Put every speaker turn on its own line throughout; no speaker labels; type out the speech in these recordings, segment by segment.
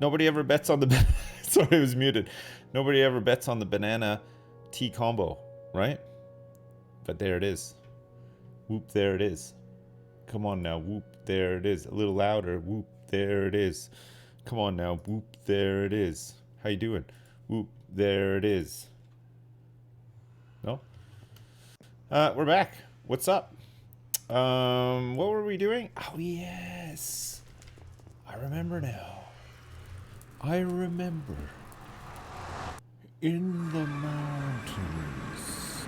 Nobody ever bets on the... Sorry, it was muted. Nobody ever bets on the banana tea combo, right? But there it is. Whoop, there it is. Come on now, whoop, there it is. A little louder, whoop, there it is. Come on now, whoop, there it is. How you doing? Whoop, there it is. No? We're back. What's up? What were we doing? Oh, yes. I remember now. I remember. In the mountains.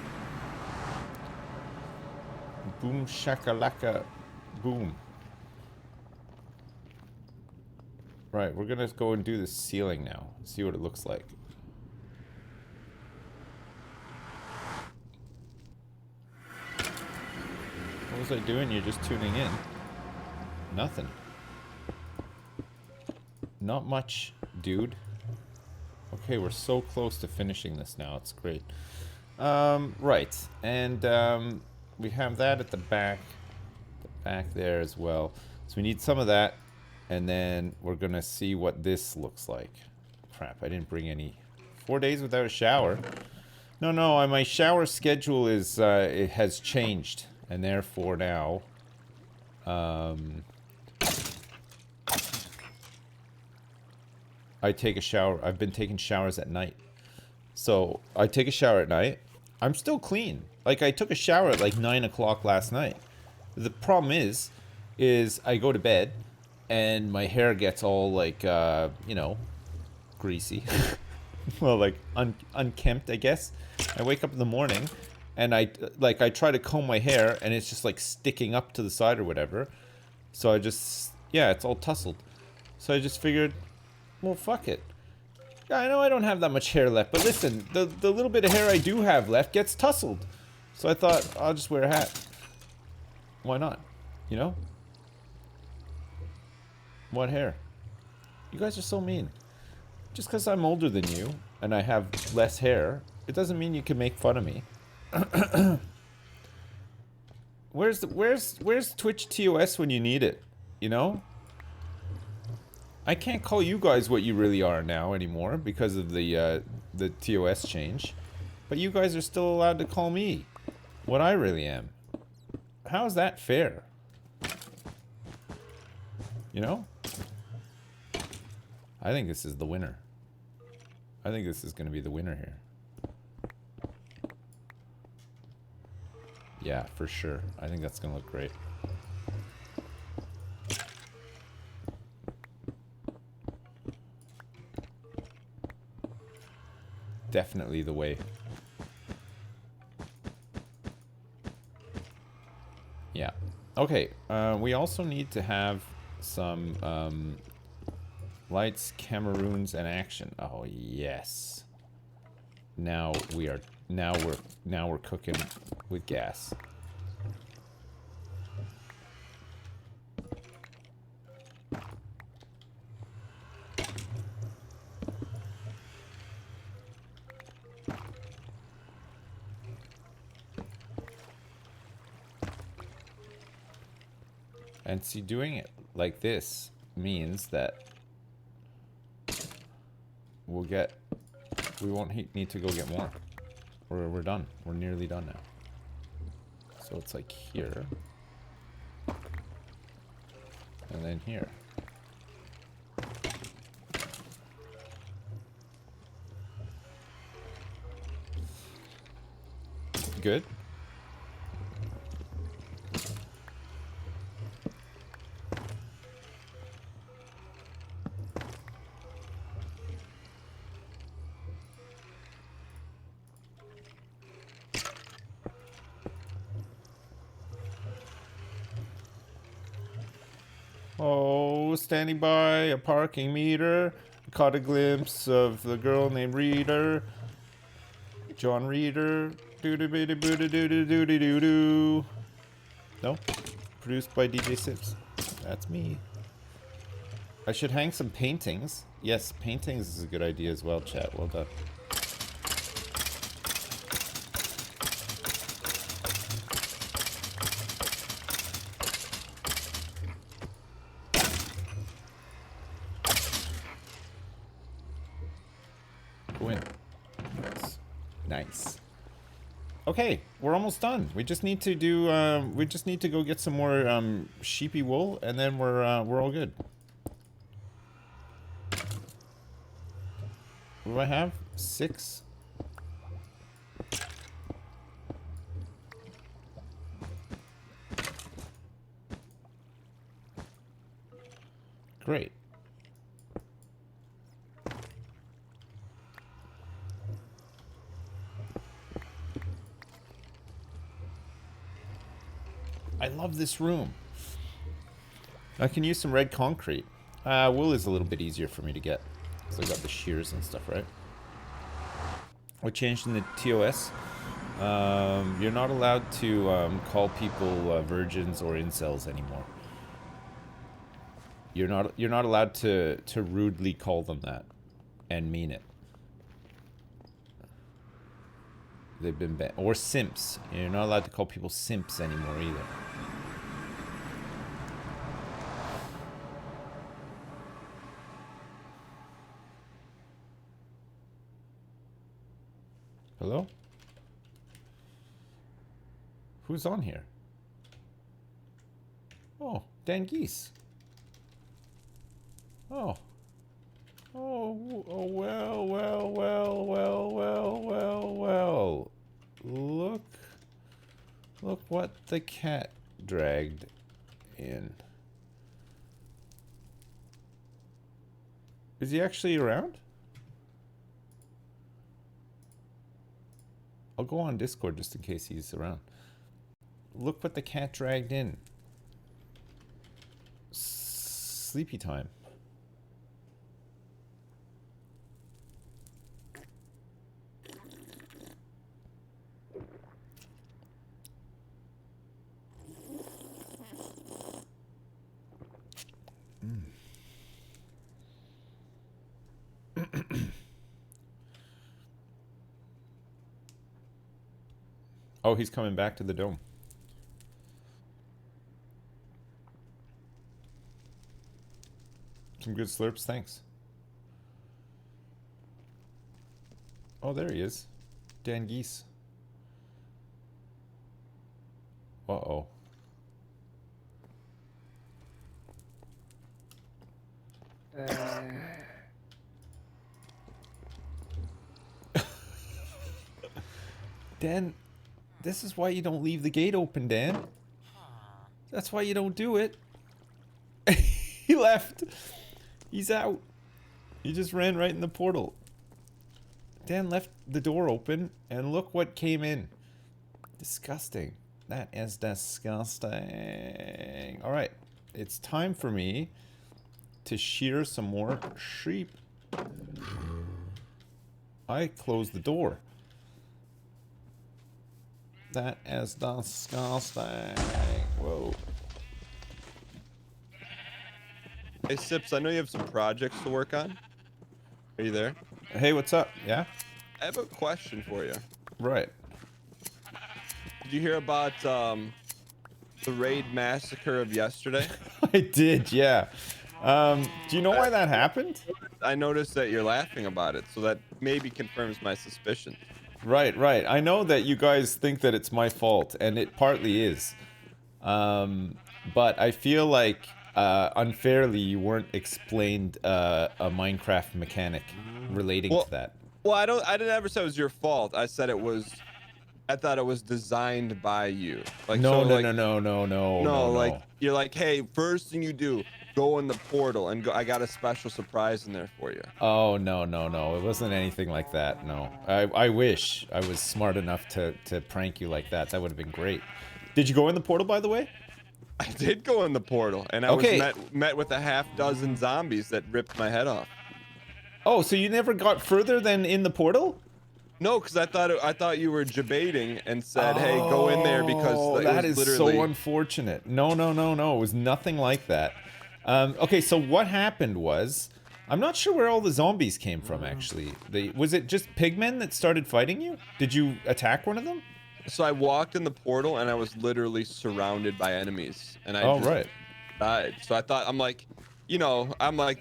Boom shakalaka boom. Right, we're gonna go and do the ceiling now. See what it looks like. What was I doing? You're just tuning in. Nothing. Not much, dude. Okay, we're so close to finishing this now. It's great. Right, and we have that at the back there as well. So we need some of that, and then we're gonna see what this looks like. Crap, I didn't bring any. 4 days without a shower. No, my shower schedule is it has changed, and therefore now I take a shower. I've been taking showers at night. So I take a shower at night. I'm still clean. Like, I took a shower at like 9 o'clock last night. The problem is I go to bed and my hair gets all like, you know, greasy. Well, like unkempt, I guess. I wake up in the morning and I try to comb my hair and it's just like sticking up to the side or whatever. So I just, yeah, it's all tousled. So I just figured, well, fuck it. Yeah, I know I don't have that much hair left, but listen, the little bit of hair I do have left gets tousled. So I thought, I'll just wear a hat. Why not? You know? What hair? You guys are so mean. Just because I'm older than you, and I have less hair, it doesn't mean you can make fun of me. Where's Twitch TOS when you need it? You know? I can't call you guys what you really are now anymore because of the TOS change. But you guys are still allowed to call me what I really am. How is that fair? You know? I think this is the winner. I think this is going to be the winner here. Yeah, for sure. I think that's going to look great. Definitely the way. Yeah. Okay. We also need to have some lights, Cameroons, and action. Oh yes. Now we're cooking with gas. And see, doing it like this means that we won't need to go get more. We're done. We're nearly done now. So it's like here. And then here. Good. Oh, standing by a parking meter. Caught a glimpse of the girl named Reader. John Reader. Doo-doo-doo-doo-doo-doo-doo-doo-doo. No? Produced by DJ Sips. That's me. I should hang some paintings. Yes, paintings is a good idea as well, chat. Well done. Go in. Nice. Okay, we're almost done. We just need to do. We just need to go get some more sheepy wool, and then we're all good. What do I have? 6. Great. I love this room. I can use some red concrete. Wool is a little bit easier for me to get. So I got the shears and stuff, right? What changed in the TOS? You're not allowed to call people virgins or incels anymore. You're not allowed to rudely call them that and mean it. They've been banned. Or simps. You're not allowed to call people simps anymore either. Hello? Who's on here? Oh, DanGhees. Oh. Oh, oh, well, well, well, well, well, well, well. Look what the cat dragged in. Is he actually around? I'll go on Discord just in case he's around. Look what the cat dragged in. Sleepy time. Oh, he's coming back to the dome. Some good slurps, thanks. Oh, there he is. DanGhees. Uh-oh. Dan, this is why you don't leave the gate open, Dan. That's why you don't do it. He left. He's out. He just ran right in the portal. Dan left the door open, and look what came in. Disgusting. That is disgusting. Alright. It's time for me to shear some more sheep. I closed the door. That is disgusting. Whoa.
Hey, Sips, I know you have some projects to work on. Are you there?
Hey, what's up? Yeah?
I have a question for you.
Right.
Did you hear about the raid massacre of yesterday?
I did, yeah. Do you know why that happened?
I noticed that you're laughing about it, so that maybe confirms my suspicion.
Right, right. I know that you guys think that it's my fault, and it partly is. But I feel like unfairly you weren't explained a Minecraft mechanic relating to that.
Well, I didn't ever say it was your fault. I said it was. I thought it was designed by you. Like
no,
so,
no,
like,
no, no, no, no, no,
like
no.
you're like, hey, first thing you do, go in the portal and go. I got a special surprise in there for you.
Oh no, no, no! It wasn't anything like that. No, I wish I was smart enough to prank you like that. That would have been great. Did you go in the portal, by the way?
I did go in the portal, and I was met with a half-dozen zombies that ripped my head off.
Oh, so you never got further than in the portal?
No, because I thought you were debating and said, "Hey, go in there," because
that is
literally...
so unfortunate. No, no, no, no. It was nothing like that. Okay, so what happened was, I'm not sure where all the zombies came from. Actually, was it just pigmen that started fighting you? Did you attack one of them?
So I walked in the portal and I was literally surrounded by enemies, and I just died. So I thought, I'm like,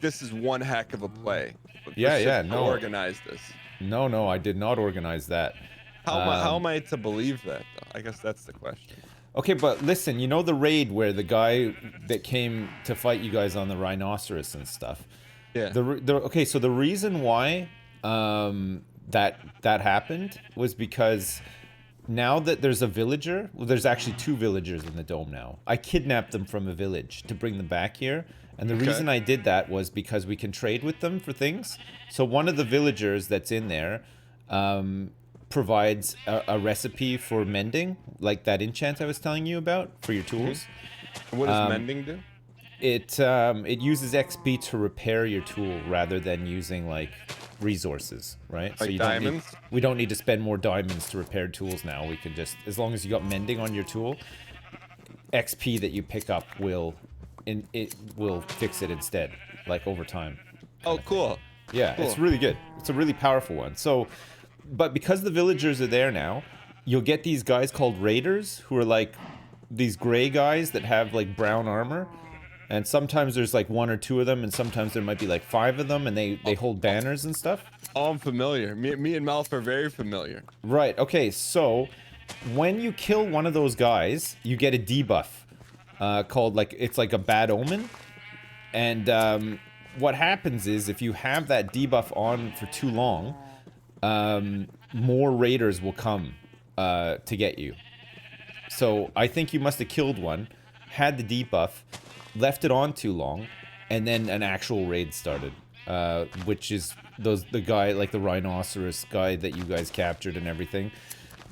this is one heck of a play.
Yeah, yeah, no.
Organize this.
No, I did not organize that.
How am I to believe that, though? I guess that's the question.
Okay, but listen, you know the raid where the guy that came to fight you guys on the rhinoceros and stuff?
Yeah.
Okay, so the reason why that happened was because now that there's a villager, well, there's actually 2 villagers in the dome now. I kidnapped them from a village to bring them back here. And the reason I did that was because we can trade with them for things. So one of the villagers that's in there provides a recipe for mending, like that enchant I was telling you about for your tools.
What does mending do?
It uses XP to repair your tool rather than using like resources, right?
Like so you diamonds?
We don't need to spend more diamonds to repair tools now. We can just, as long as you got mending on your tool, XP that you pick up will fix it instead, like over time.
Oh, cool.
Yeah, cool. It's really good. It's a really powerful one. So, but because the villagers are there now, you'll get these guys called raiders who are like these gray guys that have like brown armor. And sometimes there's like 1 or 2 of them, and sometimes there might be like 5 of them, and they hold banners and stuff.
Oh, I'm familiar. Me and Malf are very familiar.
Right, okay, so when you kill one of those guys, you get a debuff called like, it's like a bad omen. And what happens is if you have that debuff on for too long, more raiders will come to get you. So I think you must have killed one, had the debuff, left it on too long, and then an actual raid started, which is the guy, like the rhinoceros guy that you guys captured and everything.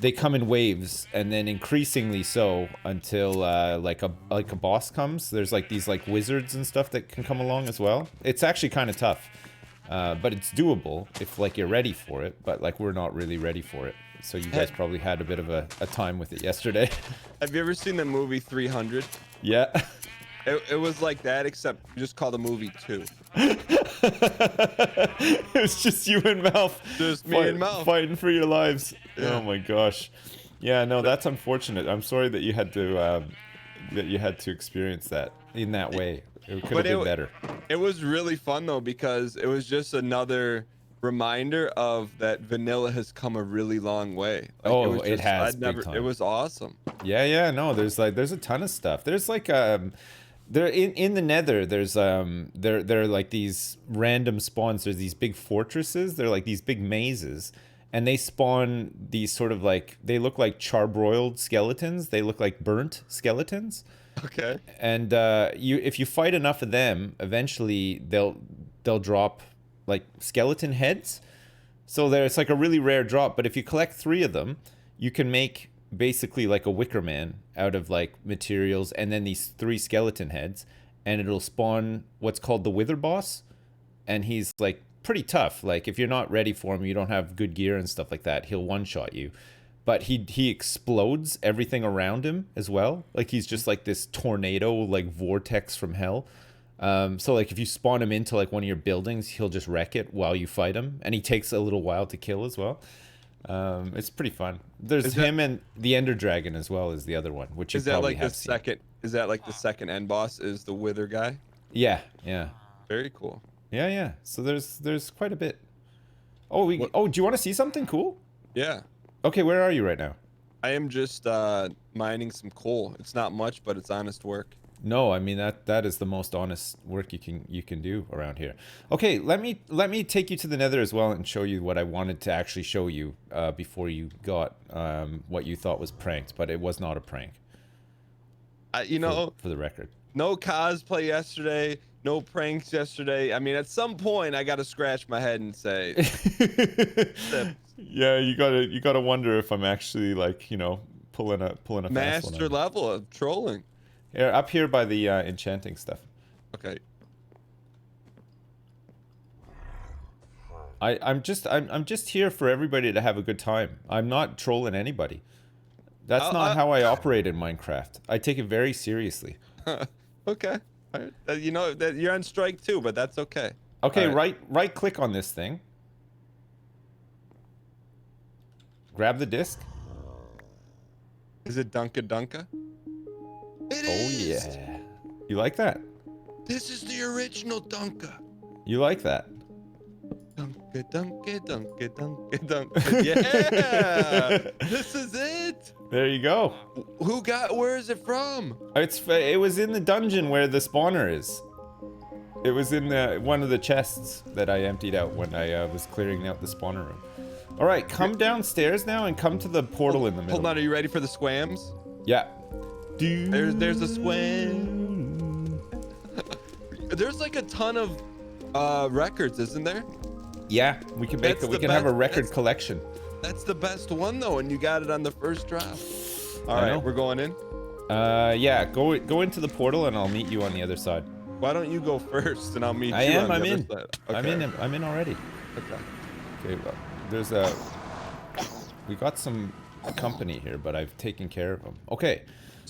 They come in waves, and then increasingly so until like a boss comes. There's like these like wizards and stuff that can come along as well. It's actually kind of tough, but it's doable if like you're ready for it. But like we're not really ready for it. So you guys probably had a bit of a time with it yesterday. Have
you ever seen the movie 300?
Yeah.
It was like that, except just call the movie 2.
It was just you and Malf.
Just me and Malf.
Fighting for your lives. Yeah. Oh my gosh. Yeah, no, that's unfortunate. I'm sorry that you had to experience that in that way. It could have been better.
It was really fun though, because it was just another reminder of that vanilla has come a really long way.
Like, it has.
It was awesome.
Yeah, no, there's a ton of stuff. There's like there in the Nether, there's there are like these random spawns. There's these big fortresses. They're like these big mazes, and they spawn these sort of like, they look like charbroiled skeletons. They look like burnt skeletons.
Okay.
And if you fight enough of them, eventually they'll drop like skeleton heads. So it's like a really rare drop. But if you collect 3 of them, you can make basically like a wicker man out of like materials, and then these 3 skeleton heads, and it'll spawn what's called the wither boss. And he's like pretty tough. Like if you're not ready for him, you don't have good gear and stuff like that, he'll one-shot you. But he explodes everything around him as well. Like he's just like this tornado, like vortex from hell. So like if you spawn him into like one of your buildings, he'll just wreck it while you fight him, and he takes a little while to kill as well. It's pretty fun. There's him and the Ender Dragon as well as the other one, which you probably have seen.
Is that like the second end boss is the Wither guy?
Yeah.
Very cool.
Yeah. So there's quite a bit. Do you want to see something cool?
Yeah.
Okay, where are you right now?
I am just mining some coal. It's not much, but it's honest work.
No, I mean that is the most honest work you can do around here. Okay, let me take you to the Nether as well and show you what I wanted to actually show you before you got what you thought was pranked, but it was not a prank. For the record.
No cosplay yesterday, no pranks yesterday. I mean, at some point I got to scratch my head and say
yeah, you got to wonder if I'm actually like, pulling a
master level of trolling.
Yeah, up here by the enchanting stuff.
Okay.
I'm just here for everybody to have a good time. I'm not trolling anybody. That's not how I operate in Minecraft. I take it very seriously.
Okay. You know that you're on strike too, but that's okay.
Okay, right click on this thing. Grab the disc.
Is it Dunka Dunka? It is.
Yeah. You like that?
This is the original Dunka.
You like that?
Dunka. Yeah, this is it.
There you go.
Where is it from?
It was in the dungeon where the spawner is. It was in one of the chests that I emptied out when I was clearing out the spawner room. All right, come downstairs now and come to the portal in the middle.
Hold on, are you ready for the squams?
Yeah.
There's a squam. There's like a ton of records, isn't there?
Yeah, we can make we can have a record collection.
That's the best one though, and you got it on the first drop. All right, we're going in.
Yeah, go into the portal and I'll meet you on the other side.
Why don't you go first and I'll meet you on the other side? Okay.
I'm in already.
Okay.
Okay, well, we got some company here, but I've taken care of them. Okay,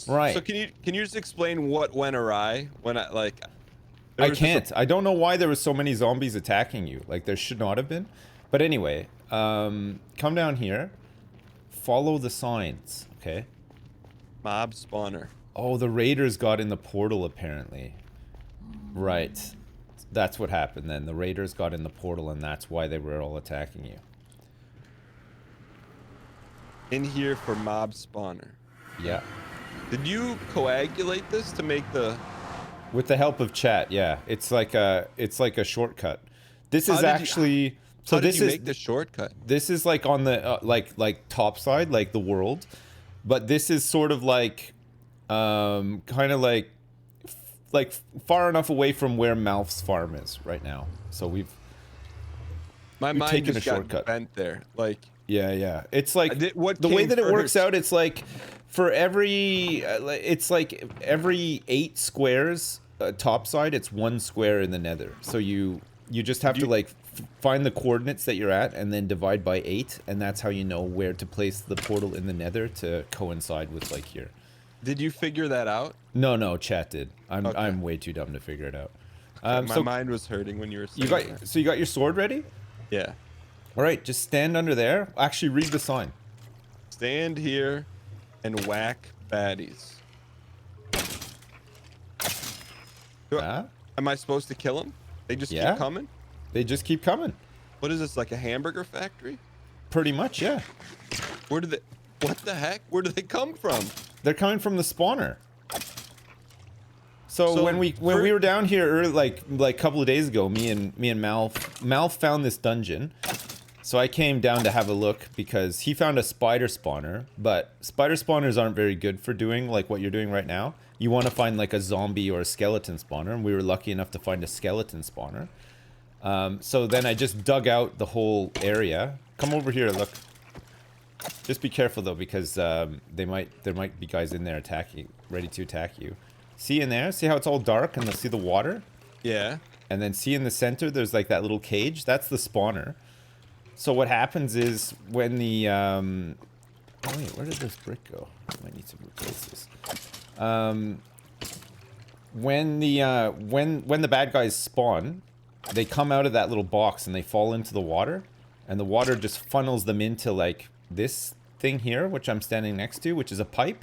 right.
So can you just explain what went awry when I
can't. I don't know why there were so many zombies attacking you. Like, there should not have been. But anyway, come down here. Follow the signs, okay?
Mob spawner.
Oh, the raiders got in the portal, apparently. Right. That's what happened then. The raiders got in the portal, and that's why they were all attacking you.
In here for mob spawner.
Yeah.
Did you coagulate this to make the...
With the help of chat, yeah. It's like a shortcut. This is actually
how did you make the shortcut?
This is like on the like top side, like the world, but this is sort of like kind of like far enough away from where Malf's farm is right now. So we've
mind
taken
just
a
got
shortcut.
bent there. Like
yeah. It's like the
came
way that it works
first?
out. It's like for every it's like every 8 squares top side, it's 1 square in the nether. So you just have to like find the coordinates that you're at and then divide by 8, and that's how you know where to place the portal in the nether to coincide with like here.
Did you figure that out?
No, chat did. I'm
Okay.
way too dumb to figure it out.
My mind was hurting when you were saying that.
So you got your sword ready?
Yeah.
All right, just stand under there. Actually, read the sign.
Stand here and whack baddies. Am I supposed to kill them? They just keep coming?
They just keep coming.
What is this, like a hamburger factory?
Pretty much, yeah.
What the heck? Where do they come from?
They're coming from the spawner. So when we were down here like a couple of days ago, me and Malf found this dungeon. So I came down to have a look because he found a spider spawner, but spider spawners aren't very good for doing like what you're doing right now. You want to find like a zombie or a skeleton spawner, and we were lucky enough to find a skeleton spawner. So then I just dug out the whole area. Come over here, look. Just be careful though, because there might be guys in there ready to attack you. See in there? See how it's all dark and see the water?
Yeah.
And then see in the center, there's like that little cage. That's the spawner. So what happens is when the oh wait, where did this brick go? I might need to replace this. When the bad guys spawn, they come out of that little box and they fall into the water, and the water just funnels them into like this thing here, which I'm standing next to, which is a pipe,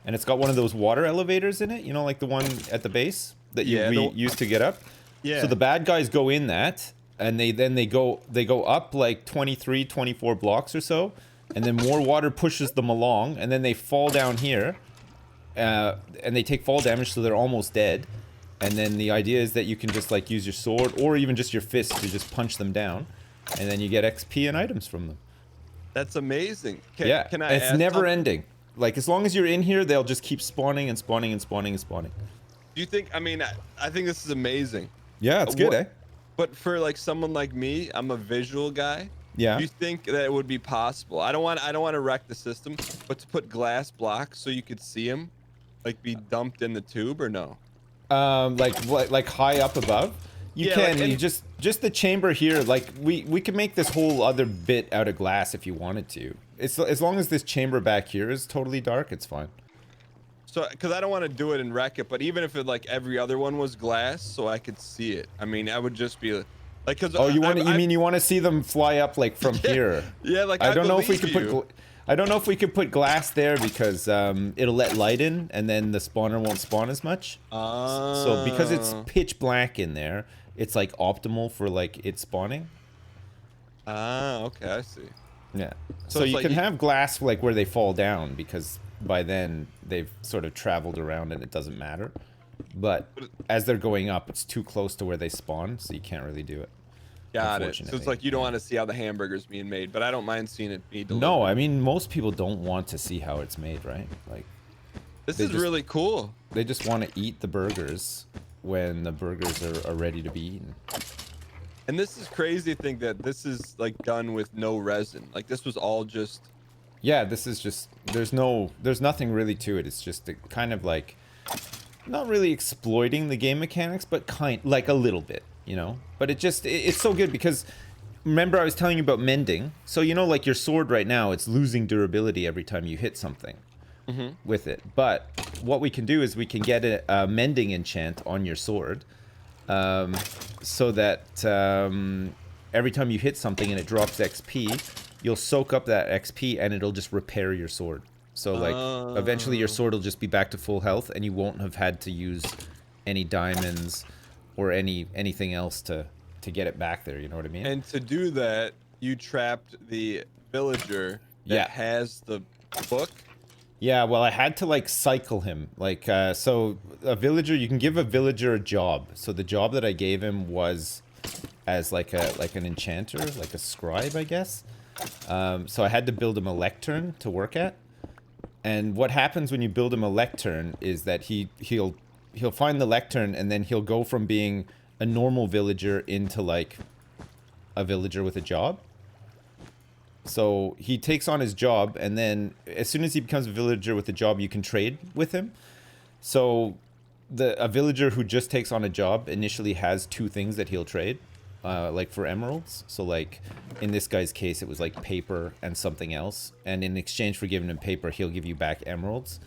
and it's got one of those water elevators in it, you know, like the one at the base that we used to get up.
Yeah.
So the bad guys go in that, and they go up like 23, 24 blocks or so, and then more water pushes them along, and then they fall down here, and they take fall damage, so they're almost dead. And then the idea is that you can just like use your sword or even just your fist to just punch them down, and then you get XP and items from them.
That's amazing.
Yeah,
Can I
it's never ending. Like, as long as you're in here, they'll just keep spawning and spawning and spawning and spawning.
Do you think, I mean, I think this is amazing.
Yeah, it's good, eh?
But for like someone like me, I'm a visual guy.
Yeah.
Do you think that it would be possible? I don't want to wreck the system, but to put glass blocks so you could see them, like be dumped in the tube, or no?
Like high up above? You can. Like, you just the chamber here, like we could make this whole other bit out of glass if you wanted to. It's as long as this chamber back here is totally dark, it's fine.
So, because I don't want to do it and wreck it, but even if it like every other one was glass, so I could see it. I mean, I would just be like, because
you want to see them fly up like from here?
Yeah, like
I don't know if we could put. I don't know if we could put glass there because it'll let light in and then the spawner won't spawn as much. So because it's pitch black in there, it's like optimal for like it spawning.
Ah, okay, I see.
Yeah.
So
So
it's
you
like
can have glass like where they fall down because by then they've sort of traveled around and it doesn't matter. But as they're going up, it's too close to where they spawn, so you can't really do it.
got it. So it's
Unfortunately.
like you don't
Yeah.
want to see how the hamburger's being made, but I don't mind seeing it be
No,
delivered.
I mean most people don't want to see how it's made, right? Like
This
they
is
just
really cool.
they just want to eat the burgers when the burgers are ready to be eaten.
And this is crazy to think that this is like done with no resin. Like this was all just
Yeah, this is just there's nothing really to it. It's just a, kind of like not really exploiting the game mechanics, but like a little bit, you know. But it's so good because remember I was telling you about mending. So you know, like your sword right now, it's losing durability every time you hit something with it. But what we can do is we can get a mending enchant on your sword, so that every time you hit something and it drops XP, you'll soak up that XP and it'll just repair your sword. So like eventually your sword will just be back to full health and you won't have had to use any diamonds or anything else to get it back there, you know what I mean?
and to do that, you trapped the villager that
Yeah.
has the book.
Yeah, well I had to like cycle him. Like so a villager, you can give a villager a job. So the job that I gave him was as like an enchanter, like a scribe, I guess. So I had to build him a lectern to work at. And what happens when you build him a lectern is that he'll find the lectern and then he'll go from being a normal villager into like a villager with a job. So he takes on his job and then as soon as he becomes a villager with a job, you can trade with him. So a villager who just takes on a job initially has two things that he'll trade. Like for emeralds. So like in this guy's case, it was like paper and something else. And in exchange for giving him paper, he'll give you back emeralds.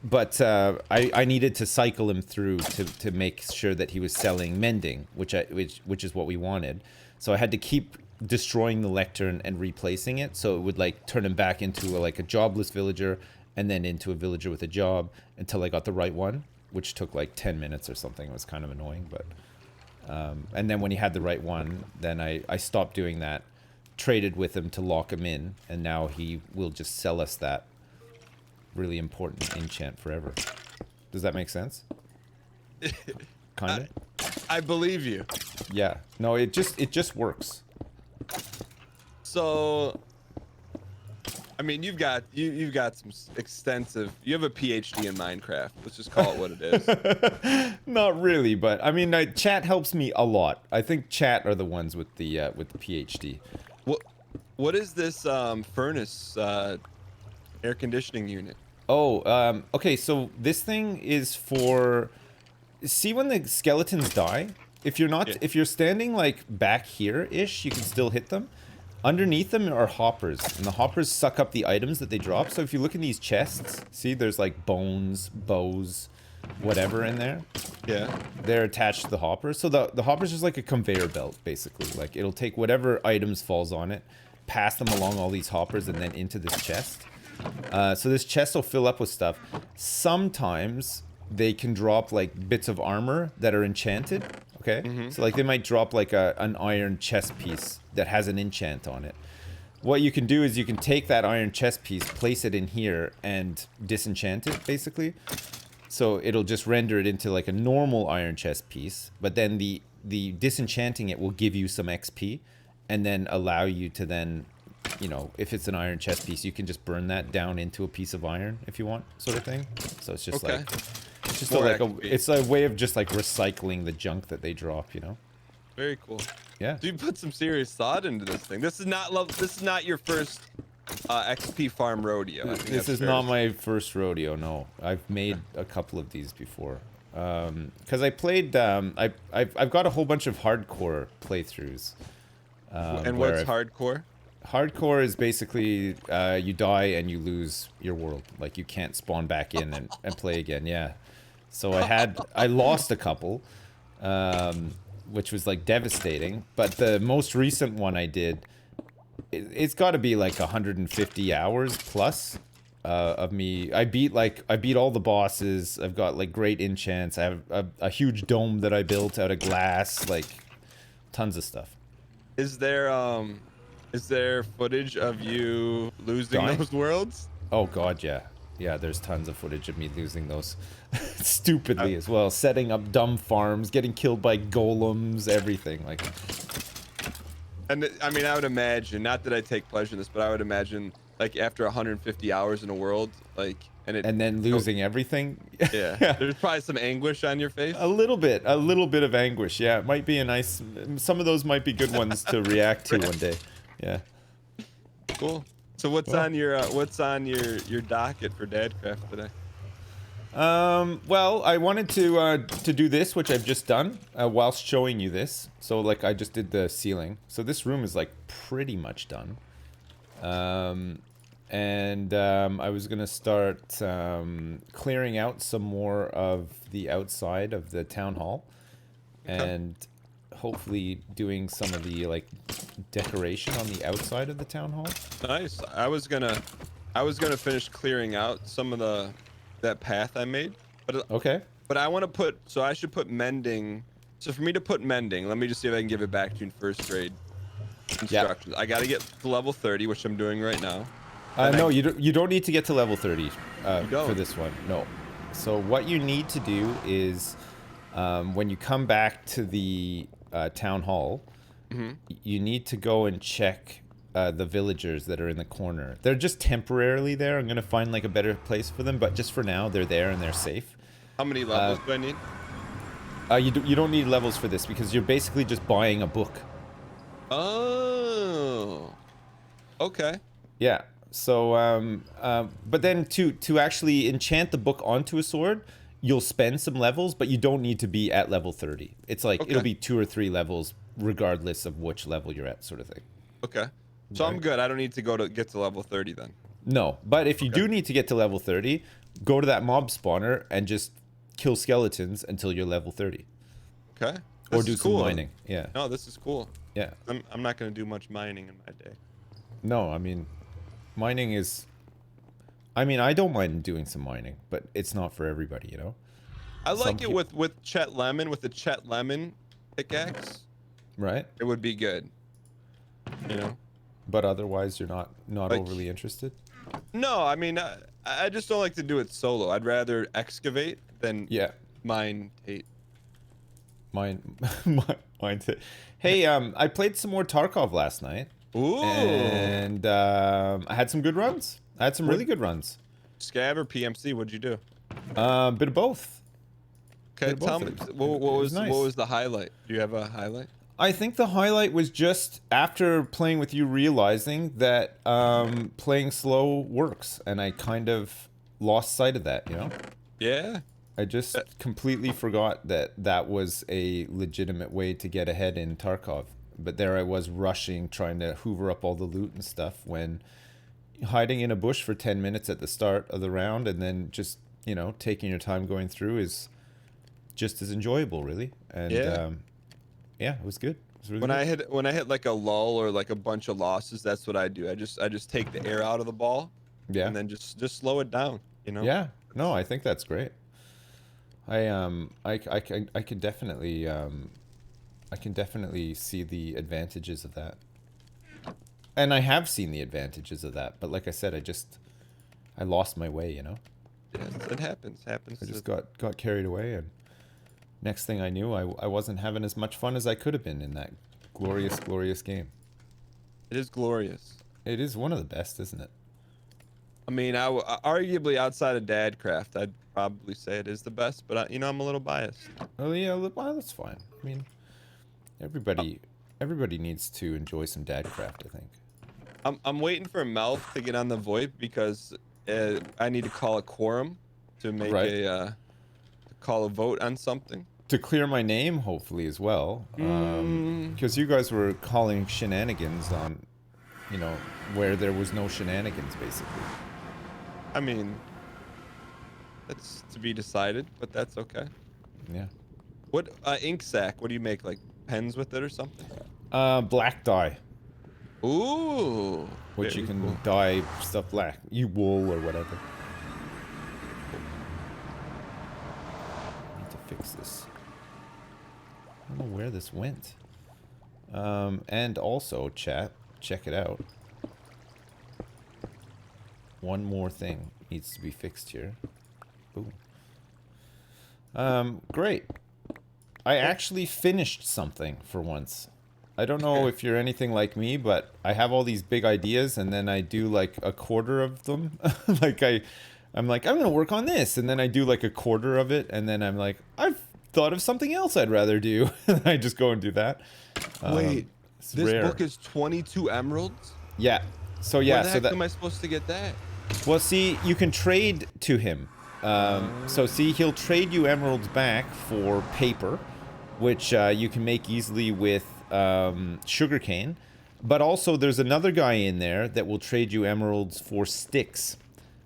But I needed to cycle him through to make sure that he was selling mending, which is what we wanted. So I had to keep destroying the lectern and replacing it, so it would like turn him back into like a jobless villager and then into a villager with a job until I got the right one, which took like 10 minutes or something. It was kind of annoying, but and then when he had the right one, then I stopped doing that, traded with him to lock him in, and now he will just sell us that really important enchant forever. Does that make sense? Kind of.
I believe you.
Yeah. No, it just works.
So, I mean, you've got some extensive. You have a PhD in Minecraft. Let's just call it what it is.
Not really, but I mean, chat helps me a lot. I think chat are the ones with the PhD.
What is this furnace air conditioning unit?
Oh, okay. So this thing is for. See when the skeletons die? If you're not,
Yeah.
if you're standing like back here-ish, you can still hit them. Underneath them are hoppers, and the hoppers suck up the items that they drop. So if you look in these chests, see there's like bones, bows, whatever in there.
Yeah.
They're attached to the hoppers. So the hopper's just like a conveyor belt, basically. Like it'll take whatever items falls on it, pass them along all these hoppers, and then into this chest. So this chest will fill up with stuff. Sometimes they can drop like bits of armor that are enchanted. Okay, so like they might drop like an iron chest piece that has an enchant on it. What you can do is you can take that iron chest piece, place it in here, and disenchant it, basically. So it'll just render it into like a normal iron chest piece, but then the disenchanting it will give you some XP, and then allow you to then, you know, if it's an iron chest piece, you can just burn that down into a piece of iron if you want, sort of thing. So it's just
Okay.
like, it's just
More
like
XP.
it's a way of just like recycling the junk that they drop, you know?
Very cool.
Yeah.
So you put some serious thought into this thing. This is not your first XP farm rodeo. I think
This
that's
is
fair
not
to
my first rodeo, no. I've made a couple of these before. Because I played, I've got a whole bunch of hardcore playthroughs.
And
where
what's hardcore?
Hardcore is basically you die and you lose your world. Like you can't spawn back in and play again. Yeah. So I lost a couple, which was like devastating. But the most recent one I did, it's got to be like 150 hours plus of me. I beat all the bosses. I've got like great enchants. I have a huge dome that I built out of glass. Like tons of stuff.
Is there footage of you losing
Dying?
those worlds?
Oh god, yeah. Yeah, there's tons of footage of me losing those stupidly as well. Setting up dumb farms, getting killed by golems, everything. Like,
And I mean, I would imagine, not that I take pleasure in this, but I would imagine, like after 150 hours in a world, like,
and then losing everything.
yeah, there's probably some anguish on your face.
A little bit of anguish. Yeah, it might be a nice. Some of those might be good ones to react to one day. Yeah.
Cool. So what's on your docket for Dadcraft today?
Well, I wanted to do this, which I've just done, whilst showing you this. So, like, I just did the ceiling. So this room is, like, pretty much done. I was gonna start clearing out some more of the outside of the town hall.
Okay.
And hopefully doing some of the, like, decoration on the outside of the town hall.
Nice. I was gonna finish clearing out some of that path I made, but
Okay.
but I want to put, so I should put mending. So for me to put mending, let me just see if I can give it back to you in first grade instructions. I gotta get to level 30, which I'm doing right now.
No, you don't need to get to level 30
don't?
for this one. No. So what you need to do is when you come back to the town hall, you need to go and check the villagers that are in the corner. They're just temporarily there. I'm gonna find like a better place for them, but just for now, they're there and they're safe.
How many levels do I need?
You don't need levels for this because you're basically just buying a book.
Oh. Okay.
Yeah. So, but then to actually enchant the book onto a sword, you'll spend some levels, but you don't need to be at level 30. It's like, it'll be 2 or 3 levels regardless of which level you're at, sort of thing.
Okay. So I'm good. I don't need to get to level 30 then.
No, but if you do need to get to level 30, go to that mob spawner and just kill skeletons until you're level 30.
Okay.
Or do some mining. Yeah.
No, this is cool.
Yeah.
I'm not going to do much mining in my day.
No, I mean, mining is... I mean, I don't mind doing some mining, but it's not for everybody, you know?
I like it with Chet Lemon, with the Chet Lemon pickaxe.
Right?
It would be good. You know?
But otherwise, you're not
Like,
overly interested?
No, I mean, I just don't like to do it solo. I'd rather excavate than mine tape.
Mine tape. Hey, I played some more Tarkov last night.
Ooh.
And I had some good runs. I had some really good runs.
Scav or PMC, what'd you do?
Bit of both.
Okay, tell me, what was the highlight? Do you have a highlight?
I think the highlight was just after playing with you realizing that playing slow works, and I kind of lost sight of that, you know?
Yeah.
I just completely forgot that that was a legitimate way to get ahead in Tarkov. But there I was rushing, trying to hoover up all the loot and stuff, when hiding in a bush for 10 minutes at the start of the round and then just, you know, taking your time going through is just as enjoyable, really. And yeah, it was good. It was really good.
When I hit like a lull or like a bunch of losses, that's what I do. I just take the air out of the ball.
Yeah.
And then just slow it down, you know?
Yeah. No, I think that's great. I can definitely see the advantages of that. And I have seen the advantages of that, but like I said, I lost my way, you know?
Yes, it happens. I
just got carried away, and next thing I knew, I wasn't having as much fun as I could have been in that glorious, glorious game.
It is glorious.
It is one of the best, isn't it?
I mean, arguably outside of Dadcraft, I'd probably say it is the best, but you know, I'm a little biased.
Oh yeah, well, that's fine. I mean, everybody needs to enjoy some Dadcraft, I think.
I'm waiting for Melf to get on the VoIP because I need to call a quorum to make call a vote on something.
To clear my name, hopefully, as well. Because you guys were calling shenanigans on, you know, where there was no shenanigans, basically.
I mean, that's to be decided, but that's okay.
Yeah.
What ink sac? What do you make? Like pens with it or something?
Black dye.
Ooh.
Which you can dye stuff black. Wool or whatever. I need to fix this. I don't know where this went. And also, chat, check it out. One more thing needs to be fixed here. Boom. Great. I actually finished something for once. I don't know if you're anything like me, but I have all these big ideas and then I do like a quarter of them. Like I'm like, I'm gonna work on this, and then I do like a quarter of it, and then I'm like, I've thought of something else I'd rather do. And I just go and do that.
Wait, this
rare.
book is 22 emeralds?
Yeah. So yeah,
Where the
so
heck
that
am I supposed to get that?
well, see, you can trade to him. So see, he'll trade you emeralds back for paper, which you can make easily with sugarcane. But also, there's another guy in there that will trade you emeralds for sticks,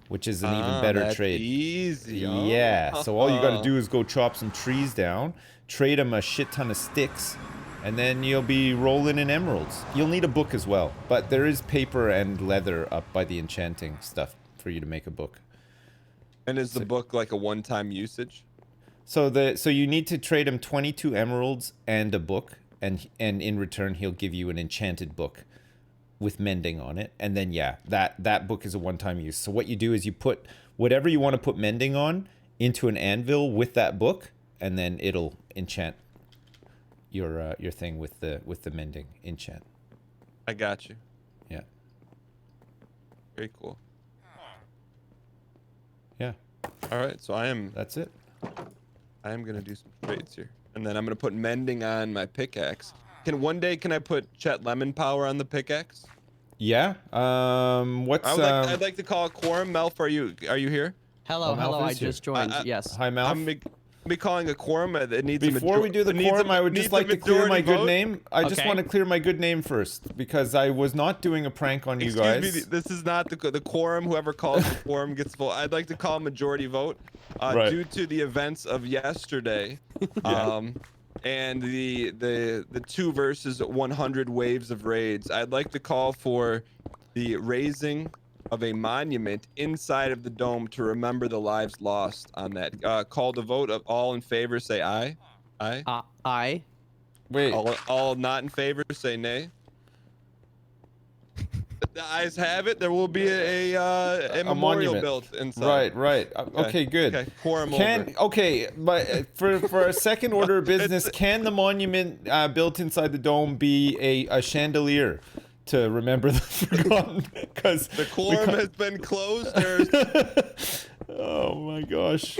which is an even better
that's
trade.
Easy.
Yeah. So all you got to do is go chop some trees down, trade him a shit ton of sticks, and then you'll be rolling in emeralds. You'll need a book as well, but there is paper and leather up by the enchanting stuff for you to make a book.
And is the book like a one-time usage?
So you need to trade him 22 emeralds and a book, and in return he'll give you an enchanted book with mending on it, and then yeah, that book is a one-time use. So what you do is you put whatever you want to put mending on into an anvil with that book, and then it'll enchant your thing with the mending enchant.
I got you.
Yeah.
Very cool.
Yeah.
All right, so
That's it.
I am gonna do some trades here, and then I'm gonna put mending on my pickaxe. Can I put Chet Lemon power on the pickaxe?
Yeah. What's
I'd like to call a quorum. Melf, are you here?
Hello,
Malf
hello. I
is here.
just joined. Yes.
Hi, Mal.
I'm be calling a quorum. It needs a
Before we do the quorum, I would just like to clear my good name. I just
Okay.
want to clear my good name first, because I was not doing a prank on you guys.
Excuse me, this is not the quorum. Whoever calls the quorum gets vote. I'd like to call a majority vote
Right.
due to the events of yesterday, and the 2 versus 100 waves of raids. I'd like to call for the raising of a monument inside of the dome to remember the lives lost on that. Call to vote. Of all in favor, say aye. Aye.
Aye.
Wait.
All not in favor, say nay. The ayes have it. There will be a memorial
monument.
built inside.
Right. Okay, good.
Okay, quorum over.
Okay, but for a second order of business, can the monument built inside the dome be a chandelier to remember the forgotten? Because
The quorum has been closed. There's
oh my gosh,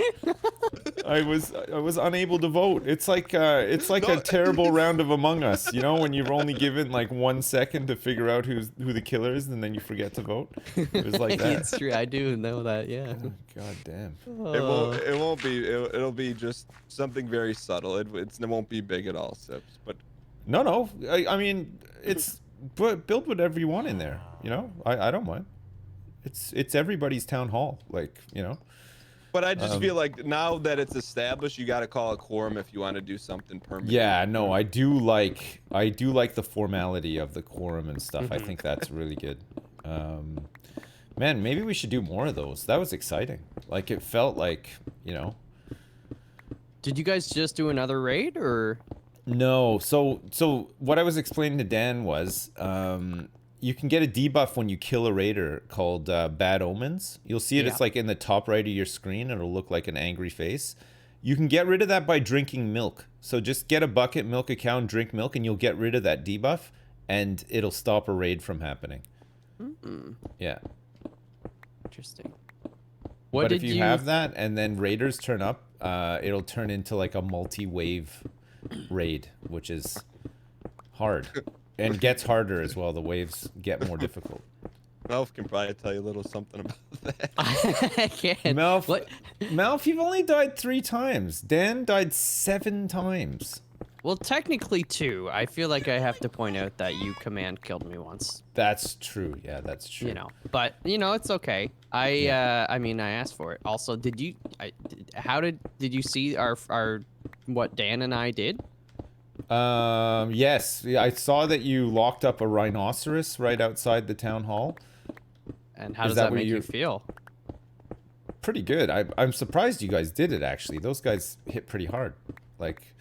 I was unable to vote. It's like a terrible round of Among Us, you know, when you're only given like 1 second to figure out who the killer is, and then you forget to vote. It was like that.
It's true. I do know that. Yeah.
God damn.
it won't be. It'll be just something very subtle. It won't be big at all, Sips. But
No. I mean, build whatever you want in there. You know, I don't mind. It's everybody's town hall, like, you know.
But I just feel like now that it's established, you got to call a quorum if you want to do something permanent.
Yeah, no, I do like the formality of the quorum and stuff. I think that's really good. Man, maybe we should do more of those. That was exciting. Like, it felt like, you know.
Did you guys just do another raid or?
No, so what I was explaining to Dan was, you can get a debuff when you kill a raider called Bad Omens. You'll see it.
Yeah.
It's like in the top right of your screen. It'll look like an angry face. You can get rid of that by drinking milk. So just get a bucket, milk a cow, and drink milk, and you'll get rid of that debuff, and it'll stop a raid from happening. Yeah.
Interesting.
But if you have that, and then raiders turn up, it'll turn into like a multi-wave raid, which is hard. And gets harder as well. The waves get more difficult.
Melf can probably tell you a little something about that.
I can't.
Melf, you've only died 3 times. Dan died 7 times.
Well, technically 2. I feel like I have to point out that you command killed me once.
That's true. Yeah, that's true.
You know, but you know it's okay. I mean, I asked for it. Also, did you see our what Dan and I did?
Yes, I saw that you locked up a rhinoceros right outside the town hall.
And how does that make you feel?
Pretty good. I'm surprised you guys did it, actually. Those guys hit pretty hard. Like,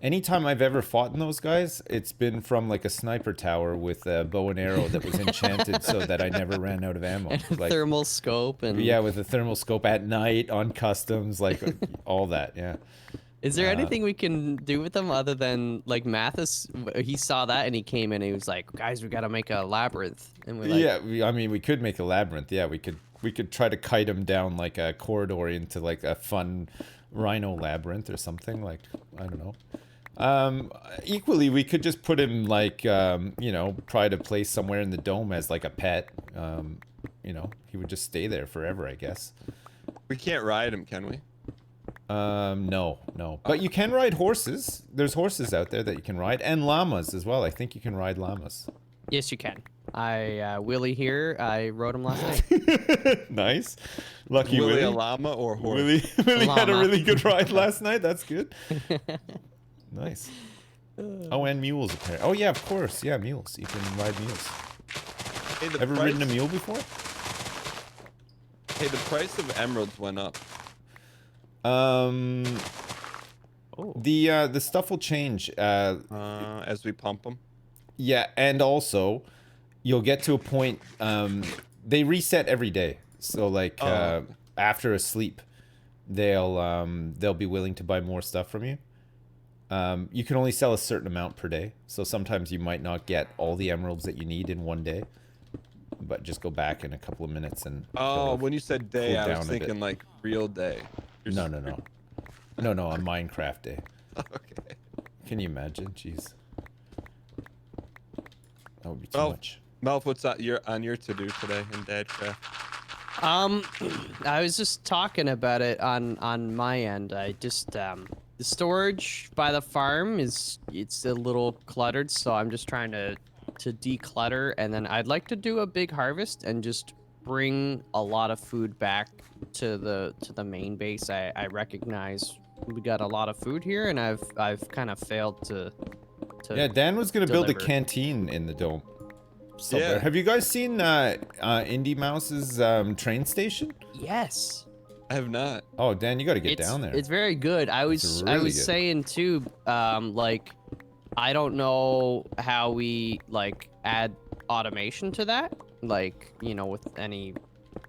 anytime I've ever fought in those guys, it's been from like a sniper tower with a bow and arrow that was enchanted so that I never ran out of ammo.
And a
Like,
thermal scope and
yeah, with a thermal scope at night on customs, like all that. Yeah.
Is there anything we can do with them other than like Mathas? He saw that and he came in and he was like, "Guys, we gotta make a labyrinth." And we're like,
Yeah, I mean, we could make a labyrinth. Yeah, we could try to kite him down like a corridor into like a fun rhino labyrinth or something. Like, I don't know. Equally, we could just put him like, you know, try to place somewhere in the dome as like a pet. You know, he would just stay there forever, I guess.
We can't ride him, can we?
No. But you can ride horses. There's horses out there that you can ride, and llamas as well. I think you can ride llamas.
"Yes, you can." Willie here. I rode him last night.
Nice. Lucky
Willie
Willie.
a llama or horse?
Willie had a
Llama.
really good ride last night. That's good. Nice. Oh, and mules apparently. Oh yeah, of course. Yeah, mules. You can ride mules.
Hey, the
Ever
price,
ridden a mule before?
Hey, the price of emeralds went up.
Oh.
The stuff will change.
As we pump them.
Yeah, and also you'll get to a point. They reset every day. So like after a sleep, they'll be willing to buy more stuff from you. You can only sell a certain amount per day, so sometimes you might not get all the emeralds that you need in one day, but just go back in a couple of minutes and.
Oh, when you said day,
cool
I
down
was
a bit.
thinking like real day.
No, a Minecraft day.
Okay.
Can you imagine? Jeez, that would be too much.
Melf, what's on your to-do today in Dadcraft?
I was just talking about it on my end. I just the storage by the farm it's a little cluttered, so I'm just trying to declutter, and then I'd like to do a big harvest and just bring a lot of food back to the main base. I recognize we got a lot of food here, and I've kind of failed to
Yeah, Dan was gonna build a
deliver.
canteen in the dome. Somewhere.
Yeah.
Have you guys seen indeimaus's train station?
Yes.
I have not.
Oh, Dan, you got to get
It's-
down there.
It's very good. I was
really good.
saying too, like, I don't know how we like add automation to that, like, you know, with any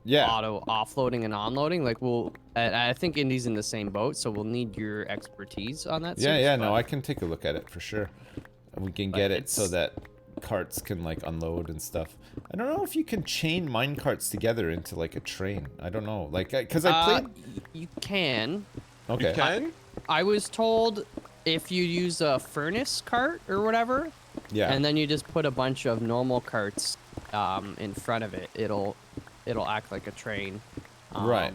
Yeah.
auto offloading and onloading. Like, I think Indy's in the same boat, so we'll need your expertise on that.
Yeah,
Serge,
yeah,
but-
no, I can take a look at it for sure. And we can
But
get it so
it's-
that carts can like unload and stuff. I don't know if you can chain mine carts together into like a train. I don't know, like, cause I played.
You can.
Okay.
You can?
I was told if you use a furnace cart or whatever,
Yeah.
and then you just put a bunch of normal carts in front of it, it'll act like a train.
Right.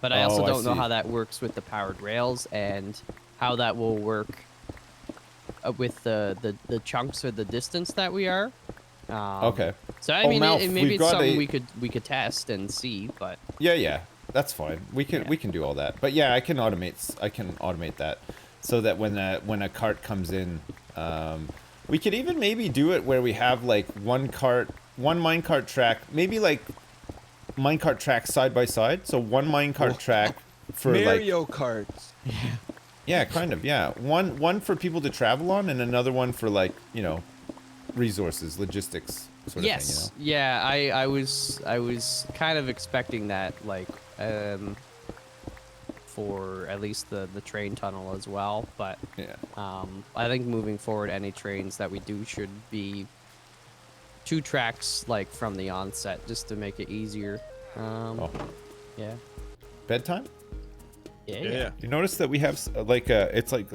But I also
Oh, I
don't know
see.
how that works with the powered rails and how that will work with the chunks or the distance that we are.
Okay.
So I
Oh,
mean,
Malf,
maybe
we've
it's
got
something
a-
we could test and see, but
Yeah, that's fine. We can do all that. But yeah, I can automate that so that when a cart comes in, we could even maybe do it where we have like one minecart track, maybe like minecart tracks side by side. So one minecart track for like
Mario Karts.
yeah, kind of, yeah. One for people to travel on and another one for like, you know, resources, logistics sort of
yes,
thing,
yeah, I was kind of expecting that, like, for at least the train tunnel as well, but
you know. Yeah.
I think moving forward, any trains that we do should be 2 tracks, like, from the onset, just to make it easier.
Oh,
Yeah.
bedtime?
Yeah.
You notice that we have like it's like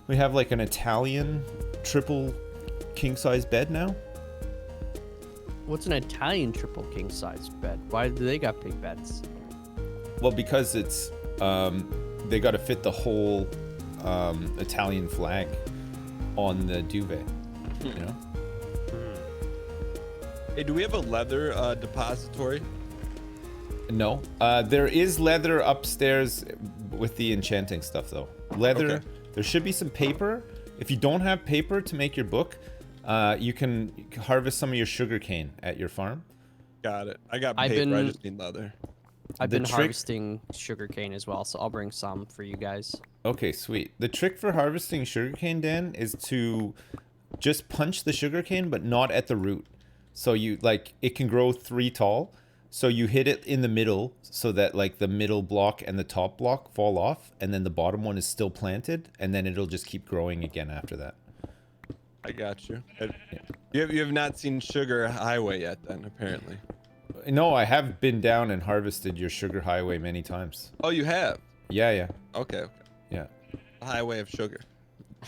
we have like an Italian triple king size bed now.
What's an Italian triple king size bed? Why do they got big beds?
Well, because it's they got to fit the whole Italian flag on the duvet. You know.
Hey, do we have a leather depository?
No, there is leather upstairs with the enchanting stuff though. Leather.
Okay.
There should be some paper. If you don't have paper to make your book, you can harvest some of your sugar cane at your farm.
Got it. I got
I've
paper. I
been-
just need leather.
I've
The
been
trick-
harvesting sugarcane as well, so I'll bring some for you guys.
Okay, sweet. The trick for harvesting sugarcane, Dan, is to just punch the sugarcane, but not at the root. So you like it can grow 3 tall. So you hit it in the middle so that like the middle block and the top block fall off, and then the bottom one is still planted, and then it'll just keep growing again after that.
I got you. You have not seen Sugar Highway yet, then apparently.
No, I have been down and harvested your sugar highway many times.
Oh, you have.
Yeah, yeah,
Okay.
yeah.
The Highway of Sugar.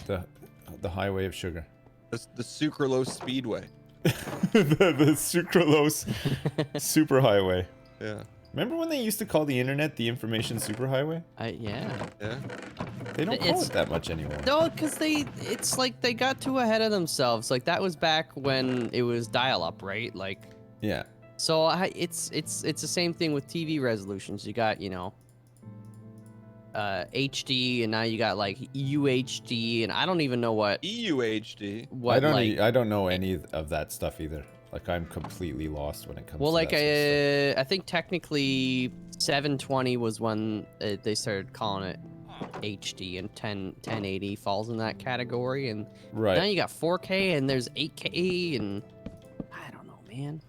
The highway of sugar.
The Sucralose Speedway.
the sucralose superhighway.
Yeah.
Remember when they used to call the internet the information superhighway?
Yeah.
Yeah.
They don't call it that much anymore.
No, because it's like they got too ahead of themselves. Like that was back when it was dial-up, right? Like,
Yeah.
so it's the same thing with TV resolutions. You got, you know, HD, and now you got like UHD, and I don't even know what
EUHD.
I don't know any of that stuff either. Like I'm completely lost when it comes.
Well,
to
like
that sort of stuff.
I think technically 720 was when they started calling it HD, and 1080 falls in that category, and
Right.
now you got 4K and there's 8K, and I don't know, man.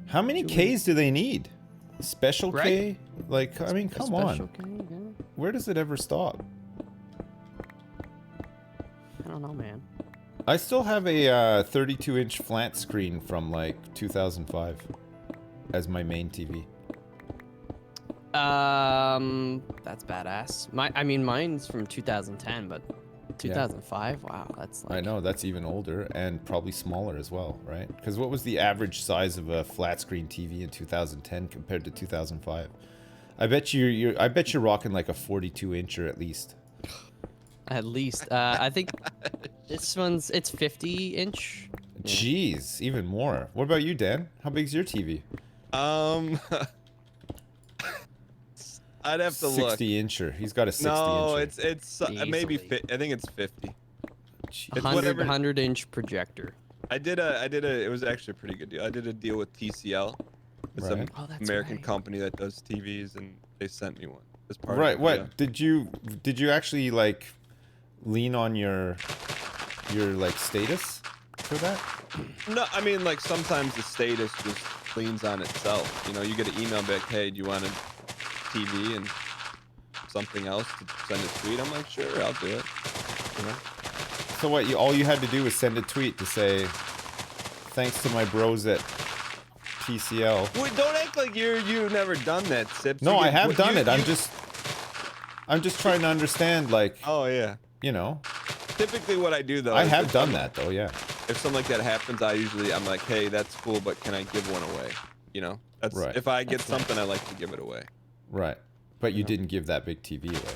How many Ks do they need? Special K?
Right?
Like, I mean, come on.
Special K, yeah.
Where does it ever stop?
I don't know, man.
I still have a 32-inch flat screen from like 2005 as my main TV.
That's badass. I mean, mine's from 2010, but 2005. Wow, that's like.
I know, that's even older and probably smaller as well, right? Because what was the average size of a flat screen TV in 2010 compared to 2005? I bet you're rocking like a 42-incher at least.
At least, I think this it's 50-inch.
Jeez, even more. What about you, Dan? How big's your TV?
I'd have to look.
60-incher. He's got a 60-incher.
No, it's maybe
Easily.
I think it's 50.
Jeez.
It's whatever.
100-inch projector.
I did a. It was actually a pretty good deal. I did a deal with TCL. It's
Right.
an
Oh, that's
American
right.
company that does TVs, and they sent me one as part
Right.
of it.
What did you actually like lean on your like status for that?
Yeah. No, I mean like sometimes the status just leans on itself. You know, you get an email back, hey, do you want a TV and something else to send a tweet? I'm like, sure, I'll do it. You know?
So what? All you had to do was send a tweet to say, "Thanks to my bros at TCL."
Wait, don't act like you've never done that, Sips.
No,
You
I
get-
have
what-
done
you-
it. I'm just trying to understand, like,
Oh yeah.
you know.
Typically, what I do though.
I
is
have
if
done
some-
that though, yeah.
If something like that happens, I'm like, hey, that's cool, but can I give one away? You know, that's
Right.
if I get something, I like to give it away.
Right. But you didn't give that big TV away.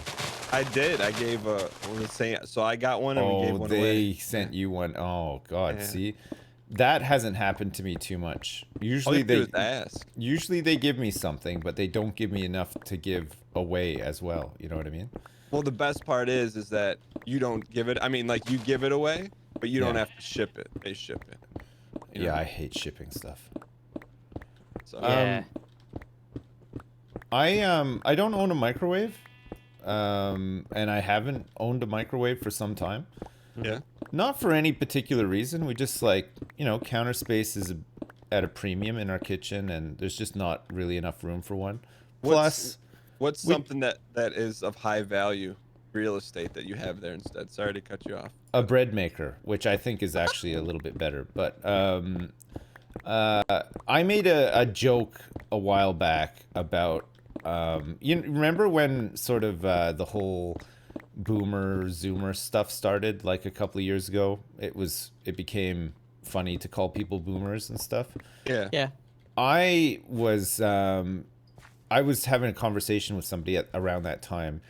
I did. I gave a. What was it saying? So I got one and we gave
Oh,
one
they
away.
sent you one. Oh God,
Yeah.
see, that hasn't happened to me too much.
All
Usually
you do is
they
ask.
usually they give me something, but they don't give me enough to give away as well. You know what I mean?
Well, the best part is that you don't give it. I mean, like you give it away, but you don't
Yeah.
have to ship it. They ship it. You know?
Yeah, I hate shipping stuff.
So,
Yeah.
I don't own a microwave, and I haven't owned a microwave for some time.
yeah.
Not for any particular reason. We just like, counter space is at a premium in our kitchen, and there's just not really enough room for one. Plus,
What's
we-
something that is of high value real estate that you have there instead? Sorry to cut you off.
a bread maker, which I think is actually a little bit better. But I made a joke a while back about you remember when sort of the whole boomer zoomer stuff started like a couple of years ago. It became funny to call people boomers and stuff.
Yeah.
Yeah.
I was having a conversation with somebody around that time,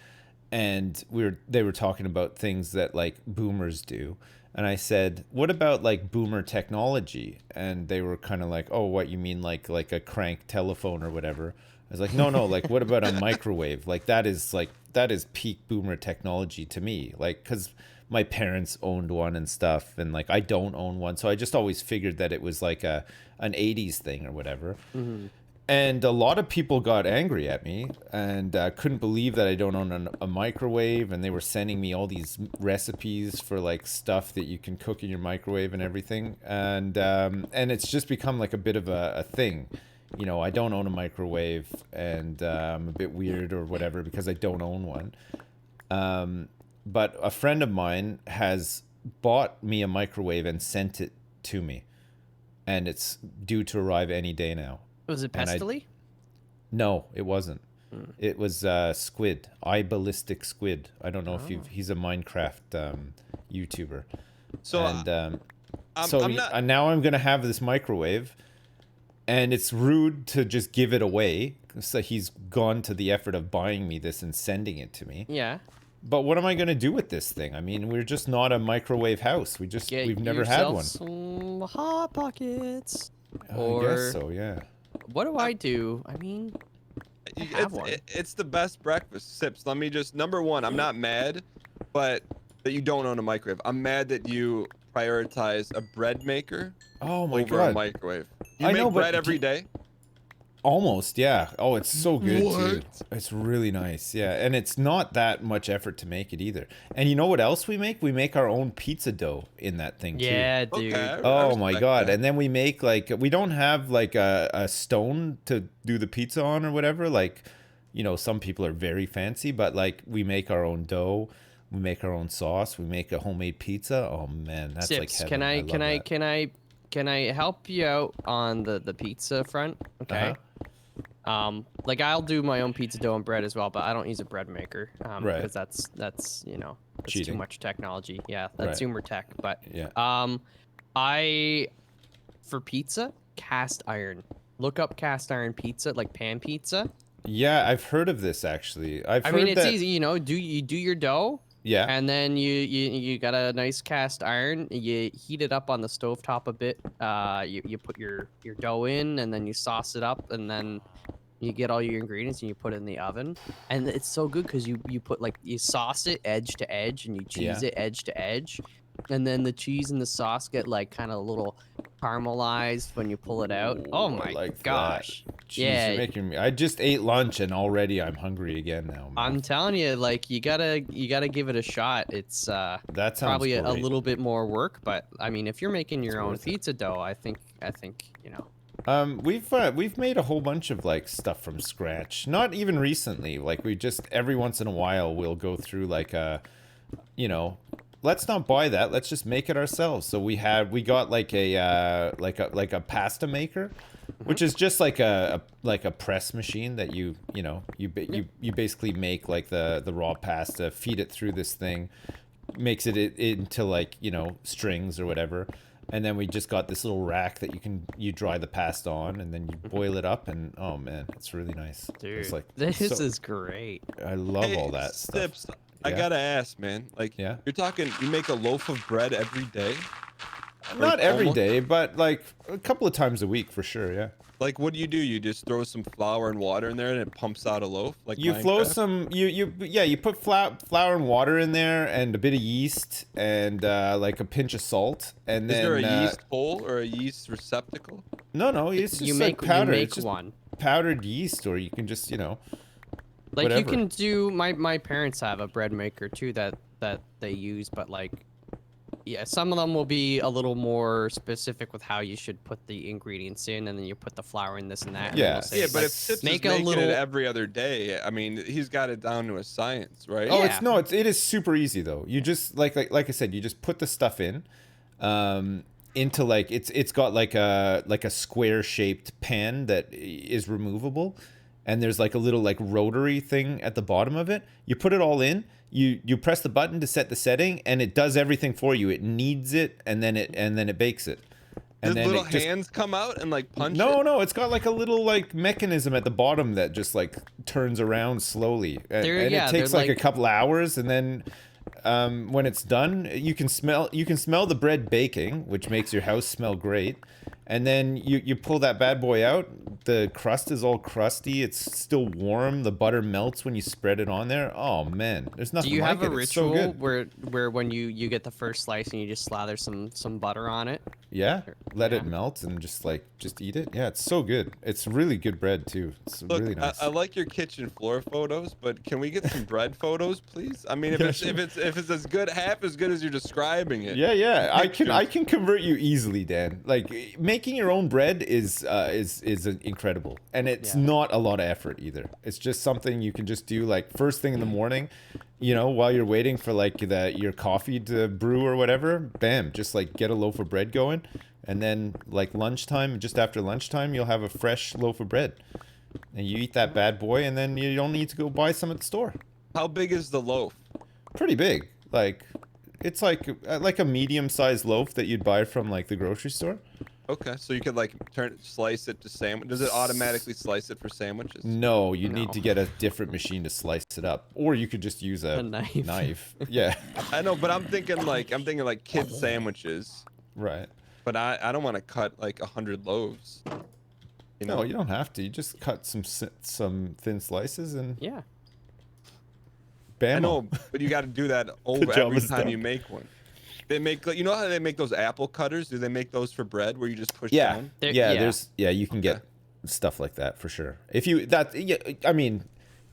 and they were talking about things that like boomers do, and I said, "What about like boomer technology?" And they were kind of like, "Oh, what you mean like a crank telephone or whatever?" I was like, "No, like what about a microwave? Like that is peak boomer technology to me, like because." My parents owned one and stuff, and like I don't own one, so I just always figured that it was like an 80s thing or whatever. And a lot of people got angry at me and couldn't believe that I don't own a microwave, and they were sending me all these recipes for like stuff that you can cook in your microwave and everything, and it's just become like a bit of a thing. You know, I don't own a microwave, and I'm a bit weird or whatever because I don't own one. But a friend of mine has bought me a microwave and sent it to me, and it's due to arrive any day now.
Was it Pestily?
No, it wasn't. It was Squid, iBallistic Squid. I don't know if he's a Minecraft YouTuber.
So,
and
I'm not...
now I'm gonna have this microwave, and it's rude to just give it away. So he's gone to the effort of buying me this and sending it to me.
Yeah.
But what am I gonna do with this thing? I mean, we're just not a microwave house. We've never had one.
Some Hot Pockets.
I guess so, yeah.
What do I do? I mean, I have one.
It's the best breakfast. Sips, let me just... Number one, I'm not mad, but that you don't own a microwave. I'm mad that you prioritize a bread maker
over
a microwave. You make bread every day?
Almost, yeah. Oh, it's so good too. It's really nice, yeah. And it's not that much effort to make it either. And you know what else we make? We make our own pizza dough in that thing too.
Yeah, dude.
Okay,
oh my god! And then we make like, we don't have like a stone to do the pizza on or whatever. Like, you know, some people are very fancy, but like we make our own dough. We make our own sauce. We make a homemade pizza. Oh man, that's like
Sips,
heaven.
can I help you out on the pizza front? Okay. Like I'll do my own pizza dough and bread as well, but I don't use a bread maker.
Right.
Because that's you know, it's
cheating.
too much technology. Yeah, that's Zoomer tech. But
yeah.
For pizza, cast iron. Look up cast iron pizza, like pan pizza.
Yeah, I've heard of this actually. I
mean, it's easy. You know, you do your dough.
Yeah.
And then you got a nice cast iron. You heat it up on the stovetop a bit. You put your dough in, and then you sauce it up, and then you get all your ingredients and you put it in the oven. And it's so good because you put like, you sauce it edge to edge and you cheese it edge to edge. And then the cheese and the sauce get like kind of a little caramelized when you pull it out.
Ooh,
oh my gosh.
Jeez,
yeah.
You're making me. I just ate lunch and already I'm hungry again now. Man.
I'm telling you, like you gotta give it a shot. It's
that sounds
probably
great.
a little bit more work, but I mean, if you're making your own
worth it.
pizza dough, I think you know.
We've made a whole bunch of like stuff from scratch. Not even recently. Like we just every once in a while we'll go through like a, you know, let's not buy that. Let's just make it ourselves. So we got like a pasta maker, which is just like a press machine that you basically make like the raw pasta, feed it through this thing, makes it into like, you know, strings or whatever. And then we just got this little rack that you dry the pasta on, and then you boil it up, and oh man, it's really nice.
Dude,
it's like,
this is great.
I love all that
Stips,
stuff.
I gotta ask, man. Like, you're talking, you make a loaf of bread every day?
Not every day, but like a couple of times a week for sure. Yeah.
Like, what do? You just throw some flour and water in there, and it pumps out a loaf. Like
you flow some. You put flour and water in there, and a bit of yeast, and like a pinch of salt, and then.
Is there a yeast bowl or a yeast receptacle?
No. It's just like powder. It's just powdered yeast, or you can just like
whatever. You can do. My parents have a bread maker too that they use, but like. Yeah, some of them will be a little more specific with how you should put the ingredients in, and then you put the flour in this and that.
Yeah,
and say,
but if Sips is making it every other day, I mean, he's got it down to a science, right?
Oh, yeah. It is super easy though. You just like I said, you just put the stuff in, into like it's got like a square shaped pan that is removable, and there's like a little like rotary thing at the bottom of it. You put it all in. You press the button to set the setting, and it does everything for you. It kneads it, and then it bakes it. And
Does
then
little hands come out and like punch?
No, it's got like a little like mechanism at the bottom that just like turns around slowly, and it takes like a couple hours, and then when it's done, you can smell the bread baking, which makes your house smell great. And then you pull that bad boy out. The crust is all crusty. It's still warm. The butter melts when you spread it on there. Oh man, there's nothing
Do you
like
have a
it. It's so
ritual
good.
where when you get the first slice and you just slather some butter on it?
Yeah, let
Yeah.
it melt and just eat it. Yeah, it's so good. It's really good bread too. It's
Look,
really nice.
I like your kitchen floor photos, but can we get some bread photos, please? I mean, if
Yeah,
it's
sure.
if it's as good, half as good as you're describing it.
Yeah. I
Pictures.
can convert you easily, Dan. Like making your own bread is incredible, and it's
Yeah.
not a lot of effort either. It's just something you can just do like first thing in the morning, while you're waiting for like your coffee to brew or whatever. Bam, just like get a loaf of bread going, and then like lunchtime, just after lunchtime, you'll have a fresh loaf of bread, and you eat that bad boy, and then you don't need to go buy some at the store.
How big is the loaf?
Pretty big, like. It's like a medium-sized loaf that you'd buy from like the grocery store.
Okay, so you could like slice it to sandwich. Does it automatically slice it for sandwiches?
No, you
No.
need to get a different machine to slice it up, or you could just use a
knife.
Yeah,
I know, but I'm thinking like kid sandwiches.
right.
But I don't want to cut like 100 loaves. You know?
No, you don't have to. You just cut some thin slices and
Yeah.
bam.
I know, but you got to do that over every
Pajamas
time
done.
you make one. They make like, you know how they make those apple cutters? Do they make those for bread where you just push
Yeah,
down?
you can get stuff like that for sure. I mean,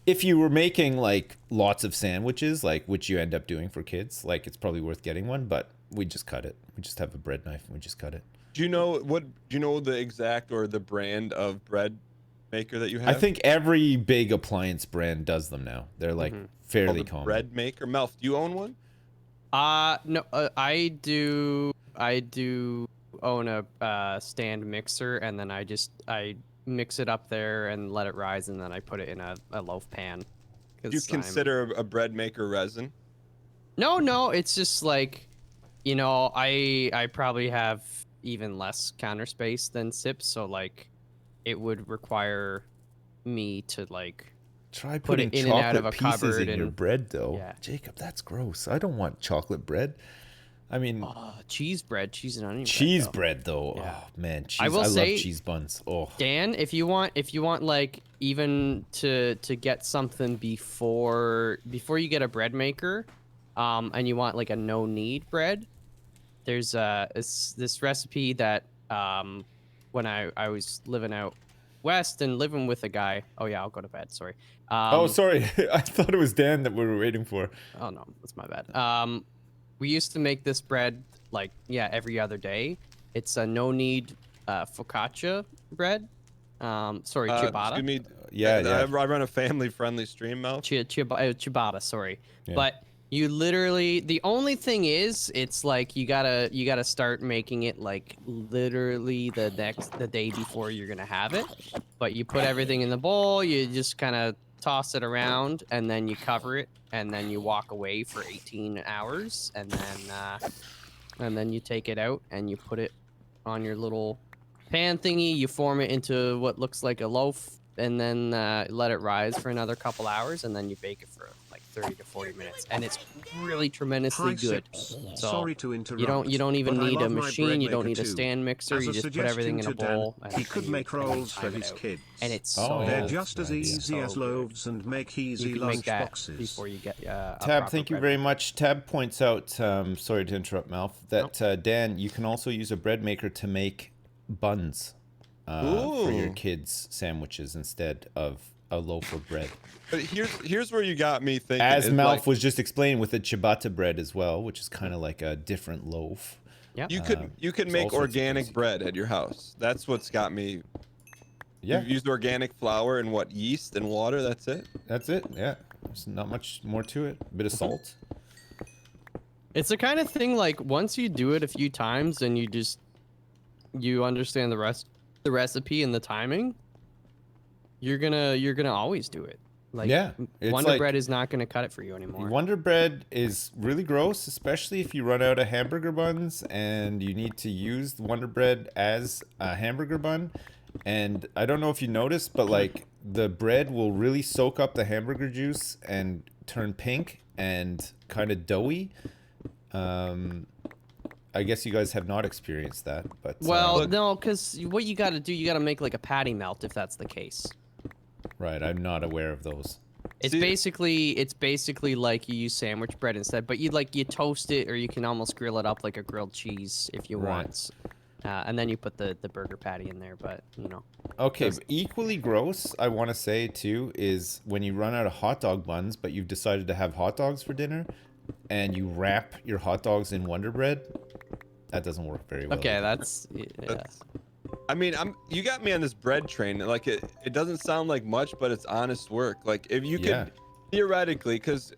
if you were making like lots of sandwiches, like which you end up doing for kids, like it's probably worth getting one. But we just cut it. We just have a bread knife and we just cut it.
Do you know the exact or the brand of bread maker that you have?
I think every big appliance brand does them now. They're like fairly
Called the
common.
bread maker. Melf, do you own one?
No, I do own a stand mixer, and then I mix it up there and let it rise, and then I put it in a loaf pan.
Do you consider a bread maker resin?
No, it's just like, I probably have even less counter space than Sips, so like, it would require me to like
Try
put it
putting
in and out of
chocolate
a
pieces
cupboard
in your
and-
bread, though.
Yeah.
Jacob, that's gross. I don't want chocolate bread. I mean,
cheese and onion
cheese
bread, though.
bread, though.
Yeah.
Oh man, cheese.
I will say,
love cheese buns. Oh,
Dan, if you want like even to get something before you get a bread maker, and you want like a no knead bread, there's this recipe that when I was living out west and living with a guy. Oh yeah, I'll go to bed. Sorry.
oh, sorry. I thought it was Dan that we were waiting for.
Oh no, that's my bad. We used to make this bread like every other day. It's a no knead focaccia bread. Sorry, ciabatta.
Excuse me.
Yeah.
I run a family-friendly stream, Melf.
Ciabatta, sorry.
Yeah.
But you literally, the only thing is, it's like you gotta start making it like literally the day before you're gonna have it. But you put everything in the bowl, you just kind of toss it around, and then you cover it, and then you walk away for 18 hours, and then you take it out and you put it on your little pan thingy. You form it into what looks like a loaf, and then let it rise for another couple hours, and then you bake it for like 30 to 40 minutes, and it's really tremendously good. So
Sorry to interrupt,
you don't even
but I
need a
love my
machine,
bread
you don't
maker
need a
too.
stand mixer,
As
you
a
just put everything in a
suggestion to
bowl.
Dan, he could make rolls for his kids.
And it's
Oh,
so
They're just as
idea.
easy as
So good.
loaves and make easy
You can make
lunch
that
boxes.
before you get
Tab,
proper
thank you
bread
very
maker.
much. Tab points out, sorry to interrupt, Malf, that Dan, you can also use a bread maker to make buns for your
Ooh.
kids' sandwiches instead of a loaf of bread.
But here's where you got me thinking.
As
It's
Malf
like,
was just explaining with the ciabatta bread as well, which is kind of like a different loaf.
Yeah.
you could
there's all
make
sorts of
organic
things.
bread at your house. That's what's got me.
Yeah,
You've used organic flour and what, yeast and water. That's it.
that's it. Yeah, there's not much more to it. A bit of salt.
It's the kind of thing like once you do it a few times and you understand the recipe and the timing, you're gonna always do it. Like
Yeah, it's
Wonder
like-
Bread is not gonna cut it for you anymore.
Wonder Bread is really gross, especially if you run out of hamburger buns and you need to use the Wonder Bread as a hamburger bun. And I don't know if you noticed, but like the bread will really soak up the hamburger juice and turn pink and kind of doughy. I guess you guys have not experienced that, but
Well, no, because what you got to do, you got to make like a patty melt if that's the case.
right, I'm not aware of those.
It's basically like you use sandwich bread instead, but you toast it, or you can almost grill it up like a grilled cheese if you want. And then you put the burger patty in there, but you know.
Okay, but equally gross, I want to say too, is when you run out of hot dog buns, but you've decided to have hot dogs for dinner, and you wrap your hot dogs in Wonder Bread. That doesn't work very well.
Okay, that's
I mean, you got me on this bread train. Like it doesn't sound like much, but it's honest work. Like if you could theoretically, because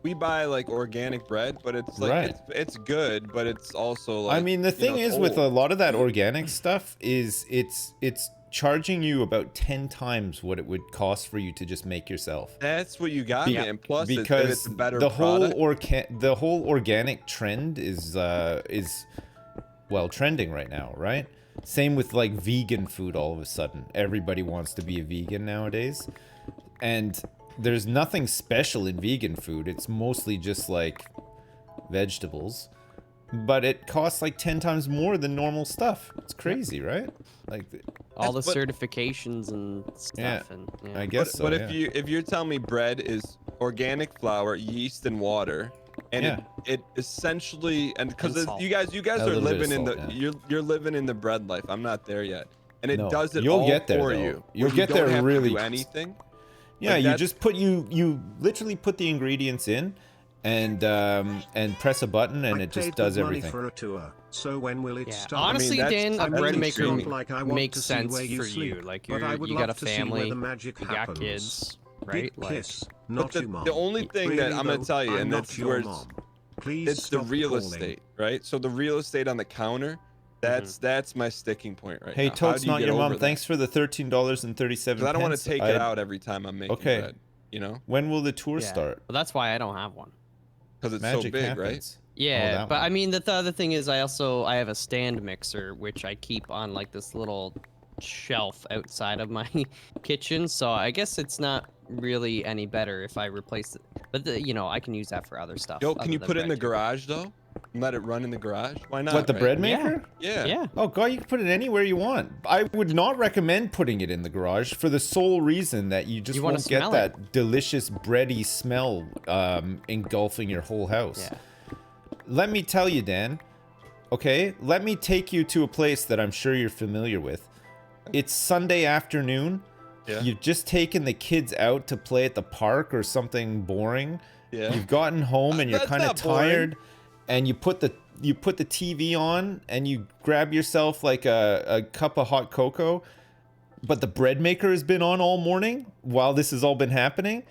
we buy like organic bread, but it's like it's good, but it's also like.
I mean, the thing is with a lot of that organic stuff is it's charging you about 10 times what it would cost for you to just make yourself.
That's what you got me, and plus
because
it's a better
the
product.
the whole organic trend is well trending right now, right? Same with like vegan food. All of a sudden, everybody wants to be a vegan nowadays, and there's nothing special in vegan food. It's mostly just like vegetables, but it costs like 10 times more than normal stuff. It's crazy, right? Like
all the certifications and stuff. And
I guess so.
But if you're telling me bread is organic flour, yeast, and water, and it essentially, and because you guys are living in you're living in the bread life. I'm not there yet, and it does it all for you.
You'll get there really.
You don't have to do anything.
Yeah, like you just put you literally put the ingredients in, and press a button, and it just does everything.
For a tour, so when will it start?
Honestly, Dan, a bread maker makes sense for
you.
You. Like you got a family, you got kids, right?
Not you, Mom.
The only thing that I'm gonna tell you, and that's where it's the real
calling.
estate, right? So the real estate on the counter. That's my sticking point right now.
Hey, Toad's not your mom. Thanks for the $13.37.
I don't want to take it out every time I'm making bread. You know.
When will the tour start?
Well, that's why I don't have one.
Because it's
Magic
so big,
happens.
right?
Yeah, but I mean, the other thing is I have a stand mixer which I keep on like this little shelf outside of my kitchen. So I guess it's not really any better if I replace it. But you know, I can use that for other stuff.
Yo, can you put it in the garage though? Let it run in the garage? Why not?
What, the bread maker?
Yeah.
Oh god, you can put it anywhere you want. I would not recommend putting it in the garage for the sole reason that you just won't get that delicious bready smell engulfing your whole house. Yeah. Let me tell you, Dan. Okay, let me take you to a place that I'm sure you're familiar with. It's Sunday afternoon. Yeah. You've just taken the kids out to play at the park or something boring. Yeah. You've gotten home and you're kind of tired. Boring. And you put the TV on and you grab yourself like a cup of hot cocoa, but the bread maker has been on all morning while this has all been happening,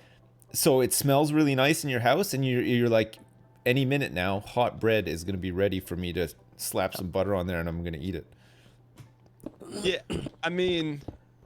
so it smells really nice in your house, and you're like, any minute now, hot bread is gonna be ready for me to slap some butter on there, and I'm gonna eat it.
Yeah, I mean,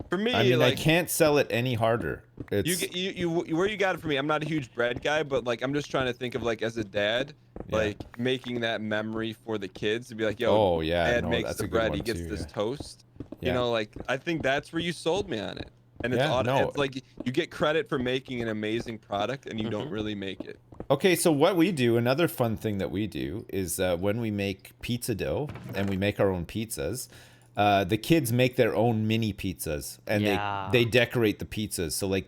for me,
I can't sell it any harder. It's...
You where you got it for me? I'm not a huge bread guy, but like I'm just trying to think of like as a dad. Like making that memory for the kids to be like, yo, Dad makes the bread, he gets this toast. You know, like I think that's where you sold me on it. And it's it's like you get credit for making an amazing product and you don't really make it.
Okay, so what we do, another fun thing that we do is when we make pizza dough and we make our own pizzas, the kids make their own mini pizzas and they decorate the pizzas. So like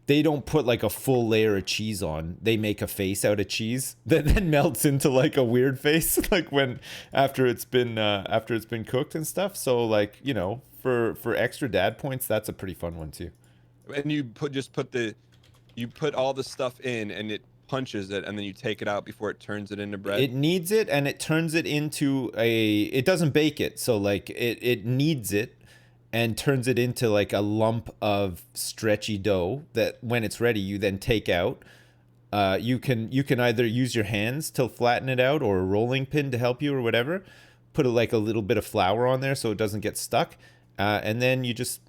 they don't put like a full layer of cheese on. They make a face out of cheese that then melts into like a weird face, like when after it's been cooked and stuff. So like, you know, for extra dad points, that's a pretty fun one too.
And you put all the stuff in and it punches it, and then you take it out before it turns it into bread.
It needs it, and it turns it into it doesn't bake it. So like it needs it. And turns it into like a lump of stretchy dough that when it's ready, you then take out. You can either use your hands to flatten it out or a rolling pin to help you or whatever. Put like a little bit of flour on there so it doesn't get stuck. And then you just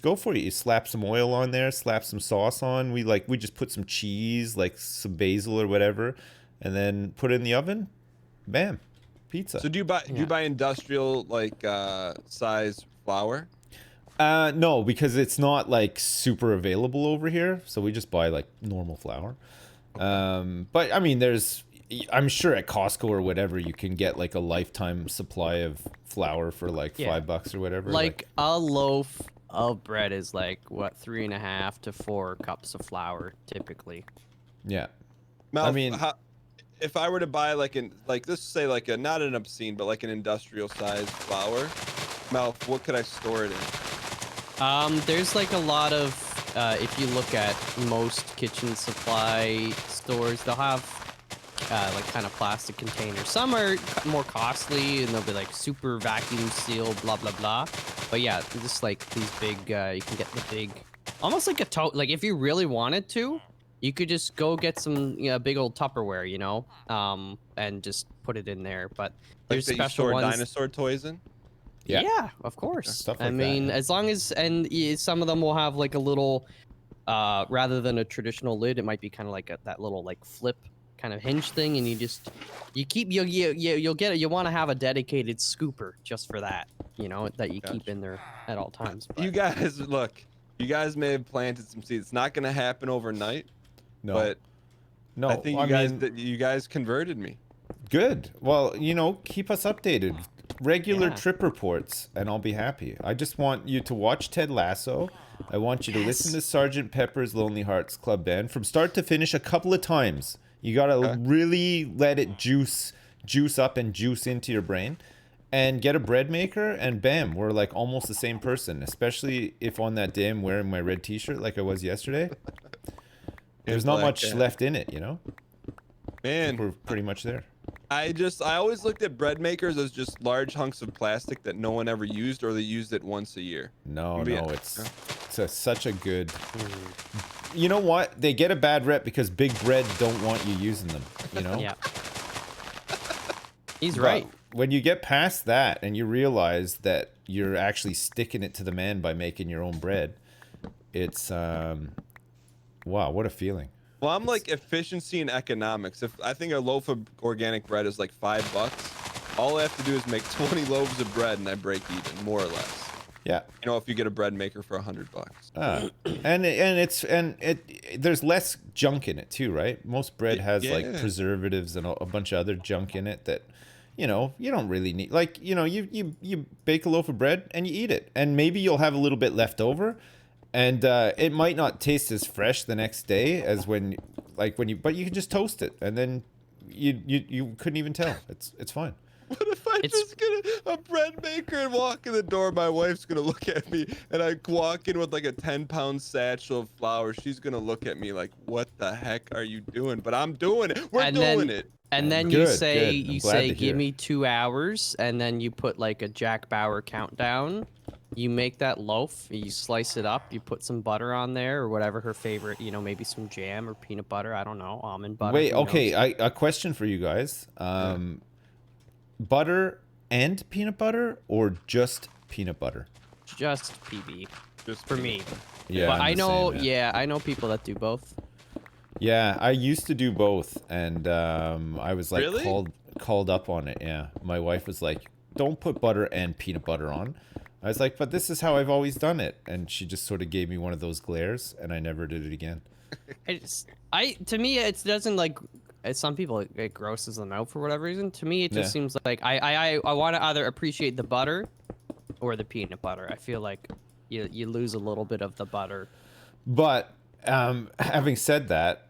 go for it. You slap some oil on there, slap some sauce on. We just put some cheese, like some basil or whatever, and then put it in the oven. Bam, pizza.
So do you buy industrial like size flour?
No, because it's not like super available over here, so we just buy like normal flour. But I mean, there's I'm sure at Costco or whatever you can get like a lifetime supply of flour for like $5 or whatever.
Like a loaf of bread is like what 3.5 to 4 cups of flour typically.
Yeah.
Mel,
I mean,
if I were to buy like let's say like a not an obscene but like an industrial size flour, Mel, what could I store it in?
There's like a lot of if you look at most kitchen supply stores, they'll have like kind of plastic containers. Some are more costly and they'll be like super vacuum sealed, blah blah blah. But yeah, just like these big, you can get the big, almost like a tote. Like if you really wanted to, you could just go get some big old Tupperware, you know, and just put it in there. But there's
like
special
you store
ones.
dinosaur toys in.
Yeah, of course.
Stuff
I
like
mean,
that, yeah.
as long as, and some of them will have like a little, rather than a traditional lid, it might be kind of like that little like flip kind of hinge thing, and you'll get it. You want to have a dedicated scooper just for that, you know, that you keep in there at all times. But.
You guys, look, you guys may have planted some seeds. It's not gonna happen overnight.
no.
But
no,
I think you guys converted me.
Good. Well, you know, keep us updated. Regular
Yeah.
trip reports, and I'll be happy. I just want you to watch Ted Lasso. I want you to listen to Sgt. Pepper's Lonely Hearts Club Band from start to finish a couple of times. You gotta really let it juice up and juice into your brain. And get a bread maker, and bam, we're like almost the same person. Especially if on that day I'm wearing my red t-shirt like I was yesterday. There's not much left in it, you know?
Man,
We're pretty much there.
I always looked at bread makers as just large hunks of plastic that no one ever used, or they used it once a year.
No,
Maybe
no, it's such a good. You know what? They get a bad rep because big bread don't want you using them. You know.
Yeah. He's
But
right.
when you get past that and you realize that you're actually sticking it to the man by making your own bread, it's wow, what a feeling.
Well, I'm like efficiency and economics. If I think a loaf of organic bread is like $5, all I have to do is make 20 loaves of bread and I break even, more or less.
Yeah.
You know, if you get a bread maker for $100.
There's less junk in it too, right? Most bread has like
Yeah.
preservatives and a bunch of other junk in it that, you know, you don't really need. Like, you know, you bake a loaf of bread and you eat it, and maybe you'll have a little bit left over, and it might not taste as fresh the next day as when you, but you can just toast it, and then you couldn't even tell. It's fine.
What if I just get a bread maker and walk in the door? My wife's gonna look at me, and I walk in with like a 10-pound satchel of flour. She's gonna look at me like, "What the heck are you doing?" But I'm doing it. We're doing it.
And then
Good,
you
good.
say,
I'm glad to hear.
give me 2 hours, and then you put like a Jack Bauer countdown. You make that loaf, you slice it up, you put some butter on there or whatever her favorite, you know, maybe some jam or peanut butter, I don't know, almond butter.
Wait,
who
okay,
knows?
a question for you guys. Butter and peanut butter, or just peanut butter?
Just PB.
Just
For me.
Yeah,
But
I'm
I
the
know,
same,
yeah, I know people that do both.
Yeah, I used to do both, and I was like
Really?
called up on it. Yeah, my wife was like, "Don't put butter and peanut butter on." I was like, "But this is how I've always done it," and she just sort of gave me one of those glares, and I never did it again.
To me, it doesn't like. Some people it grosses them out for whatever reason. To me, it just seems like I want to either appreciate the butter or the peanut butter. I feel like you lose a little bit of the butter.
But having said that,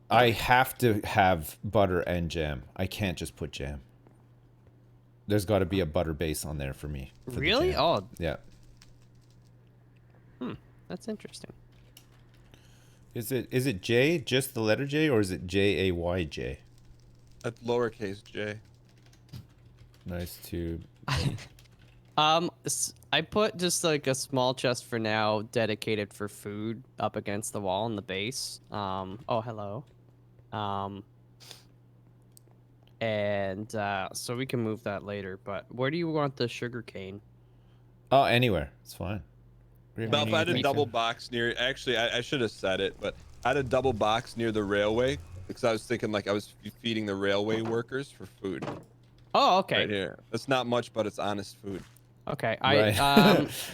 I have to have butter and jam. I can't just put jam. There's got to be a butter base on there for me. For the
Really?
jam.
Oh,
Yeah.
that's interesting.
Is it J, just the letter J, or is it JAYJ?
That's lowercase j.
Nice to.
I put just like a small chest for now, dedicated for food, up against the wall in the base. Oh, hello. And so we can move that later. But where do you want the sugar cane?
Oh, anywhere. It's fine.
Well, if I had a double box near, actually, I should have said it, but I had a double box near the railway because I was thinking like I was feeding the railway workers for food.
Oh, okay.
Right here. It's not much, but it's honest food.
Okay,
Right.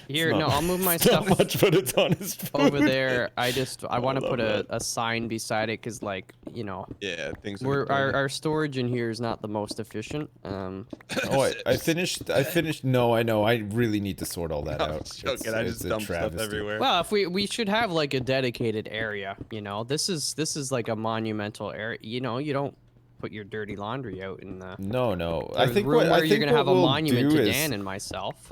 here,
It's
no,
not-
I'll move my
it's
stuff
not much, but it's on his food.
over there. I want to
love
put
that.
a sign beside it because, like, you know,
Yeah, things are
our storage in here is not the most efficient.
Oh, I finished. No, I know. I really need to sort all that
I'm
out.
joking. I just
a
dump stuff
travesty.
everywhere.
Well, if we should have like a dedicated area, you know. This is like a monumental area. You know, you don't put your dirty laundry out in the
No. I think
room
what
where
I
you're
think
gonna have
what
a
we'll
monument
do
to
is
Dan and myself.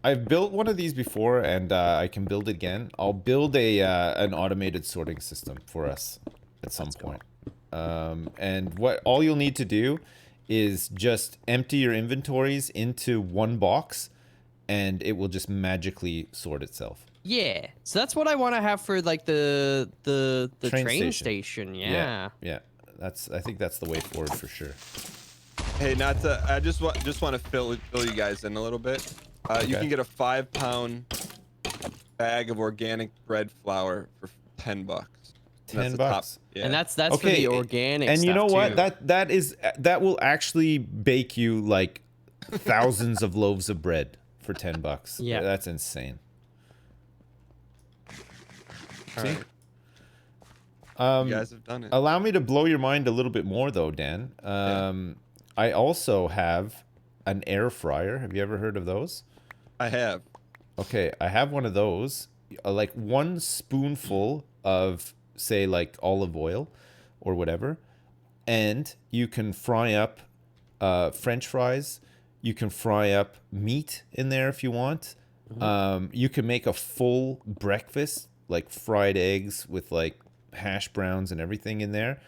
I've built one of these before, and I can build it again. I'll build a an automated sorting system for us at some point. And what all you'll need to do is just empty your inventories into one box, and it will just magically sort itself.
Yeah, so that's what I want to have for like the train station. Yeah.
Yeah. I think that's the way forward for sure.
Hey, I just want to fill you guys in a little bit. You
Okay.
can get a 5-pound bag of organic bread flour for $10.
$10.
Yeah.
And that's for the organic
and you know
stuff,
what?
too.
That will actually bake you like thousands of loaves of bread for $10.
Yeah.
That's insane.
All
See?
right. You guys have done it.
Allow me to blow your mind a little bit more though, Dan. I also have an air fryer. Have you ever heard of those?
I have.
Okay, I have one of those. Like 1 spoonful of, say, like olive oil or whatever, and you can fry up French fries. You can fry up meat in there if you want. You can make a full breakfast, like fried eggs with like hash browns and everything in there.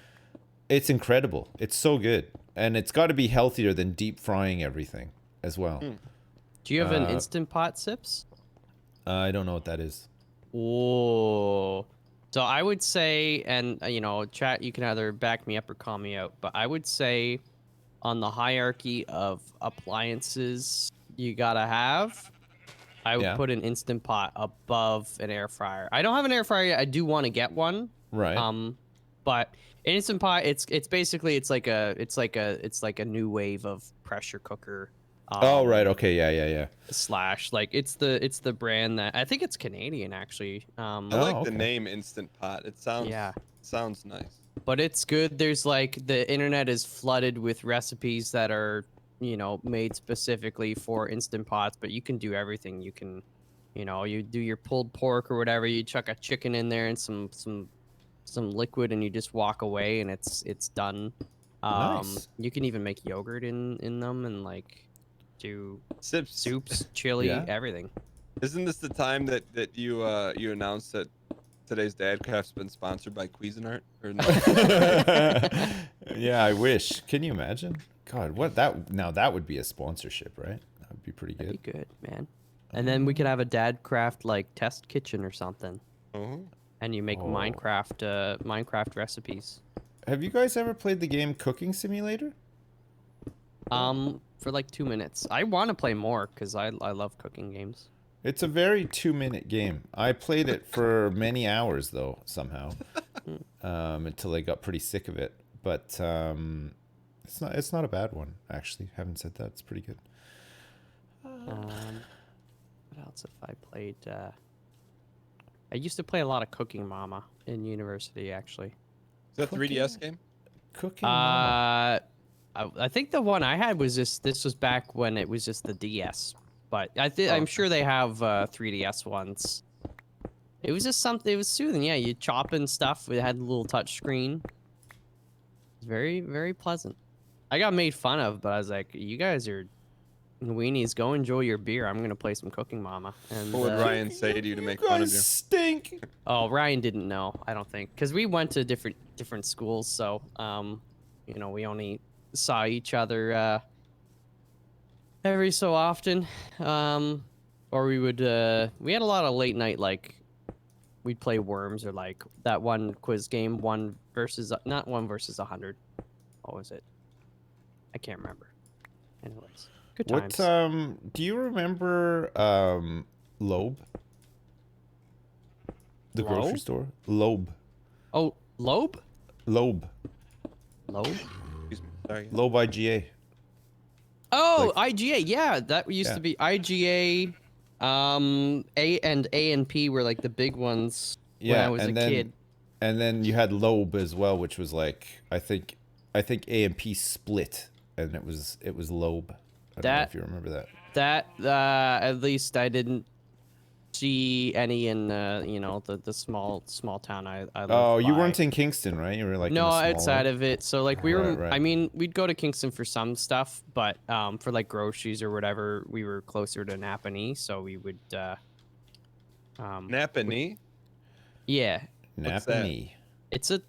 It's incredible. It's so good, and it's got to be healthier than deep frying everything as well.
Do you have an Instant Pot, Sips?
I don't know what that is.
Oh, so I would say, and you know, chat, you can either back me up or call me out, but I would say on the hierarchy of appliances you gotta have, I would put an Instant Pot above an air fryer. I don't have an air fryer yet. I do want to get one.
Right.
But an Instant Pot, it's basically it's like a new wave of pressure cooker.
Oh right, okay, yeah.
Slash, like it's the brand that I think it's Canadian actually.
I like
okay.
the name Instant Pot. It sounds nice.
But it's good. There's like the internet is flooded with recipes that are, you know, made specifically for Instant Pots, but you can do everything. You can, you know, you do your pulled pork or whatever, you chuck a chicken in there and some liquid and you just walk away and it's done.
Nice.
You can even make yogurt in them and like do
Sips.
soups, chili,
Yeah.
everything.
Isn't this the time that you announced that today's Dadcraft's been sponsored by Cuisinart? Or no?
Yeah, I wish. Can you imagine? God, that would be a sponsorship, right? That would be pretty good.
That'd be good, man. And then we could have a Dadcraft like test kitchen or something.
Oh.
And you make Minecraft recipes.
Have you guys ever played the game Cooking Simulator?
For like 2 minutes. I want to play more because I love cooking games.
It's a very 2-minute game. I played it for many hours though, somehow. Until I got pretty sick of it. But it's not a bad one, actually. Having said that, it's pretty good.
What else have I played? I used to play a lot of Cooking Mama in university, actually.
Is that 3DS game?
Cooking Mama.
I think the one I had was this was back when it was just the DS, but I'm sure they have 3DS ones. It was just something. It was soothing. Yeah, you chopping stuff. It had a little touch screen. It was very, very pleasant. I got made fun of, but I was like, "You guys are weenies. Go enjoy your beer. I'm gonna play some Cooking Mama." And
What would Ryan say to you to make
You
fun of
guys
you?
stink.
oh, Ryan didn't know. I don't think because we went to different schools, so you know, we only saw each other every so often, or we would we had a lot of late night, like we'd play Worms or like that one quiz game, not 1 versus 100. What was it? I can't remember. Anyways, good times.
What do you remember Loeb? The
Loeb?
grocery store? Loeb.
Oh, Loeb?
Loeb.
Loeb?
Excuse me. Sorry.
Loeb IGA.
Oh,
Like-
IGA. Yeah, that used
Yeah.
to be IGA. A and P were like the big ones when
Yeah,
I was a
and then
kid.
and then you had Loeb as well, which was like I think A and P split, and it was Loeb. I don't know if you remember that.
That at least I didn't see any in you know, the small town I lived
Oh, you
by.
weren't in Kingston, right? You were like
No,
in a
outside
smaller...
of it. So like we were,
Right.
I mean, we'd go to Kingston for some stuff, but for like groceries or whatever, we were closer to Napanee, so we would
Napanee?
yeah.
What's that?
Napanee.
It's a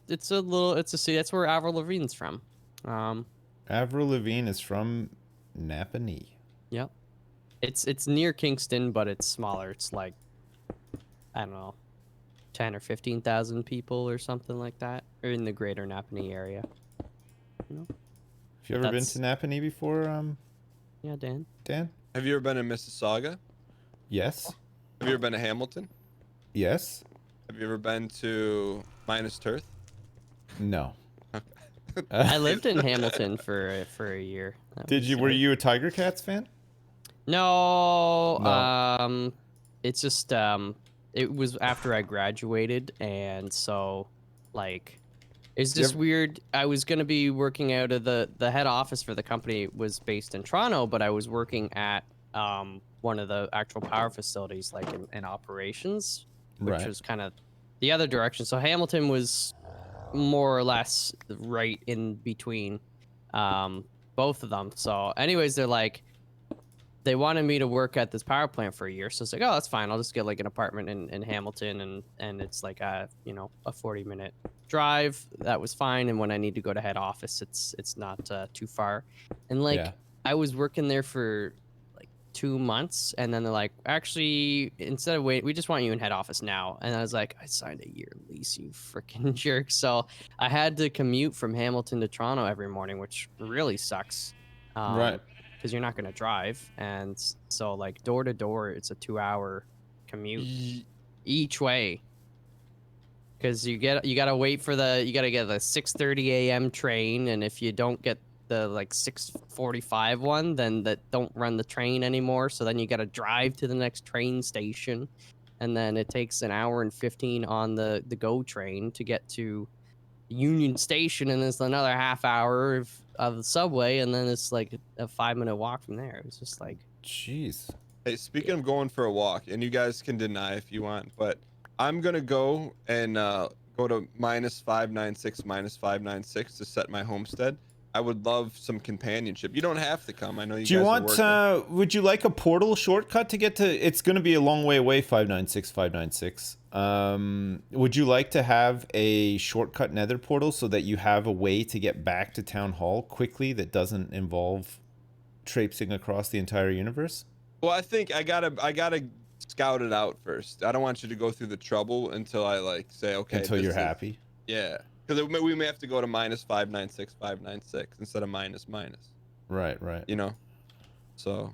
city. That's where Avril Lavigne's from.
Avril Lavigne is from Napanee.
Yep. It's near Kingston, but it's smaller. It's like, I don't know, 10 or 15,000 people or something like that, or in the greater Napanee area. You know?
Have you ever been to Napanee before,
Yeah, Dan.
Dan?
Have you ever been in Mississauga?
Yes.
Have you ever been to Hamilton?
Yes.
Have you ever been to Minus Tirth?
No.
I lived in Hamilton for a year.
Did you? Were you a Tiger Cats fan?
No.
No.
It's just it was after I graduated, and so like it's just weird. I was gonna be working out of the head office for the company was based in Toronto, but I was working at one of the actual power facilities, like in operations, which was kind of the other direction. So Hamilton was more or less right in between both of them. So anyways, they wanted me to work at this power plant for a year. So it's like, oh, that's fine. I'll just get like an apartment in Hamilton, and it's like a 40-minute drive. That was fine. And when I need to go to head office, it's not too far. And like I was working there for 2 months, and then they're like, actually, instead of wait, we just want you in head office now. And I was like, I signed a year lease, you freaking jerk. So I had to commute from Hamilton to Toronto every morning, which really sucks.
Right.
Because you're not going to drive. And so like door to door, it's a 2-hour commute each way. Because you got to wait for you got to get the 6:30 a.m. train. And if you don't get the like 6:45 one, then that don't run the train anymore, so then you got to drive to the next train station, and then it takes an hour and 15 on the GO train to get to Union Station, and it's another half hour of the subway, and then it's like a 5-minute walk from there. It was just like,
jeez.
Hey, speaking of going for a walk, and you guys can deny if you want, but I'm gonna go and go to -596 to set my homestead. I would love some companionship. You don't have to come. I know you
Do you
guys are
want, would you like a portal shortcut to get to, it's going to be a long way away, 596. Would you like to have a shortcut nether portal so that you have a way to get back to Town Hall quickly that doesn't involve traipsing across the entire universe?
Well, I think I gotta scout it out first. I don't want you to go through the trouble until I like say, okay.
Until you're happy.
Yeah. Because we may have to go to -596 instead of minus.
Right.
You know, so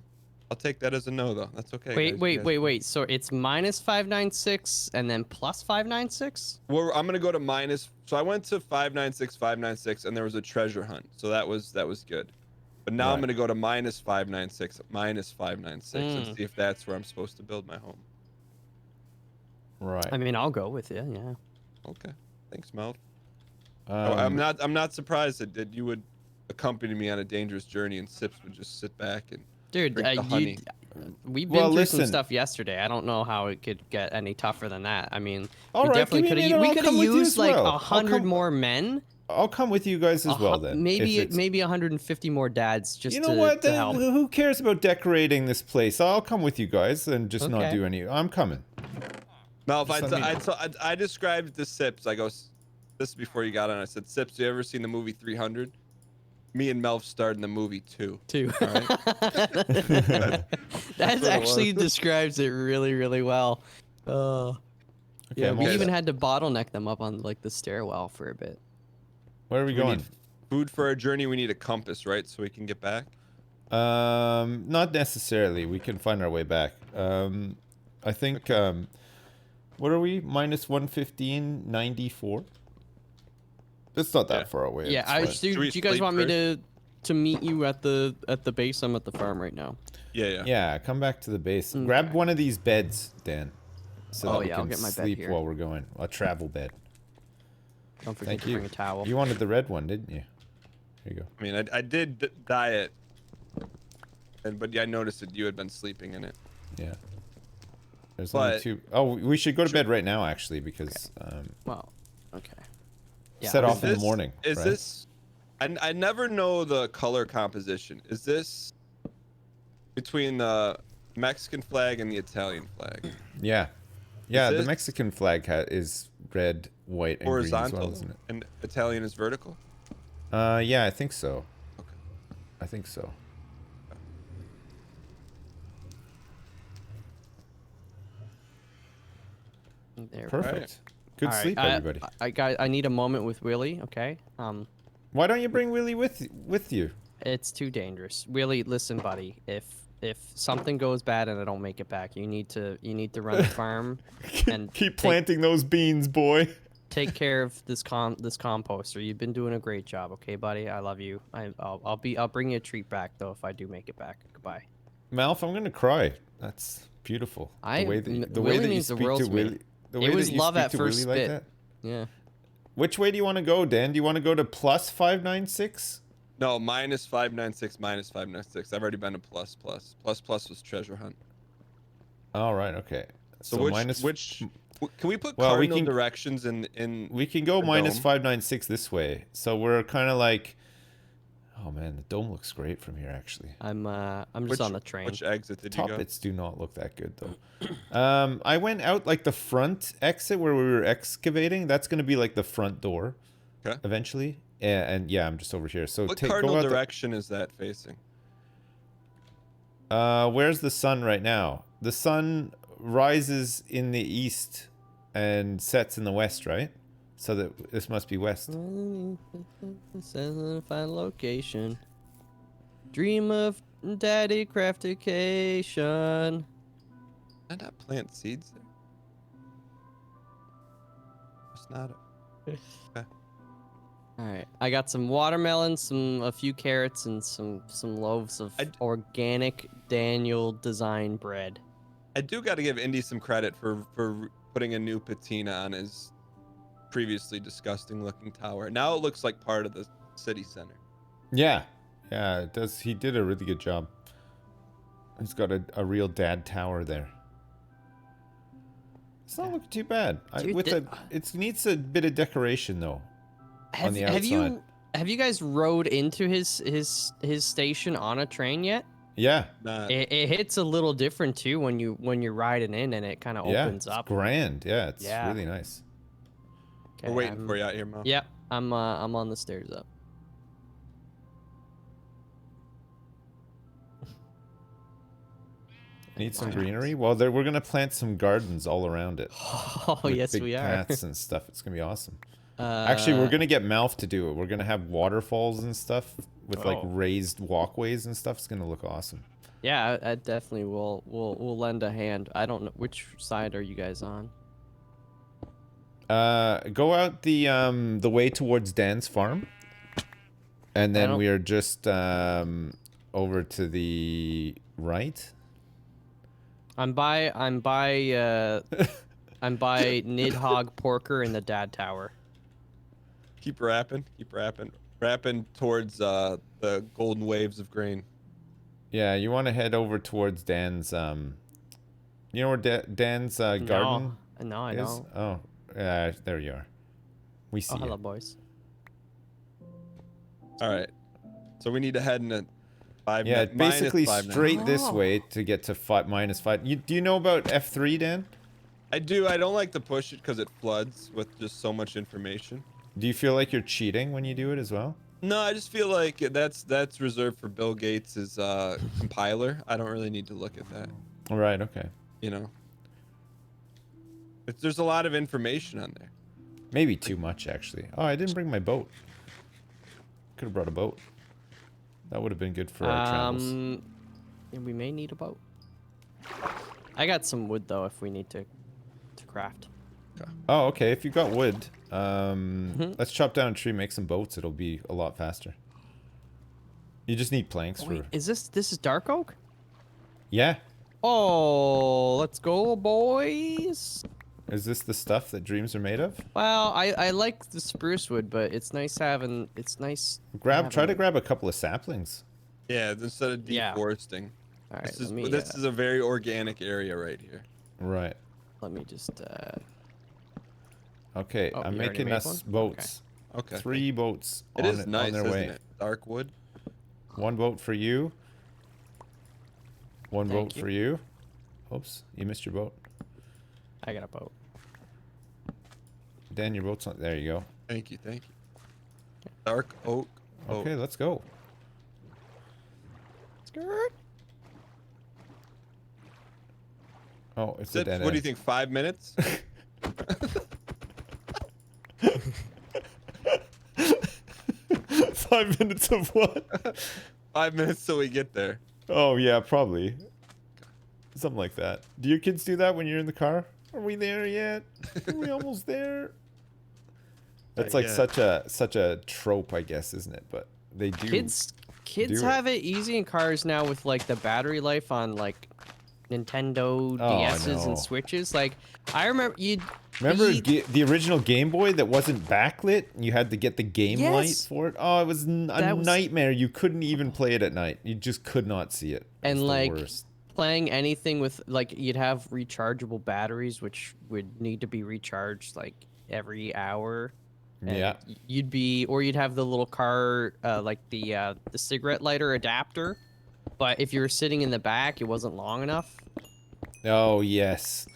I'll take that as a no though. That's okay.
Wait. So it's -596 and then +596.
Well, I'm gonna go to minus. So I went to 596 and there was a treasure hunt. So that was good. But now I'm gonna go to -596 and see if that's where I'm supposed to build my home.
Right.
I mean, I'll go with you. Yeah.
Okay. Thanks, Mel. I'm not surprised that you would accompany me on a dangerous journey and Sips would just sit back and
dude,
drink the honey.
We've been through some stuff yesterday. I don't know how it could get any tougher than that. I mean, we definitely could have. We could have used like 100 more men.
I'll come with you guys as well then.
Maybe 150 more dads just to help.
Who cares about decorating this place? I'll come with you guys and just not do any. I'm coming.
No, if I described it to Sips, I go, this is before you got on. I said, Sips, you ever seen the movie 300? Me and Melf starred in the movie 2. All right?
That actually describes it really, really well. Yeah, we even had to bottleneck them up on like the stairwell for a bit.
Where are we going?
Food for our journey. We need a compass, right, so we can get back.
Not necessarily. We can find our way back. I think. What are we? -115.94. It's not that far away.
Yeah. Do you guys want me to to meet you at the base. I'm at the farm right now.
Yeah.
Yeah, come back to the base.
Okay.
Grab one of these beds, Dan. So that we
I'll
can
get my bed
sleep
here.
while we're going. A travel bed.
Don't forget
Thank
to
you.
bring a towel.
You wanted the red one, didn't you? Here you go.
I mean, I did dye it, but yeah, I noticed that you had been sleeping in it.
Yeah. There's only 2. Oh, we should go to bed right now, actually, because
Well, okay. Yeah.
set
Is
off in the
this-
morning.
Is
right?
this? I never know the color composition. Is this between the Mexican flag and the Italian flag?
Yeah. Yeah, the
this-
Mexican flag is red, white, and green as
Horizontal
well, isn't it?
and Italian is vertical.
Yeah, I think so.
Okay.
I think so.
There.
Perfect. Good
All right,
sleep, everybody.
I need a moment with Willie. Okay.
Why don't you bring Willie with you?
It's too dangerous. Willie, listen, buddy. If something goes bad and I don't make it back, you need to run the farm and
Keep planting those beans, boy.
take care of this composter. You've been doing a great job, okay, buddy? I love you. I'll bring you a treat back though if I do make it back. Goodbye.
Malf, I'm gonna cry. That's beautiful. The way that you
means the
speak
world
to
to me.
Willie. The
It
way
was
that you
love
speak
at
to
first
Willie like
spit.
that.
Yeah.
Which way do you want to go, Dan? Do you want to go to plus 596?
No, minus 596, minus 596. I've already been to plus plus. Plus plus was treasure hunt.
All right. Okay.
So,
minus.
can we put
Well, we
cardinal
can-
directions in?
We can go
the
minus
dome?
596 this way. So we're kind of like. Oh man, the dome looks great from here. Actually,
I'm just on the train.
Which exit did you
top
go?
bits do not look that good though. I went out like the front exit where we were excavating. That's gonna be like the front door.
Okay.
Eventually, and yeah, I'm just over here. So
What
go
cardinal
out
direction is that facing?
where's the sun right now? The sun rises in the east and sets in the west, right? So that this must be west.
Find location. Dream of daddy craftication.
Did I not plant seeds there? It's not.
All right, I got some watermelons, a few carrots, and some loaves of organic Daniel design bread.
I do got to give Indy some credit for putting a new patina on his previously disgusting looking tower. Now it looks like part of the city center.
Yeah, yeah, it does. He did a really good job. He's got a real dad tower there. It's not looking too bad.
Dude,
It needs a bit of decoration though. On the outside.
Have you guys rode into his station on a train yet?
Yeah,
Not,
It hits a little different too when you're riding in and it kind of
yeah,
opens
it's
up.
grand. Yeah, it's
Yeah.
really nice.
Okay,
we're waiting for you out here, Mo.
Yep, I'm on the stairs up.
Need some greenery? Well, we're gonna plant some gardens all around it.
Oh
with
yes,
big
we are.
paths and stuff. It's gonna be awesome. Actually, we're
Uh,
gonna get Malf to do it. We're gonna have waterfalls and stuff with like
Oh.
raised walkways and stuff. It's gonna look awesome.
Yeah, I definitely will. We'll lend a hand. I don't know which side are you guys on.
Go out the way towards Dan's farm, and then
don't-
we are just over to the right.
I'm by Nidhogg Porker in the Dad Tower.
Keep rapping towards the golden waves of grain.
Yeah, you want to head over towards Dan's. You know where Dan's garden
No, I
is?
don't.
Oh, there you are. We see
Oh, hello,
you.
boys.
All right, so we need to head in a five.
Yeah,
minus
basically
5 now.
straight this
Oh.
way to get to -5. Do you know about F3, Dan?
I do. I don't like to push it because it floods with just so much information.
Do you feel like you're cheating when you do it as well?
No, I just feel like that's reserved for Bill Gates' compiler. I don't really need to look at that.
All right. Okay.
You know, there's a lot of information on there.
Maybe too much, actually. Oh, I didn't bring my boat. Could have brought a boat. That would have been good for our travels.
Yeah, we may need a boat. I got some wood though if we need to craft.
Oh, okay. If you got wood,
Mm-hmm.
let's chop down a tree, make some boats. It'll be a lot faster. You just need planks
Wait,
for.
is this is dark oak?
Yeah.
Oh, let's go, boys.
Is this the stuff that dreams are made of?
Well, I like the spruce wood, but it's nice having
Try to grab a couple of saplings.
Yeah, instead of
Yeah.
deforesting.
All right,
This is a very organic area right here.
Right.
let me just
Okay,
Oh,
I'm
you already
making
made
us
one?
boats.
Okay.
3 boats
It
on,
is nice,
on their
isn't
way.
it? Dark wood.
1 boat for you. 1
Thank
boat
you.
for you. Oops, you missed your boat.
I got a boat.
Dan, your boat's on. There you go.
Thank you, thank you. Dark oak. boat.
Okay, let's go.
Skirt.
Oh, it's a
Sips,
dead
what do you
end.
think? 5 minutes?
5 minutes of what?
5 minutes till we get there.
Oh yeah, probably. Something like that. Do your kids do that when you're in the car? Are we there yet? Are we almost there? That's like
Yeah.
such a trope, I guess, isn't it? But they do.
Kids
do
have it easy in cars now with like the battery life on like Nintendo
Oh, I
DSs
know.
and Switches. Like I remember
Remember the original Game Boy that wasn't backlit? You had to get the game light
Yes.
for it. Oh, it was a
That was-
nightmare. You couldn't even play it at night. You just could not see it. It
And,
was the
like,
worst.
playing anything with like you'd have rechargeable batteries which would need to be recharged like every hour. And
Yeah.
you'd have the little car like the cigarette lighter adapter, but if you were sitting in the back, it wasn't long enough.
Oh yes,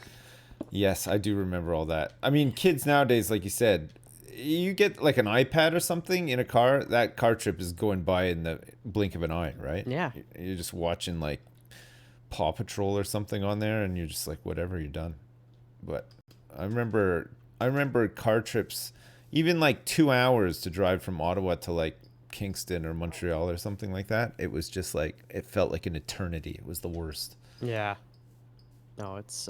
yes, I do remember all that. I mean, kids nowadays, like you said, you get like an iPad or something in a car. That car trip is going by in the blink of an eye, right?
Yeah.
You're just watching like Paw Patrol or something on there, and you're just like, whatever, you're done. But I remember car trips, even like 2 hours to drive from Ottawa to like Kingston or Montreal or something like that. It was just like, it felt like an eternity. It was the worst.
Yeah. No, it's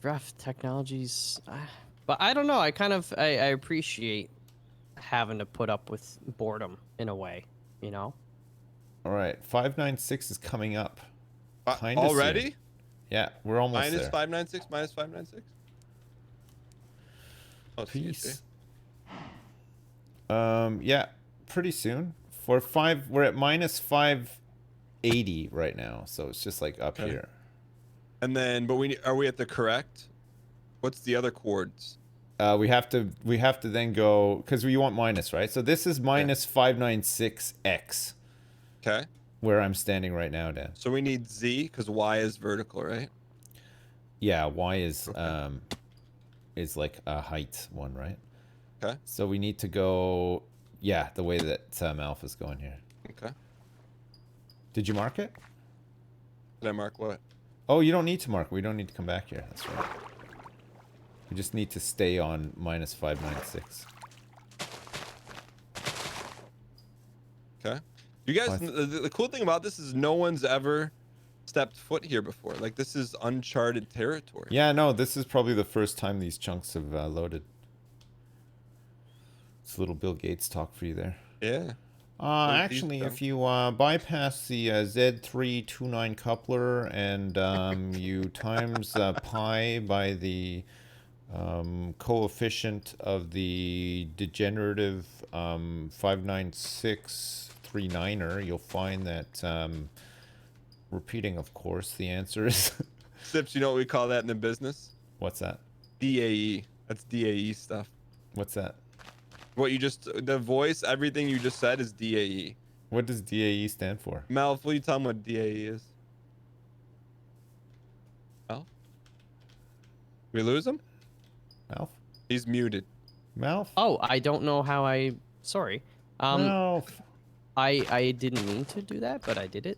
rough. Technology's, but I don't know. I appreciate having to put up with boredom in a way, you know.
All right, 596 is coming up. Kinda
Already?
soon. Yeah, we're almost
Minus
there.
596, minus 596. Oh,
Peace. Yeah, pretty soon. We're at minus 580 right now, so it's just like up
Okay.
here.
And then, but are we at the correct? What's the other chords?
We have to then go because we want minus, right? So this is minus 596x,
Okay.
where I'm standing right now, Dan.
So we need Z because Y is vertical, right?
Yeah, y is like a height one, right?
Okay.
So we need to go, yeah, the way that Alpha's going here.
Okay.
Did you mark it?
Did I mark what?
Oh, you don't need to mark. We don't need to come back here. That's right. We just need to stay on minus 596.
Okay. You guys, the cool thing about this is no one's ever stepped foot here before. Like, this is uncharted territory.
Yeah, no, this is probably the first time these chunks have loaded. It's a little Bill Gates talk for you there.
Yeah.
Actually, if you bypass the Z329 coupler and you times pi by the coefficient of the degenerative 59639er, you'll find that, repeating, of course, the answer is...
Sips, you know what we call that in the business?
What's that?
DAE. That's DAE stuff.
What's that?
What you just, the voice, everything you just said is DAE.
What does DAE stand for?
Malf, will you tell him what DAE is? Malf? We lose him?
Malf?
He's muted.
Malf?
Oh, I don't know how I. Sorry.
Malf.
I didn't mean to do that, but I did it.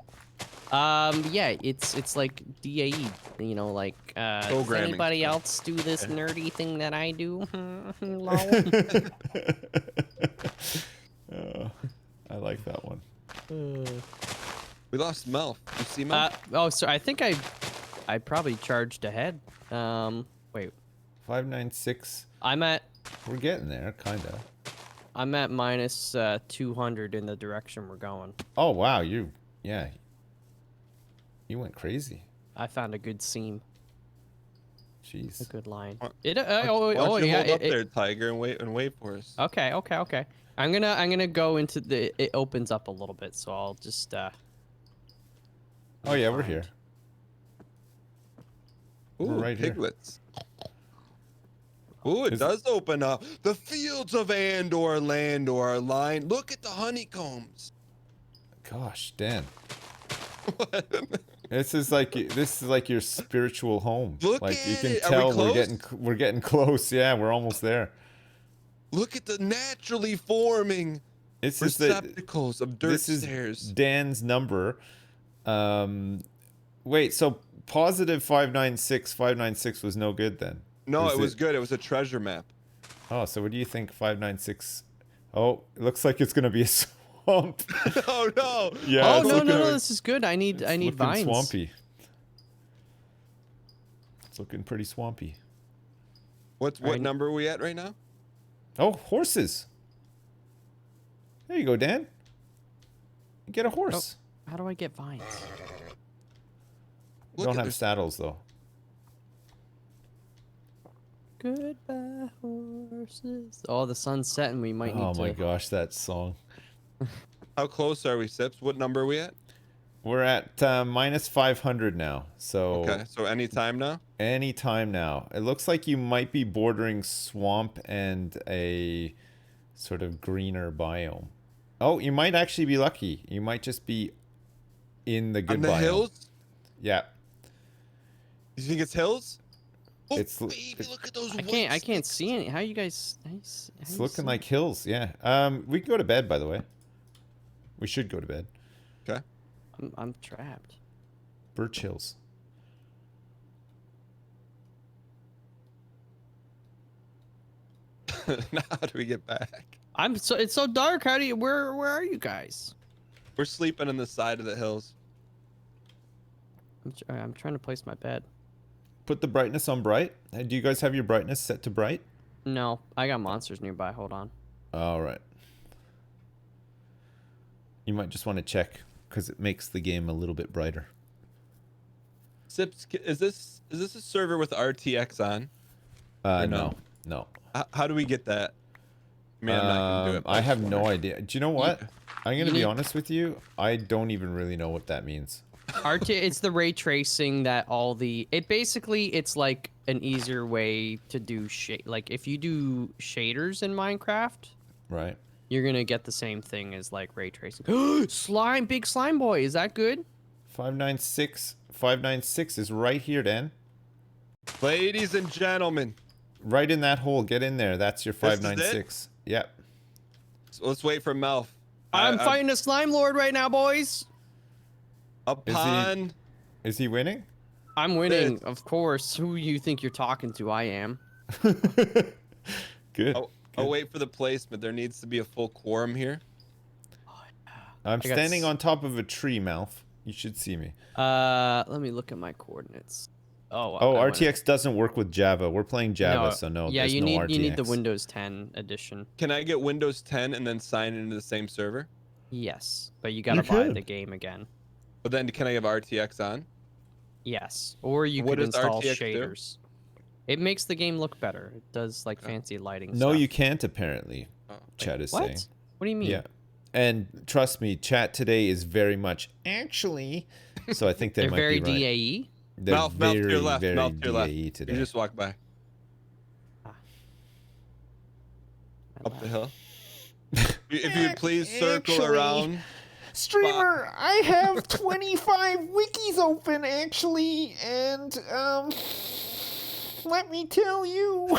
Yeah, it's like DAE, you know, like does
Programming
anybody
stuff.
else do this nerdy thing that I do? Lol.
I like that one.
We lost Malf. You see Malf?
Oh, so I think I probably charged ahead. Wait,
596.
I'm at.
We're getting there, kinda.
I'm at minus 200 in the direction we're going.
Oh wow, yeah. You went crazy.
I found a good seam, a
Jeez.
good line.
Why
It
why don't you
yeah.
hold up there, Tiger, and wait for us.
Okay. I'm gonna go into the. It opens up a little bit, so I'll just.
Oh yeah, we're here.
Ooh,
We're right here.
piglets. Ooh, it does open up. The fields of Andor, Landor are lined. Look at the honeycombs.
Gosh, Dan. This is like your spiritual home.
Look
like you
at
can
it. Are we
tell
close?
we're getting close. Yeah, we're almost there.
Look at the naturally forming
This is
receptacles of dirt
this is
stairs.
Dan's number. Wait, so positive 596 was no good then?
No,
Is
it was good. It was a treasure map.
Oh, so what do you think 596? Oh, it looks like it's gonna be a swamp.
Oh no!
Yeah.
Oh
it's
no,
looking-
this is good. I need
it's looking
vines.
swampy. It's looking pretty swampy.
What
Right.
number are we at right now?
Oh, horses. There you go, Dan. You get a horse.
How do I get vines?
We
Look
don't
at
have
this-
saddles though.
Goodbye horses. Oh, the sun's setting. We might need
Oh
to.
my gosh, that song.
How close are we, Sips? What number are we at?
We're at minus 500 now. So
Okay, so any time now?
any time now. It looks like you might be bordering swamp and a sort of greener biome. Oh, you might actually be lucky. You might just be in the good
On the
biome.
hills?
Yeah.
You think it's hills? Oh,
It's-
baby,
it-
look at those.
I can't see any. How you guys? How you
It's
see-
looking like hills, yeah. We can go to bed, by the way. We should go to bed.
Okay.
I'm trapped.
Birch Hills.
Now how do we get back?
It's so dark. How do you? Where are you guys?
We're sleeping on the side of the hills.
I'm trying to place my bed.
Put the brightness on bright. Do you guys have your brightness set to bright?
No, I got monsters nearby. Hold on.
All right. You might just want to check because it makes the game a little bit brighter.
Sips, is this a server with RTX on? Or
No. No.
How do we get that? I mean, I'm not gonna do it.
I have no idea. Do you know what? I'm
You
gonna be
need-
honest with you. I don't even really know what that means.
It's the ray tracing that all the. It's like an easier way to do shade. Like if you do shaders in Minecraft,
Right.
you're gonna get the same thing as like ray tracing. Slime, big slime boy. Is that good?
596 is right here, Dan.
Ladies and gentlemen,
Right in that hole. Get in there. That's your
This is it?
596. Yep.
so let's wait for Melf.
I'm fighting a slime lord right now, boys.
Upon
Is he winning?
I'm winning,
This-
of course. Who you think you're talking to? I am.
Good.
I'll wait for the placement. There needs to be a full quorum here.
I'm
got
standing
s-
on top of a tree, Malf. You should see me.
Let me look at my coordinates. Oh,
Oh,
I went-
RTX doesn't work with Java. We're playing Java, so no.
Yeah,
there's
you
no
need
RTX.
you need the Windows 10 edition.
Can I get Windows 10 and then sign into the same server?
Yes, but you gotta buy
can.
the game again.
But then can I have RTX on?
Yes, or you
What
could
does
install
RTX do?
shaders. It makes the game look better. It does like fancy lighting.
No,
stuff.
you can't apparently.
Oh,
Chat is
What?
saying.
What do you mean?
Yeah. And trust me, chat today is very much actually. So I think they
They're
might
very
be right.
DAE.
They're
Mouth to
very,
your left.
very
Mouth to your left.
DAE today.
You just walk by
My
up the
left.
hill. If you would please circle
Actually-
around.
Streamer, I have 25 wikis open actually, and let me tell you.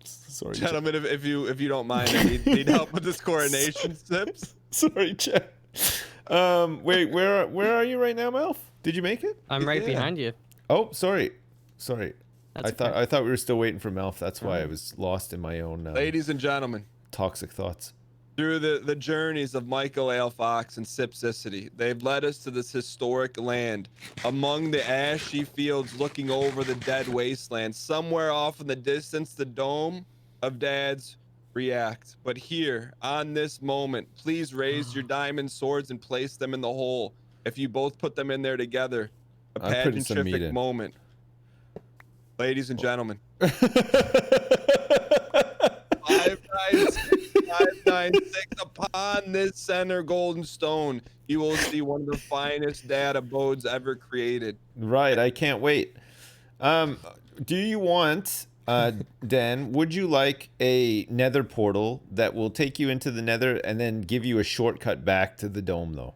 Sorry, chat.
Gentlemen, if you don't mind, I need help with this coronation tips.
Sorry, chat. Wait, where are you right now, Melf? Did you make it?
I'm right
Yeah.
behind you.
Oh, sorry.
That's
I thought we were still waiting for Melf. That's why I was lost in my own
Ladies and gentlemen,
toxic thoughts.
through the journeys of michaelalfox and Sipsicity, they've led us to this historic land among the ashy fields looking over the dead wasteland. Somewhere off in the distance, the dome of Dad's react. But here, on this moment, please raise your diamond swords and place them in the hole. If you both put them in there together, a
I'm putting some meat
pageant
in.
moment. Ladies and gentlemen. 596 upon this center golden stone, you will see one of the finest data abodes ever created.
Right, I can't wait. Do you want, Dan, would you like a nether portal that will take you into the nether and then give you a shortcut back to the dome, though,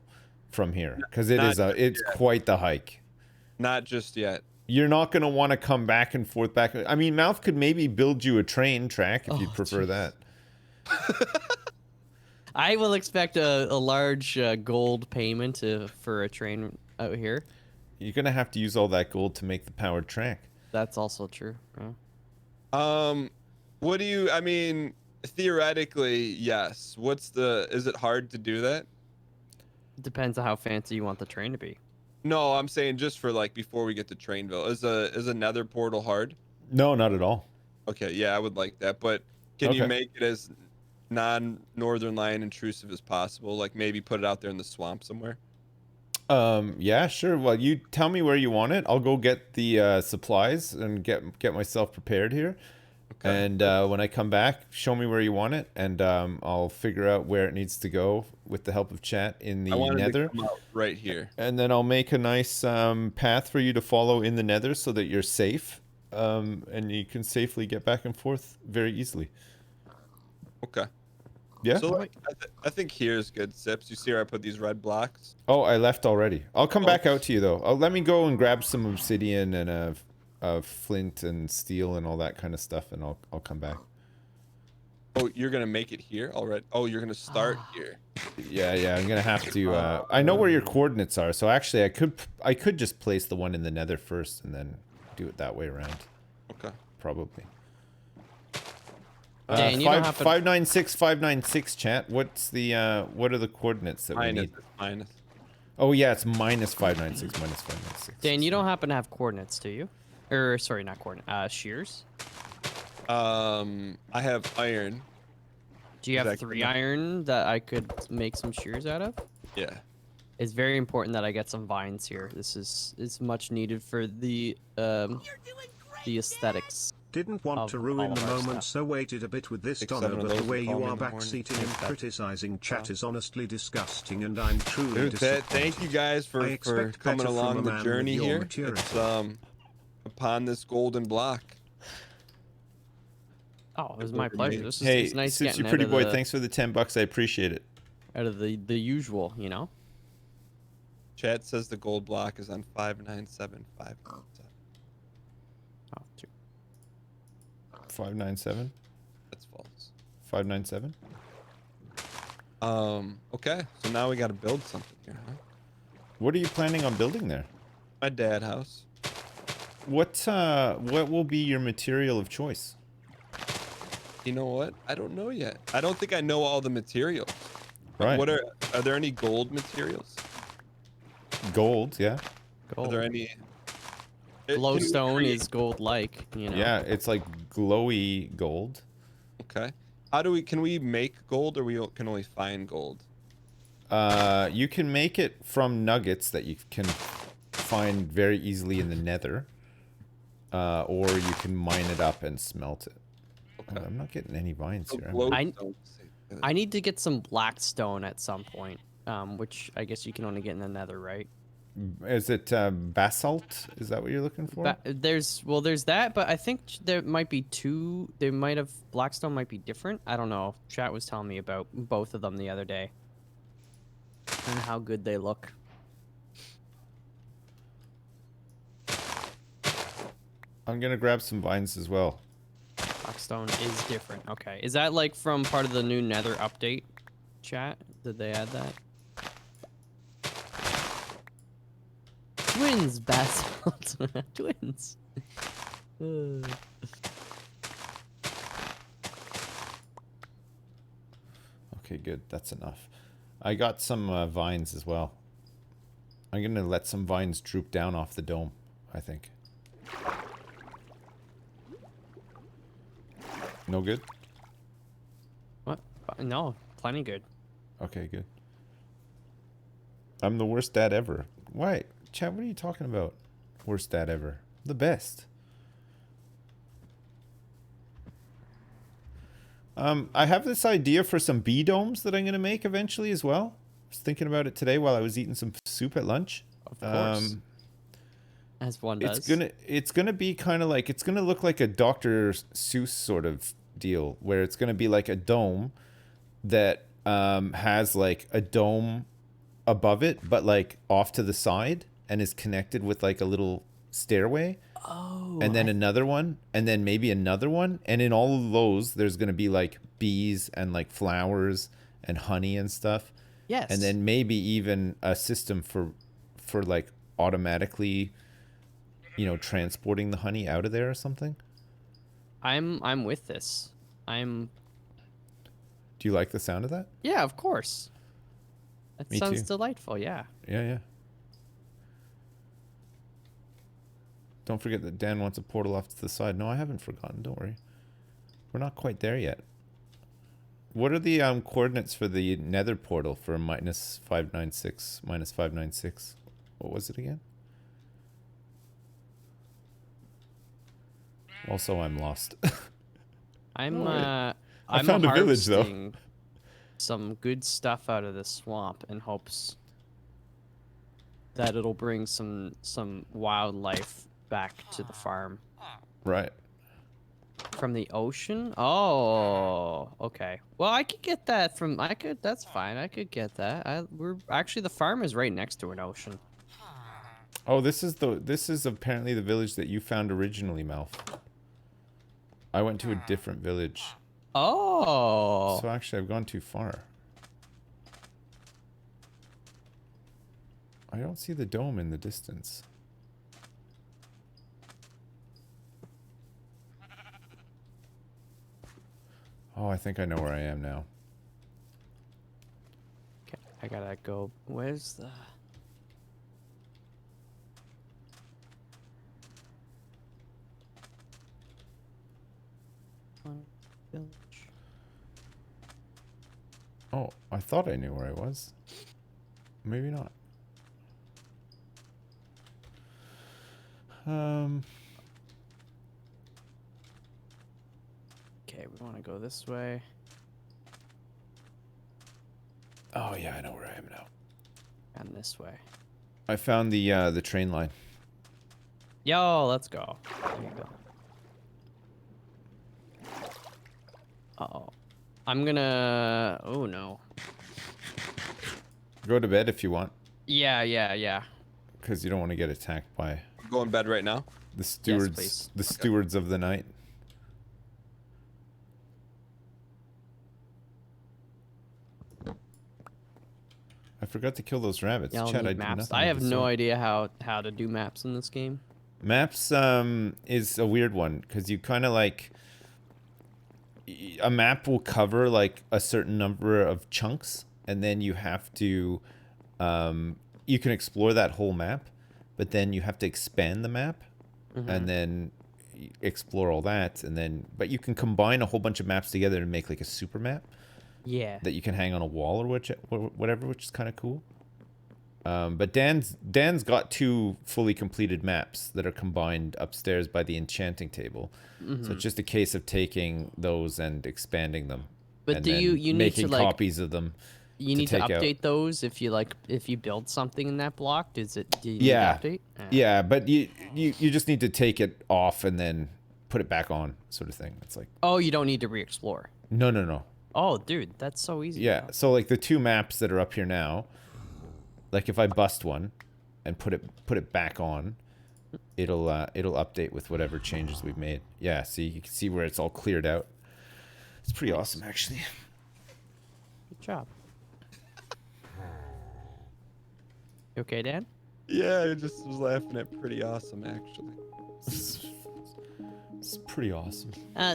from here? Because it's quite the hike.
Not just yet.
You're not going to want to come back and forth back. I mean, Mouth could maybe build you a train track if you'd prefer that.
I will expect a large gold payment for a train out here.
You're going to have to use all that gold to make the powered track.
That's also true. Yeah.
What do you, I mean, theoretically, yes. Is it hard to do that?
Depends on how fancy you want the train to be.
No, I'm saying just for like before we get to Trainville. Is a nether portal hard?
No, not at all.
Okay, yeah, I would like that. But can you make it as non-Northernlion intrusive as possible? Like maybe put it out there in the swamp somewhere?
Yeah, sure. Well, you tell me where you want it. I'll go get the supplies and get myself prepared here. Okay. And when I come back, show me where you want it, and I'll figure out where it needs to go with the help of chat in the nether.
To come out right here.
And then I'll make a nice path for you to follow in the nether so that you're safe, and you can safely get back and forth very easily.
Okay.
Yeah.
So like, I think here's good, Sips. You see where I put these red blocks?
Oh, I left already. I'll come back out to you though. Let me go and grab some obsidian and flint and steel and all that kind of stuff, and I'll come back.
Oh, you're gonna make it here already? Oh, you're gonna start here.
Yeah. I'm gonna have to. I know where your coordinates are, so actually I could just place the one in the nether first and then do it that way around.
Okay.
Probably.
Dan, you don't have to...
596 chat. What's the what are the coordinates that we need?
Minus.
Oh yeah, it's minus 596 minus 596.
Dan, you don't happen to have coordinates, do you? Or sorry, not coordinates. Shears.
I have iron.
Do you have 3 iron that I could make some shears out of?
Yeah.
It's very important that I get some vines here. This is much needed for the aesthetics.
Didn't want to ruin the moment, so waited a bit with this Donner, but the way you are backseating and criticizing chat is honestly disgusting, and I'm truly disappointed.
Thank you guys for coming along the journey here. It's upon this golden block.
Oh, it was my pleasure. This is
hey,
nice
Suits Pretty Boy, thanks for the $10. I appreciate it.
Out of the usual, you know.
Chat says the gold block is on 597.
Oh,
597?
That's false.
597?
Okay. So now we got to build something here, huh?
What are you planning on building there?
My dad house.
What will be your material of choice?
You know what? I don't know yet. I don't think I know all the materials.
Right.
What are there any gold materials?
Gold, yeah.
Gold.
Are there any?
Glowstone is gold-like, you know.
Yeah, it's like glowy gold.
Okay. Can we make gold, or we can only find gold?
You can make it from nuggets that you can find very easily in the nether. Or you can mine it up and smelt it. Okay. I'm not getting any vines here.
I need to get some black stone at some point, which I guess you can only get in the nether, right?
Is it basalt? Is that what you're looking for?
There's that, but I think there might be 2. They might have blackstone might be different. I don't know. Chat was telling me about both of them the other day and how good they look.
I'm gonna grab some vines as well.
Blackstone is different. Okay, is that like from part of the new nether update? Chat, did they add that? Twins, basalt. Twins.
Okay, good. That's enough. I got some vines as well. I'm gonna let some vines droop down off the dome, I think. No good?
No, plenty good.
Okay, good. I'm the worst dad ever. Why? Chad, what are you talking about? Worst dad ever. The best. I have this idea for some bee domes that I'm going to make eventually as well. I was thinking about it today while I was eating some soup at lunch.
Of course. As one does.
It's gonna be kind of like, it's gonna look like a Dr. Seuss sort of deal, where it's gonna be like a dome that has like a dome above it, but like off to the side, and is connected with like a little stairway.
Oh.
And then another one, and then maybe another one, and in all of those, there's gonna be like bees and like flowers and honey and stuff.
Yes.
And then maybe even a system for like automatically, you know, transporting the honey out of there or something.
I'm with this. Do
you like the sound of that?
Yeah, of course. That
Me
sounds
too.
delightful, yeah.
Yeah. Don't forget that Dan wants a portal off to the side. No, I haven't forgotten. Don't worry. We're not quite there yet. What are the coordinates for the nether portal for -596, -596? What was it again? Also, I'm lost.
I'm
found a village, though.
harvesting some good stuff out of the swamp in hopes that it'll bring some wildlife back to the farm.
Right.
From the ocean? Oh, okay. Well, I could get that from. That's fine. I could get that. We're actually, the farm is right next to an ocean.
Oh, this is apparently the village that you found originally, Malf. I went to a different village.
Oh.
So actually, I've gone too far. I don't see the dome in the distance. Oh, I think I know where I am now.
Okay, I gotta go. Where's the... village?
Oh, I thought I knew where I was. Maybe not.
Okay, we want to go this way.
Oh yeah, I know where I am now.
And this way.
I found the train line.
Yo, let's go. There you go. Uh-oh. I'm gonna... Oh, no.
Go to bed if you want,
Yeah.
because you don't want to get attacked by
Go in bed right now.
the stewards.
please.
The stewards of the night. I forgot to kill those rabbits.
Y'all
Chad,
need
I did
maps.
nothing
I
of
have
the
no
sort.
idea how to do maps in this game.
Maps is a weird one because you kind of like a map will cover like a certain number of chunks, and then you have to you can explore that whole map, but then you have to expand the map and then explore all that, and then but you can combine a whole bunch of maps together to make like a super map
Yeah.
that you can hang on a wall or whatever, which is kind of cool. But Dan's got 2 fully completed maps that are combined upstairs by the enchanting table. So it's just a case of taking those and expanding them.
But
and
do
then
you need
making
to, like,
copies of them?
You need to
take out.
update those if you build something in that block. Do you need
Yeah,
to update?
yeah, but you just need to take it off and then put it back on, sort of thing. It's like,
Oh, you don't need to re-explore.
no.
Oh, dude, that's so easy.
Yeah,
now.
so like the 2 maps that are up here now, like if I bust one and put it back on, it'll update with whatever changes we've made. Yeah, see, you can see where it's all cleared out. It's pretty awesome, actually.
Good job. You okay, Dan?
Yeah, I just was laughing at pretty awesome, actually.
It's pretty awesome.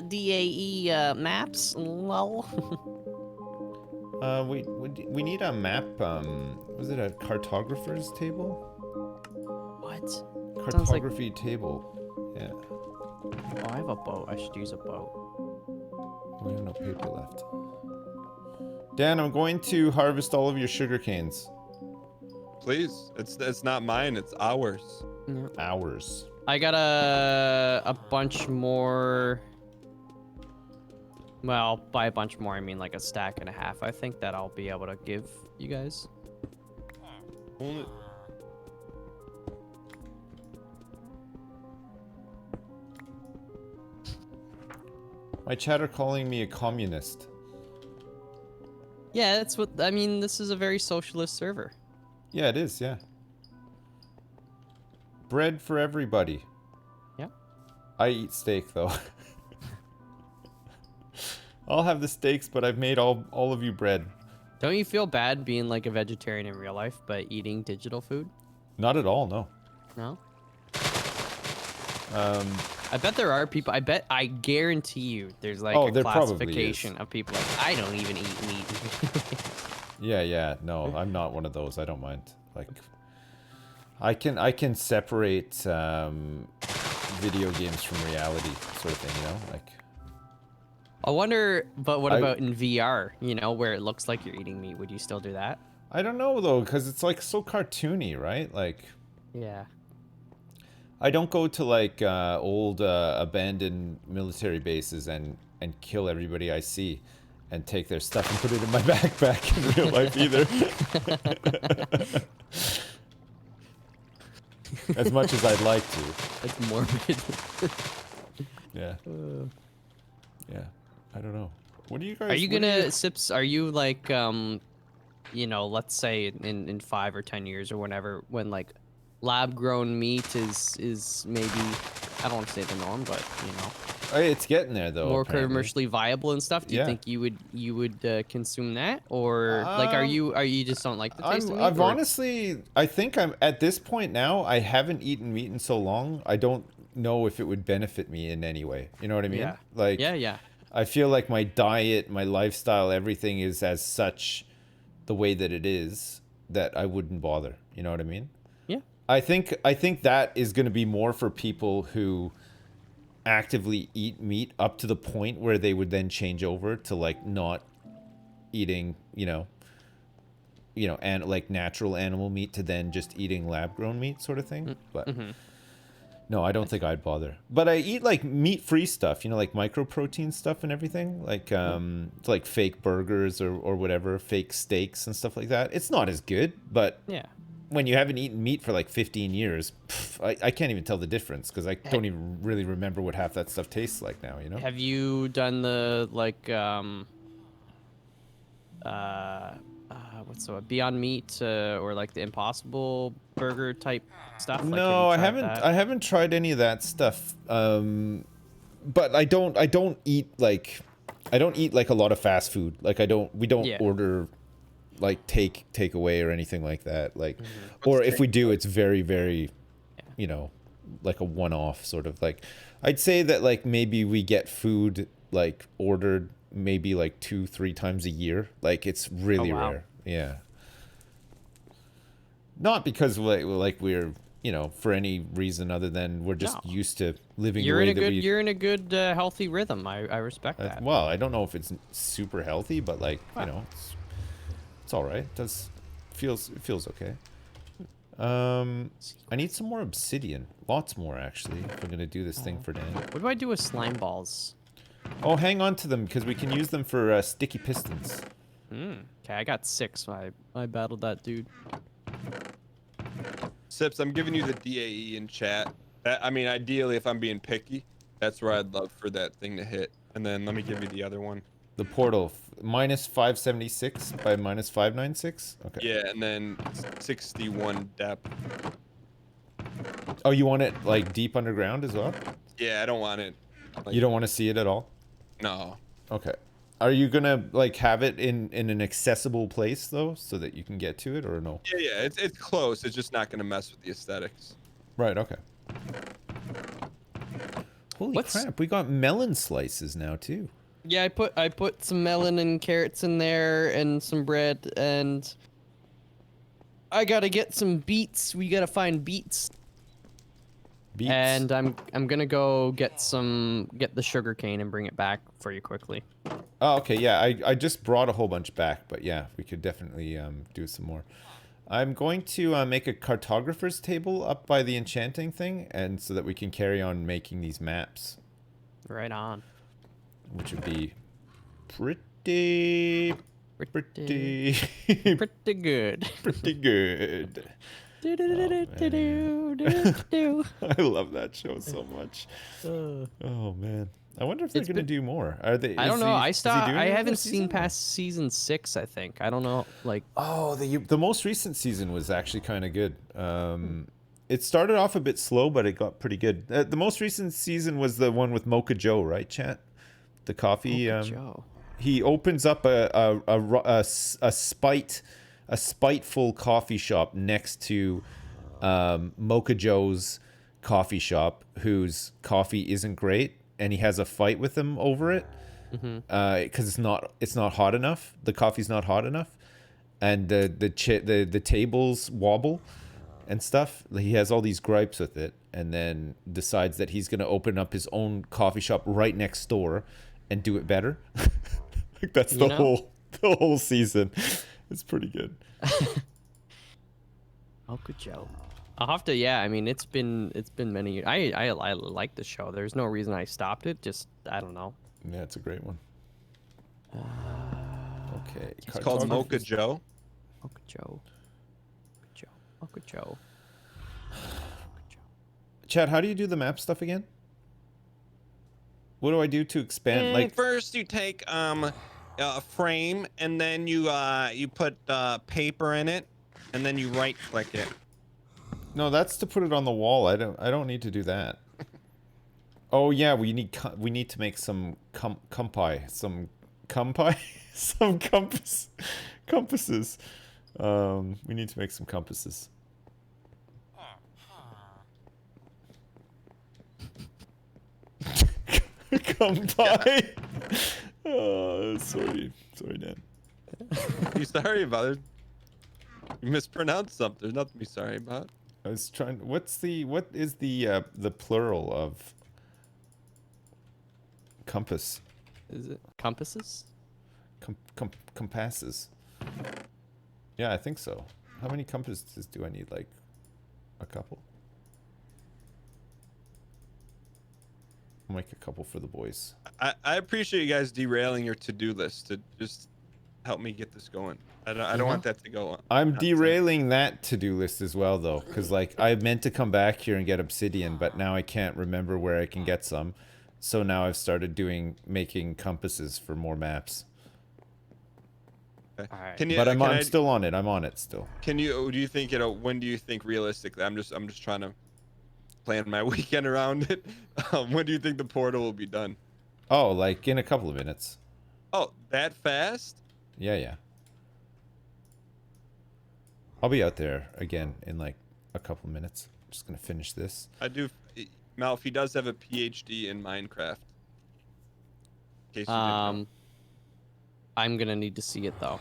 DAE maps. Lol.
We need a map. Was it a cartographer's table?
What? Sounds like...
Cartography table. Yeah.
Oh, I have a boat. I should use a boat.
We have no paper left. Dan, I'm going to harvest all of your sugar canes.
Please, it's not mine, it's ours.
Yeah.
Ours.
I got a bunch more. Well, by a bunch more, I mean like a stack and a half. I think that I'll be able to give you guys.
Only...
My chat are calling me a communist.
Yeah, that's what I mean. This is a very socialist server.
Yeah, it is, yeah. Bread for everybody.
Yep.
I eat steak, though. I'll have the steaks, but I've made all of you bread.
Don't you feel bad being like a vegetarian in real life, but eating digital food?
Not at all, no.
No? I bet there are people. I guarantee you there's like a
there probably
classification
is.
of people like, I don't even eat meat.
Yeah, no, I'm not one of those. I don't mind. Like, I can separate video games from reality, sort of thing, you know? Like,
I wonder, but what about in VR, you know, where it looks like you're eating meat? Would you still do that?
I don't know, though, because it's, like, so cartoony, right? Like...
Yeah.
I don't go to, like, old, abandoned military bases and kill everybody I see and take their stuff and put it in my backpack in real life, either. As much as I'd like to.
It's morbid.
Yeah. Yeah. I don't know. What do you guys...
Are you gonna, Sips, are you like, you know, let's say in 5 or 10 years or whenever, when like lab-grown meat is maybe, I don't want to say the norm, but you know.
It's getting there, though.
More
apparently.
commercially viable and stuff. Do you think you would consume that, or like are you just don't like the taste of meat?
I've honestly, I think I'm at this point now. I haven't eaten meat in so long. I don't know if it would benefit me in any way. You know what I mean?
Yeah.
Like,
yeah.
I feel like my diet, my lifestyle, everything is as such the way that it is that I wouldn't bother. You know what I mean?
Yeah.
I think that is going to be more for people who actively eat meat up to the point where they would then change over to like not eating, and like natural animal meat to then just eating lab grown meat sort of thing. But no, I don't think I'd bother. But I eat like meat free stuff, like micro protein stuff and everything, like like fake burgers or whatever, fake steaks and stuff like that. It's not as good, but
yeah.
When you haven't eaten meat for like 15 years, I can't even tell the difference because I don't even really remember what half that stuff tastes like now,
Have you done the like what's the Beyond Meat or like the Impossible Burger type stuff? Like,
no, I haven't tried any of that stuff. But I don't eat like a lot of fast food. Like we don't order like take away or anything like that, like or if we do, it's very, very like a one-off sort of. Like I'd say that like maybe we get food like ordered maybe like 2-3 times a year. Like it's really rare. Yeah, not because like we're for any reason other than we're just used to living the way that we...
You're in a good healthy rhythm. I respect that.
Well, I don't know if it's super healthy, but like it's all right. It feels okay. I need some more obsidian. Lots more, actually, if I'm going to do this thing for Dan.
What do I do with slime balls?
Oh, hang on to them, because we can use them for sticky pistons.
Okay, I got 6, so I battled that dude.
Sips, I'm giving you the DAE in chat. I mean, ideally, if I'm being picky, that's where I'd love for that thing to hit. And then let me give you the other one.
The portal, -576 by -596? Okay.
Yeah, and then 61 depth.
Oh, you want it, like, deep underground as well?
Yeah, I don't want it. Like,
you don't want to see it at all?
No.
Okay. Are you gonna, like, have it in an accessible place, though, so that you can get to it, or no?
Yeah, it's close. It's just not gonna mess with the aesthetics.
Right, okay. Holy crap, we got melon slices now, too.
Yeah, I put some melon and carrots in there and some bread, and I gotta get some beets. We gotta find beets.
Beets.
And I'm gonna go get the sugar cane and bring it back for you quickly.
Oh, okay, yeah, I just brought a whole bunch back, but yeah, we could definitely do some more. I'm going to make a cartographer's table up by the enchanting thing, and so that we can carry on making these maps.
Right on.
Which would be pretty
Pretty good.
pretty good.
Do, do, do, do, do, do, do, do.
I love that show so much. Oh man, I wonder if they're gonna do more. Are they?
I don't know. I haven't
season?
seen past season 6. I think. I don't know. Like.
Oh, the most recent season was actually kind of good. It started off a bit slow, but it got pretty good. The most recent season was the one with Mocha Joe, right, chat? The coffee.
Mocha Joe.
He opens up a spiteful coffee shop next to Mocha Joe's coffee shop, whose coffee isn't great, and he has a fight with him over it because it's not hot enough. The coffee's not hot enough, and the tables wobble and stuff. He has all these gripes with it, and then decides that he's gonna open up his own coffee shop right next door and do it better. Like that's the whole season. It's pretty good.
Mocha Joe. I'll have to. Yeah, I mean, it's been many years. I like the show. There's no reason I stopped it. Just I don't know.
Yeah, it's a great one. Okay.
It's called Mocha Joe.
Mocha Joe. Mocha Joe.
Chad, how do you do the map stuff again? What do I do to expand? Like
first, you take a frame, and then you put paper in it, and then you right click it.
No, that's to put it on the wall. I don't need to do that. Oh yeah, we need to make some compasses. We need to make some compasses. Compi. Oh, sorry, Dan.
You sorry about it? You mispronounced something. There's nothing to be sorry about.
I was trying. What is the plural of compass?
Is it compasses?
Compasses. Yeah, I think so. How many compasses do I need? Like a couple. I'll make a couple for the boys.
I appreciate you guys derailing your to-do list to just help me get this going. I don't want that to go on.
I'm derailing that to-do list as well, though, because like I meant to come back here and get obsidian, but now I can't remember where I can get some. So now I've started making compasses for more maps.
Okay.
Right.
But I'm still on it. I'm on it still.
Can you? Do you think when do you think realistically? I'm just trying to plan my weekend around it. When do you think the portal will be done?
Oh, like in a couple of minutes.
Oh, that fast?
Yeah. I'll be out there again in like a couple of minutes. I'm just gonna finish this.
I do. Malfi does have a PhD in Minecraft. In case you didn't know.
I'm gonna need to see it though.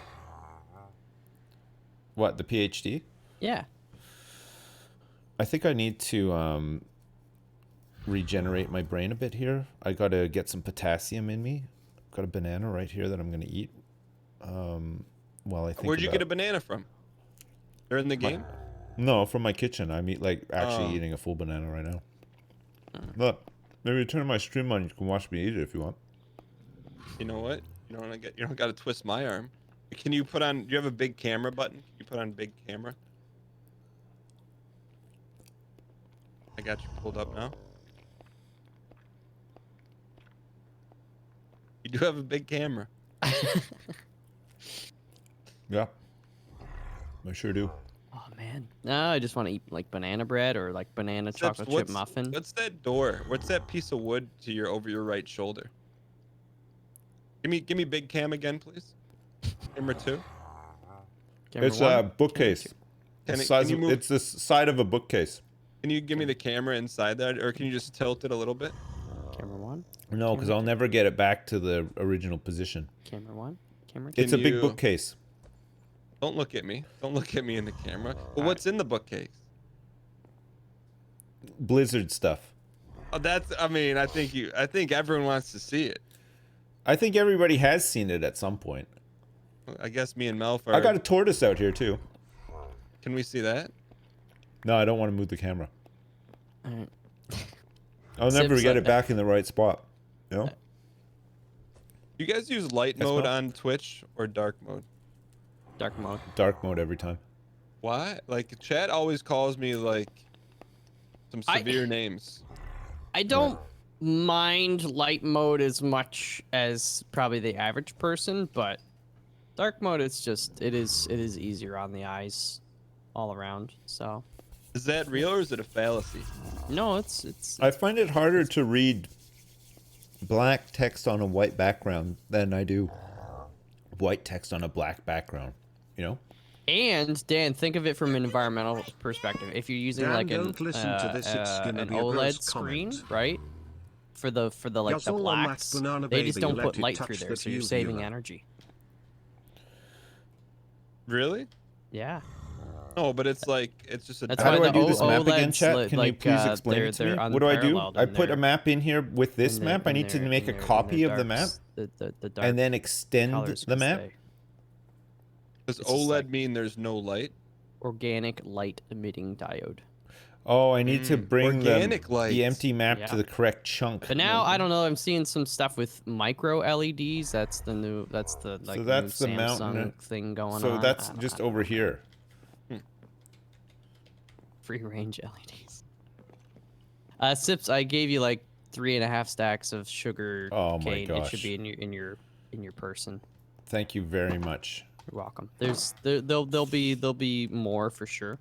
What, the PhD?
Yeah.
I think I need to regenerate my brain a bit here. I gotta get some potassium in me. Got a banana right here that I'm gonna eat. While I think.
Where'd you get a banana from? They're in the game?
No, from my kitchen. I'm actually eating a full banana right now. Look, maybe turn my stream on. You can watch me eat it if you want.
You know what? You don't got to twist my arm. Can you put on? Do you have a big camera button? Can you put on big camera? I got you pulled up now. You do have a big camera.
Yeah, I sure do.
Oh man. No, I just want to eat like banana bread or like banana chocolate chip muffin.
What's that door? What's that piece of wood over your right shoulder? Give me big cam again, please. Camera 2.
It's a bookcase. It's the side of a bookcase.
Can you give me the camera inside that, or can you just tilt it a little bit?
Camera 1.
No, because I'll never get it back to the original position.
Camera 1. Camera 2.
It's a big bookcase.
Don't look at me. Don't look at me in the camera. But what's in the bookcase?
Blizzard stuff.
Oh, that's. I mean, I think everyone wants to see it.
I think everybody has seen it at some point.
I guess me and Melf are.
I got a tortoise out here too.
Can we see that?
No, I don't want to move the camera.
Alright.
I'll never get it back in the right spot. You know?
You guys use light mode on Twitch or dark mode?
Dark mode.
Dark mode every time.
Why? Like, chat always calls me like some severe names.
I don't mind light mode as much as probably the average person, but dark mode, it's just it is easier on the eyes all around. So
is that real or is it a fallacy?
no, it's
I find it harder to read black text on a white background than I do white text on a black background, you know?
And Dan, think of it from an environmental perspective. If you're using like an OLED screen, right? For the like the blacks, they just don't put light through there, so you're saving energy.
Really?
Yeah.
No, but it's like it's just a.
That's
How
why
do I
the
do this map again, chat?
OLEDs,
Can you please explain it to me? What do I do? I put a map in here with this map. I need to make a copy of the map and then extend the map.
Does OLED mean there's no light?
Organic light emitting diode.
Oh, I need to bring the empty map to the correct chunk.
But now I don't know. I'm seeing some stuff with micro LEDs. That's the new. That's the like. So that's the Samsung thing going on.
So that's just over here.
Free range LEDs. Sips, I gave you like 3.5 stacks of sugar cane. It should be in your person.
Thank you very much.
You're welcome. There'll be more for sure.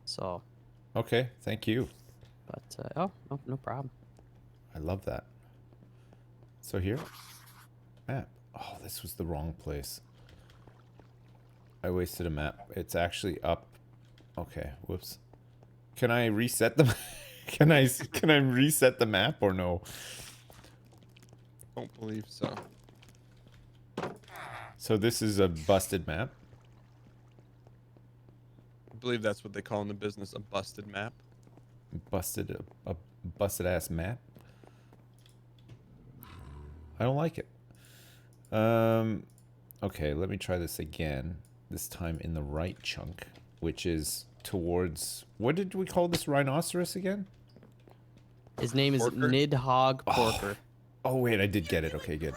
So.
Okay, thank you.
But no problem.
I love that. So here, map. Oh, this was the wrong place. I wasted a map. It's actually up. Okay, whoops. Can I reset the? Can I reset the map or no?
Don't believe so.
So this is a busted map.
I believe that's what they call in the business a busted map.
Busted a busted ass map. I don't like it. Okay, let me try this again. This time in the right chunk, which is towards, what did we call this rhinoceros again?
His name is Nidhogg Porker.
Oh wait, I did get it. Okay, good.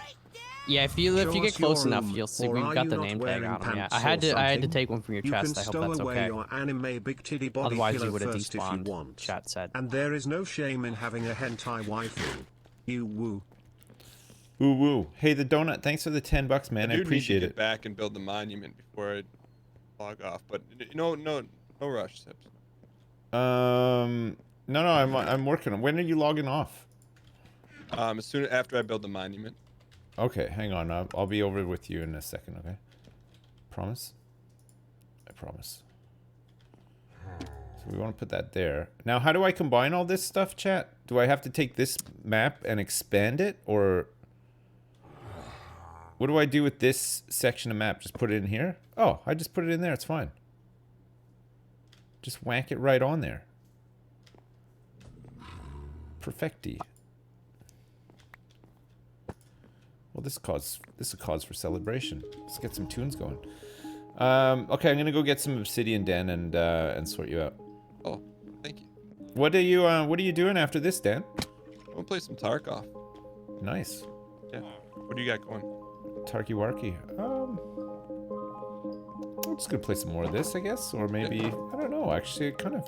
Yeah, if you get close enough, you'll see we've got the name tag on him. Yeah, I had to take one from your chest. I hope that's okay. Otherwise, you would have despawned. Chat said.
And there is no shame in having a hentai waifu. You woo.
Woo woo. Hey, the donut. Thanks for the $10, man. I appreciate it.
Get back and build the monument before I log off, but no rush, Sips.
No, I'm working on. When are you logging off?
As soon after I build the monument.
Okay, hang on. I'll be over with you in a second, okay? Promise? I promise. So we want to put that there. Now, how do I combine all this stuff, chat? Do I have to take this map and expand it, or what do I do with this section of map? Just put it in here? Oh, I just put it in there. It's fine. Just whack it right on there. Perfecti. Well, this is a cause for celebration. Let's get some tunes going. Okay, I'm gonna go get some obsidian, Dan, and sort you out.
Oh, thank you.
What are you doing after this, Dan?
I'm gonna play some Tarkov.
Nice.
Yeah. What do you got going?
Tarky Warky. I'm just gonna play some more of this, I guess, or maybe I don't know. Actually, I kind of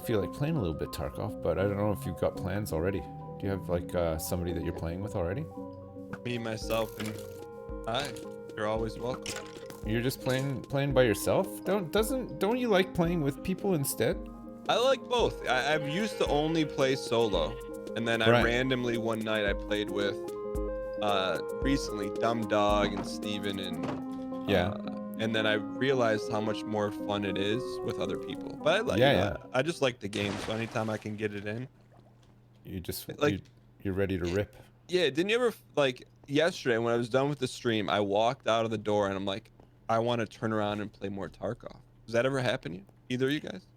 feel like playing a little bit Tarkov, but I don't know if you've got plans already. Do you have like somebody that you're playing with already?
Me, myself, and I. You're always welcome.
You're just playing by yourself? Don't you like playing with people instead?
I like both. I've used to only play solo, and then I randomly one night I played with recently Dumb Dog and Steven and and then I realized how much more fun it is with other people. But I like I just like the game, so anytime I can get it in.
You just like you're ready to rip.
Yeah, didn't you ever like yesterday when I was done with the stream, I walked out of the door and I'm like, I want to turn around and play more Tarkov. Does that ever happen to you? Either of you guys?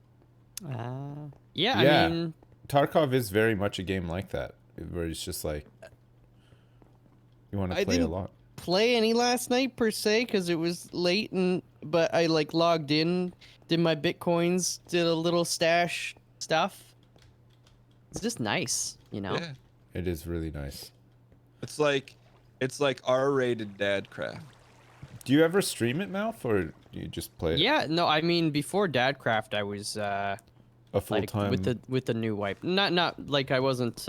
Yeah,
Yeah.
I mean,
Tarkov is very much a game like that, where it's just like you want to play a lot.
play any last night per se because it was late, but I like logged in, did my bitcoins, did a little stash stuff. It's just nice, you know.
Yeah.
It is really nice.
It's like R-rated Dadcraft.
Do you ever stream it, Malf, or do you just play it?
Yeah, no, I mean before Dadcraft, I was
A full
like
time
with the new wipe. Not like I wasn't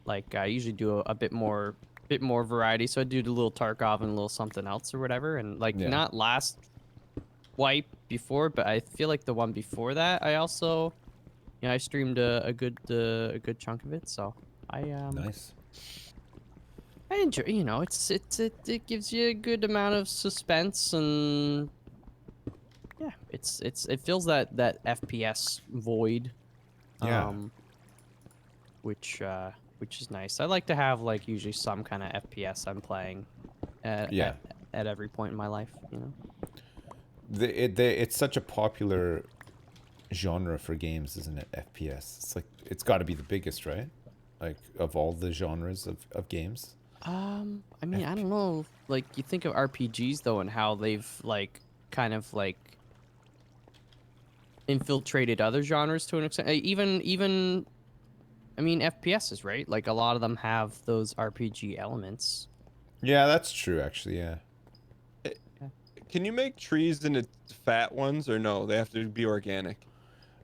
like I usually do a bit more variety. So I do the little Tarkov and a little something else or whatever, and like
Yeah.
not last wipe before, but I feel like the one before that I also, you know, I streamed a good chunk of it. So I
Nice.
I enjoy, you know, it gives you a good amount of suspense, and yeah, it fills that FPS void.
Yeah.
Which is nice. I like to have like usually some kind of FPS I'm playing at every point in my life, you know.
It's such a popular genre for games, isn't it? FPS. It's like it's got to be the biggest, right? Like of all the genres of games.
I mean, I don't know. Like you think of RPGs though, and how they've like kind of like infiltrated other genres to an extent. Even I mean, FPSs, right? Like a lot of them have those RPG elements.
Yeah, that's true. Actually, yeah.
Can you make trees into fat ones or no? They have to be organic.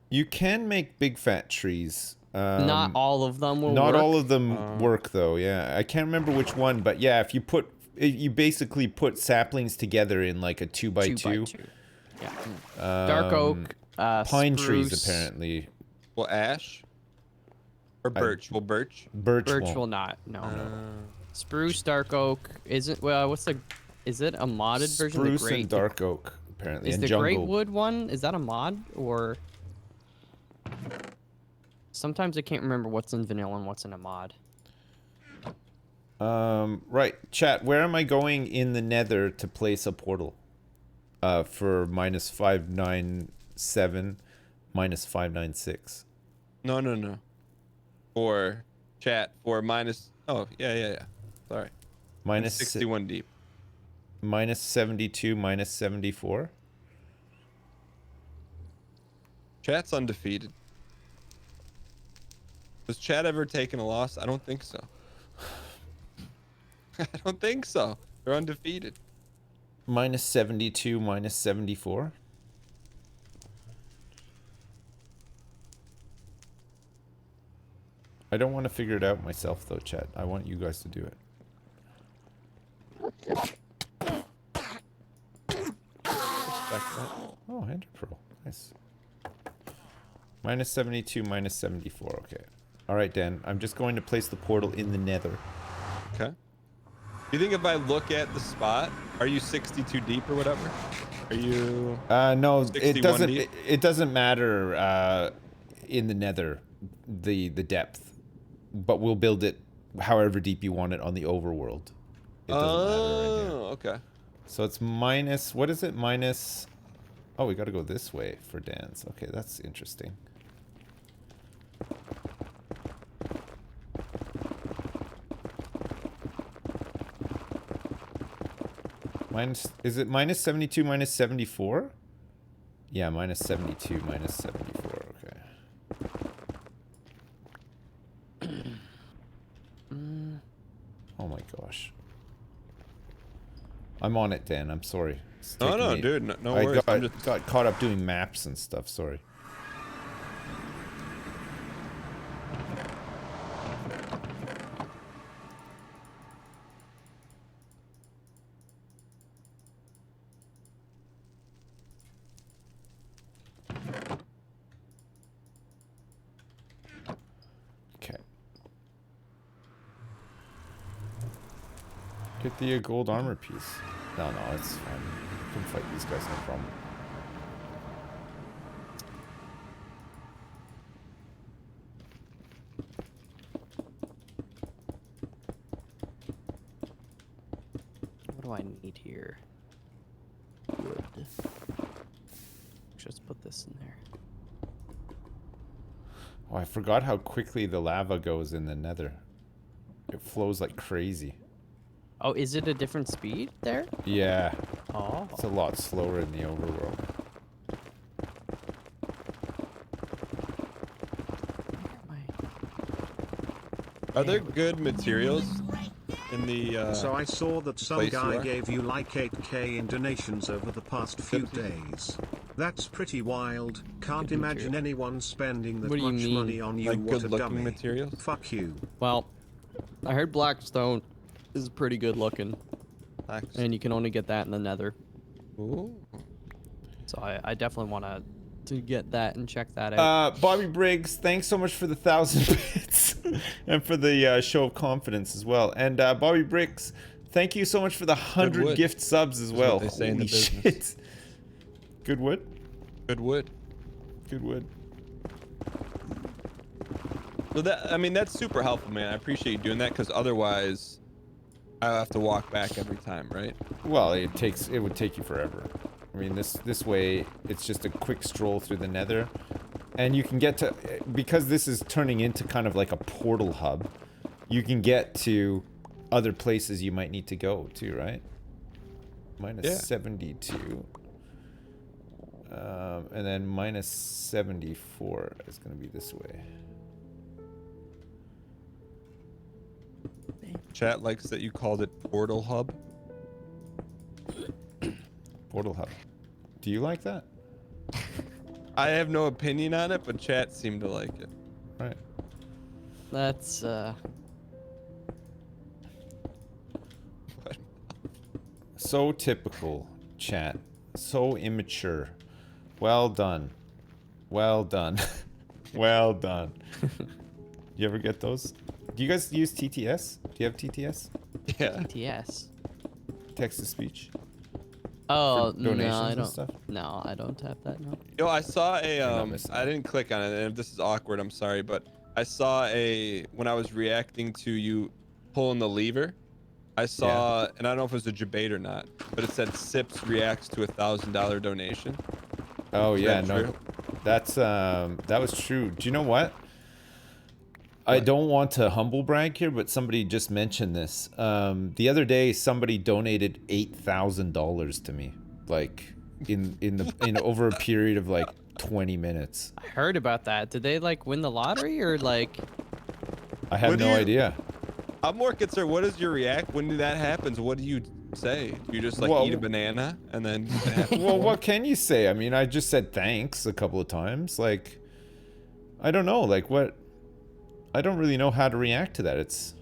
You can make big fat trees.
Not all of them will
Not
work.
all of them work though. Yeah, I can't remember which one, but yeah, if you basically put saplings together in like a 2x2.
Yeah. Dark oak,
pine trees
spruce.
Apparently.
Well, ash or birch. Well, birch.
Birch
won't.
will not. No. Spruce, dark oak. Isn't is it a modded version?
Spruce
The great,
and dark oak apparently.
Is
and
the
jungle.
great wood one? Is that a mod or? Sometimes I can't remember what's in vanilla and what's in a mod.
Right, chat. Where am I going in the Nether to place a portal? For -597, -596.
No. For chat for minus. Oh yeah. Sorry.
Minus
61 deep.
-72, -74.
Chat's undefeated. Has Chat ever taken a loss? I don't think so. I don't think so. They're undefeated.
-72, -74. I don't want to figure it out myself though, chat. I want you guys to do it. Oh, Ender Pearl. Nice. -72, -74. Okay. All right, Dan. I'm just going to place the portal in the Nether.
Okay. Do you think if I look at the spot, are you 62 deep or whatever? Are you?
No,
61
it doesn't.
deep?
It doesn't matter in the Nether, the depth, but we'll build it however deep you want it on the overworld. It doesn't matter right here.
Okay.
So it's minus. What is it? Minus. Oh, we got to go this way for Dan's. Okay, that's interesting. Is it -72, -74? Yeah, -72, -74. Okay. Oh my gosh. I'm on it, Dan. I'm sorry.
Oh no, dude. No worries.
I got caught up doing maps and stuff. Sorry. Get the gold armor piece. No, it's fine. You can fight these guys, no problem.
What do I need here? Wood.
Oh, I forgot how quickly the lava goes in the nether. It flows like crazy.
Oh, is it a different speed there?
Yeah.
Oh.
It's a lot slower in the overworld.
Are there good materials in the
So I saw that some
place you
guy
are?
gave you like 8k in donations over the past few days. That's pretty wild. Can't imagine anyone spending that
What do you
much
mean?
money on you.
Like
What a
good-looking
dummy.
materials?
Fuck you.
Well, I heard Blackstone is pretty good looking,
Thanks.
and you can only get that in the Nether.
Ooh.
So I definitely want to get that and check that out.
Bobby Briggs, thanks so much for the 1,000 bits and for the show of confidence as well. And Bobby Briggs, thank you so much for the 100
wood.
gift subs as
That's
well.
what they say in the
Holy
business.
shit. Good wood?
Good wood.
Good wood.
So that, I mean, that's super helpful, man. I appreciate you doing that, because otherwise I'll have to walk back every time, right?
Well, it would take you forever. I mean, this way, it's just a quick stroll through the nether. And you can get to, because this is turning into kind of like a portal hub, you can get to other places you might need to go to, right? Minus
Yeah.
72. And then minus 74 is going to be this way.
Chat likes that you called it Portal Hub.
Portal hub. Do you like that?
I have no opinion on it, but chat seemed to like it.
Right.
That's
So typical, chat. So immature. Well done. Well done. Well done. You ever get those? Do you guys use TTS? Do you have TTS?
Yeah.
TS.
Text to speech?
Oh,
For
no,
donations
I
and
don't.
stuff?
No, I don't have that. No.
Yo, I saw a
not missing
I
out.
didn't click on it, and if this is awkward, I'm sorry, but I saw when I was reacting to you pulling the lever, I saw, and I don't know if it was a debate or not, but it said Sips reacts to $1,000 donation.
Oh
Is
yeah,
that
no.
true?
That's that was true. Do you know what? I don't want to humble brag here, but somebody just mentioned this. The other day, somebody donated $8,000 to me, like in over a period of like 20 minutes.
I heard about that. Did they like win the lottery or like?
I have
What do
no
you-
idea.
I'm more concerned. What is your react when that happens? What do you say? Do you just like
Well-
eat a banana and then? it happens
Well,
more?
what can you say? I mean, I just said thanks a couple of times. Like, I don't know. Like, what? I don't really know how to react to that. It's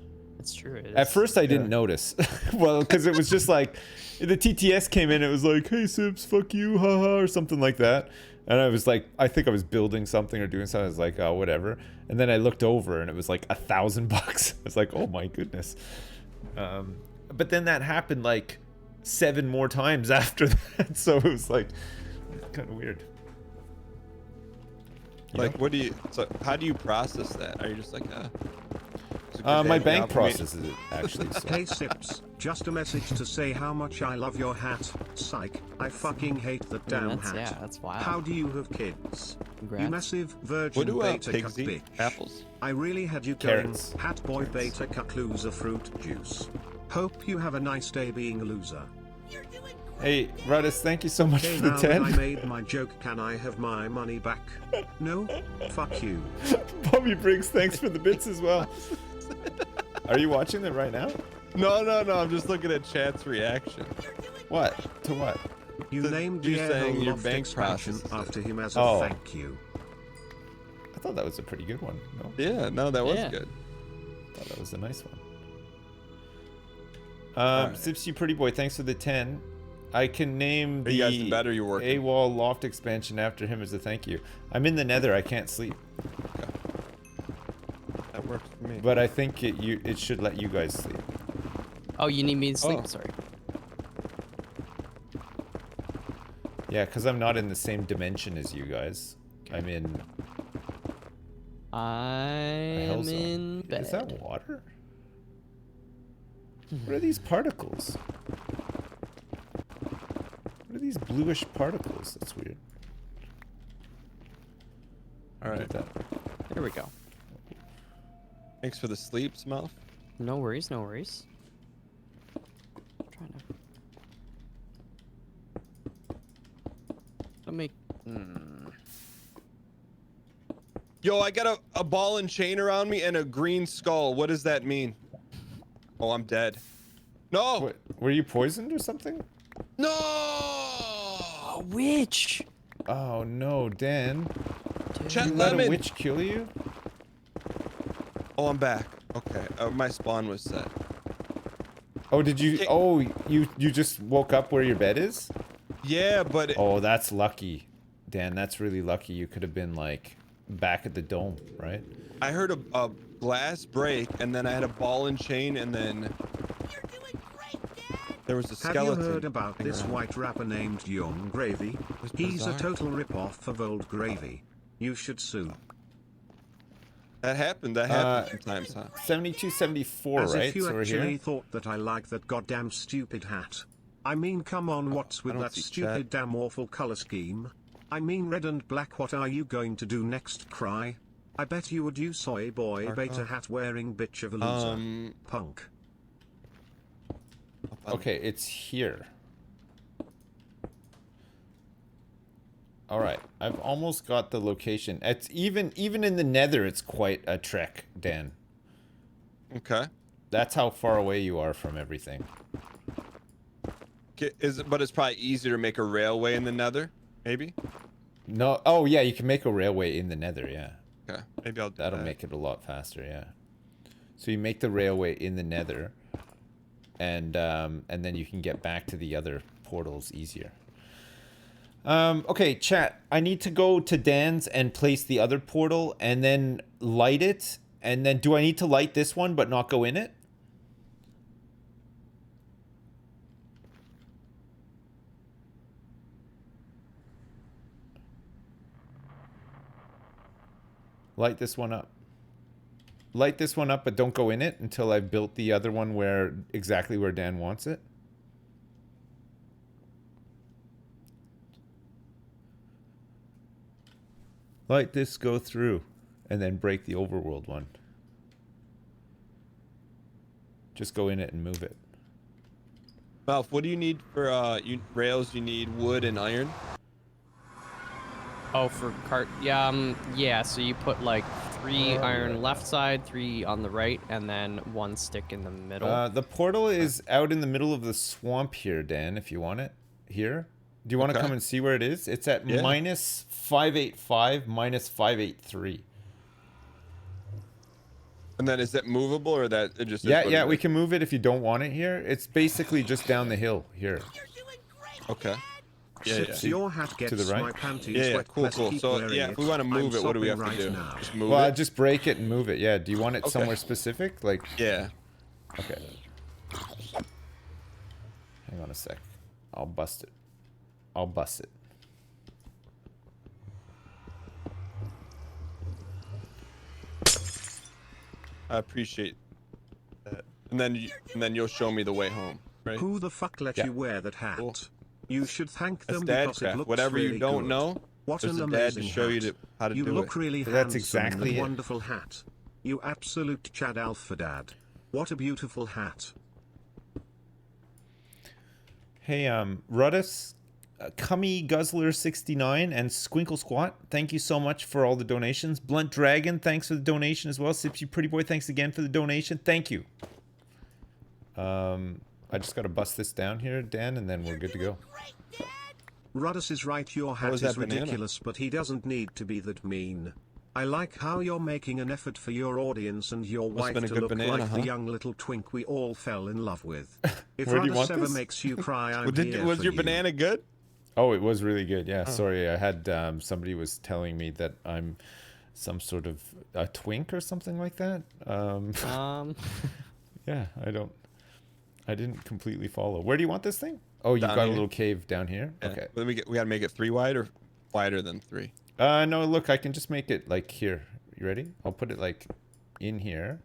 true.
at first I didn't notice. Well, because it was just like the TTS came in. It was like, "Hey, Sips, fuck you, haha," or something like that. And I was like, I think I was building something or doing something. I was like, oh, whatever. And then I looked over and it was like $1,000. I was like, oh my goodness. But then that happened like 7 more times after that. So it was like kind of weird. You
Like,
know?
what do you? So, how do you process that? Are you just like, it's a good
My
day
bank
job for me.
processes it actually. So.
Hey Sips, just a message to say how much I love your hat. Psych, I fucking hate that damn
that's,
hat.
yeah, that's wild.
How do you have kids?
Congrats.
You massive virgin
What do
beta cuck
pigs eat?
bitch.
Apples.
I really had you
Carrots.
going, hat boy beta cuck loser fruit juice. Hope you have a nice day being a loser.
Hey, Rudis, thank you so much
Hey,
for the
now that I
10.
made my joke, can I have my money back? No? Fuck you.
Bobby Briggs, thanks for the bits as well. Are you watching it right now?
No, I'm just looking at chat's reaction.
What? To what?
You
The-
named
you
the air
saying
hole
your
loft
bank
expansion
processes it.
after him as a
Oh.
thank you.
I thought that was a pretty good one. No,
Yeah, no, that was
Yeah.
good.
I thought that was a nice one.
Alright.
Sipsy Pretty Boy, thanks for the 10. I can name
Are you guys in
the
bed or you working?
AWOL loft expansion after him as a thank you. I'm in the nether, I can't sleep.
That works for me.
But I think it should let you guys sleep.
Oh, you need me to sleep?
Oh.
Sorry.
Yeah, because I'm not in the same dimension as you guys. I'm in a hell
I'm
zone.
in bed.
Is that water? What are these particles? What are these bluish particles? That's weird.
All right.
Look at that.
There we go.
Thanks for the sleep, Smurf.
No worries, no worries. Trying to make.
Yo, I got a ball and chain around me and a green skull. What does that mean? Oh, I'm dead. No.
What, were you poisoned or something?
No.
A witch.
Oh no, Dan.
Chet
You let a
Lemon.
witch kill you?
Oh, I'm back. Okay, my spawn was set.
Oh, did you? Oh, you just woke up where your bed is?
Yeah, but
Oh, that's lucky, Dan. That's really lucky. You could have been like back at the dome, right?
I heard a glass break, and then I had a ball and chain, and then there was a skeleton.
Have you heard about this white rapper named Young Gravy? He's a total rip-off of Old Gravy. You should sue.
That happened sometimes, huh?
7274,
As
right?
if you
So we're
actually
here.
thought that I like that goddamn stupid hat. I mean, come on, what's with
don't
that
see
stupid damn awful color scheme? I mean, red and black, what are you going to do next, cry? I bet you would, you soy boy beta hat wearing bitch of a loser. Punk.
Okay, it's here. All right, I've almost got the location. It's even in the Nether, it's quite a trek, Dan.
Okay.
That's how far away you are from everything.
But it's probably easier to make a railway in the Nether, maybe.
No, oh yeah, you can make a railway in the Nether, yeah.
Okay, maybe I'll do
That'll
that.
make it a lot faster, yeah. So you make the railway in the Nether, and then you can get back to the other portals easier. Okay, chat. I need to go to Dan's and place the other portal, and then light it. And then, do I need to light this one but not go in it? Light this one up. Light this one up, but don't go in it until I've built the other one exactly where Dan wants it. Light this, go through, and then break the overworld one. Just go in it and move it.
Ralph, what do you need for rails? You need wood and iron.
Oh, for cart. Yeah, yeah. So you put like 3 iron left side, 3 on the right, and then 1 stick in the middle.
The portal is out in the middle of the swamp here, Dan, if you want it. Here. Do you want to come and see where it is? It's at minus 585, minus 583.
And then is that movable or that it just?
Yeah, we can move it if you don't want it here. It's basically just down the hill here.
Okay. Yeah,
Sips your hat gets
to the right.
my panties
Yeah,
wet,
cool,
let's
cool.
keep
So
wearing
yeah,
it.
if we want to move
I'm
it, what do we have
sopping
to do?
right now.
Just move
Well,
it.
just break it and move it. Yeah. Do you want it
Okay.
somewhere specific? Like.
Yeah.
Okay. Hang on a sec. I'll bust it. I'll bust it.
I appreciate that. And then you'll show me the way home, right?
Who the fuck let you wear that hat?
Cool.
You should thank
That's
them because it
Dadcraft.
looks
Whatever
really
you don't
good.
know,
What
there's
an
a dad
amazing
to show
hat.
you how to
You
do
look
it.
really
That's
handsome
exactly
in
it.
a wonderful hat. You absolute Chad Alpha Dad. What a beautiful hat.
Hey, Ruddus, Cummy Guzzler 69, and Squinkle Squat, thank you so much for all the donations. Blunt Dragon, thanks for the donation as well. Sipsy Pretty Boy, thanks again for the donation. Thank you. I just got to bust this down here, Dan, and then we're good to go.
Ruddus is right, your hat
was
is
that banana?
ridiculous, but he doesn't need to be that mean. I like how you're making an effort for your audience and your
Must've
wife
been a
to
good
look
banana,
like
huh?
the young little twink we all fell in love with. If
Where do you
Ruddus
want
ever
this?
makes you cry, I'm
Was
here for
your
you.
banana good?
Oh, it was really good. Yeah, sorry. I had somebody was telling me that I'm some sort of a twink or something like that. Yeah, I didn't completely follow. Where do you want this thing? Oh, you've
Down
got a
here.
little cave down here.
Yeah.
Okay.
We gotta make it 3 wide or wider than 3.
No, look, I can just make it like here. You ready? I'll put it like in here.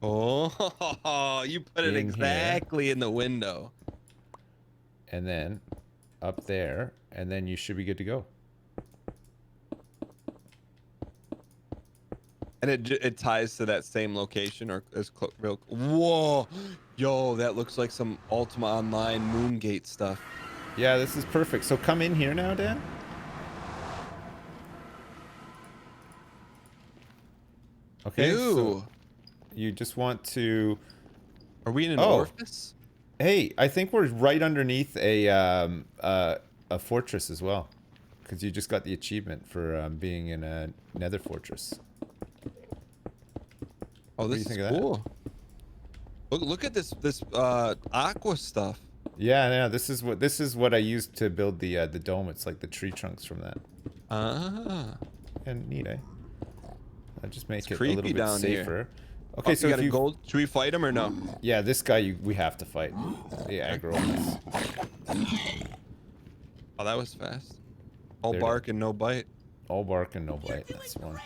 Oh, you put it
In
exactly in the window.
And then up there, and then you should be good to go.
And it ties to that same location or as real. Whoa, yo, that looks like some Ultima Online Moongate stuff.
Yeah, this is perfect. So come in here now, Dan. Okay.
Ew.
So you just want to.
Are we in an
Oh.
orifice?
Hey, I think we're right underneath a fortress as well, because you just got the achievement for being in a nether fortress.
Oh,
do
this
you think
is
of that?
cool. Look at this aqua stuff.
Yeah, yeah. This is what I used to build the dome. It's like the tree trunks from that.
Ah.
And neat, eh? I just make
It's
it a
creepy
little bit
down here.
safer. Okay,
Oh,
so
you
if
got a
you
gold. Should we fight him or no?
yeah, this guy we have to fight. The aggro.
Oh, that was fast. All
There it
bark and no bite.
All bark and no bite. That's one.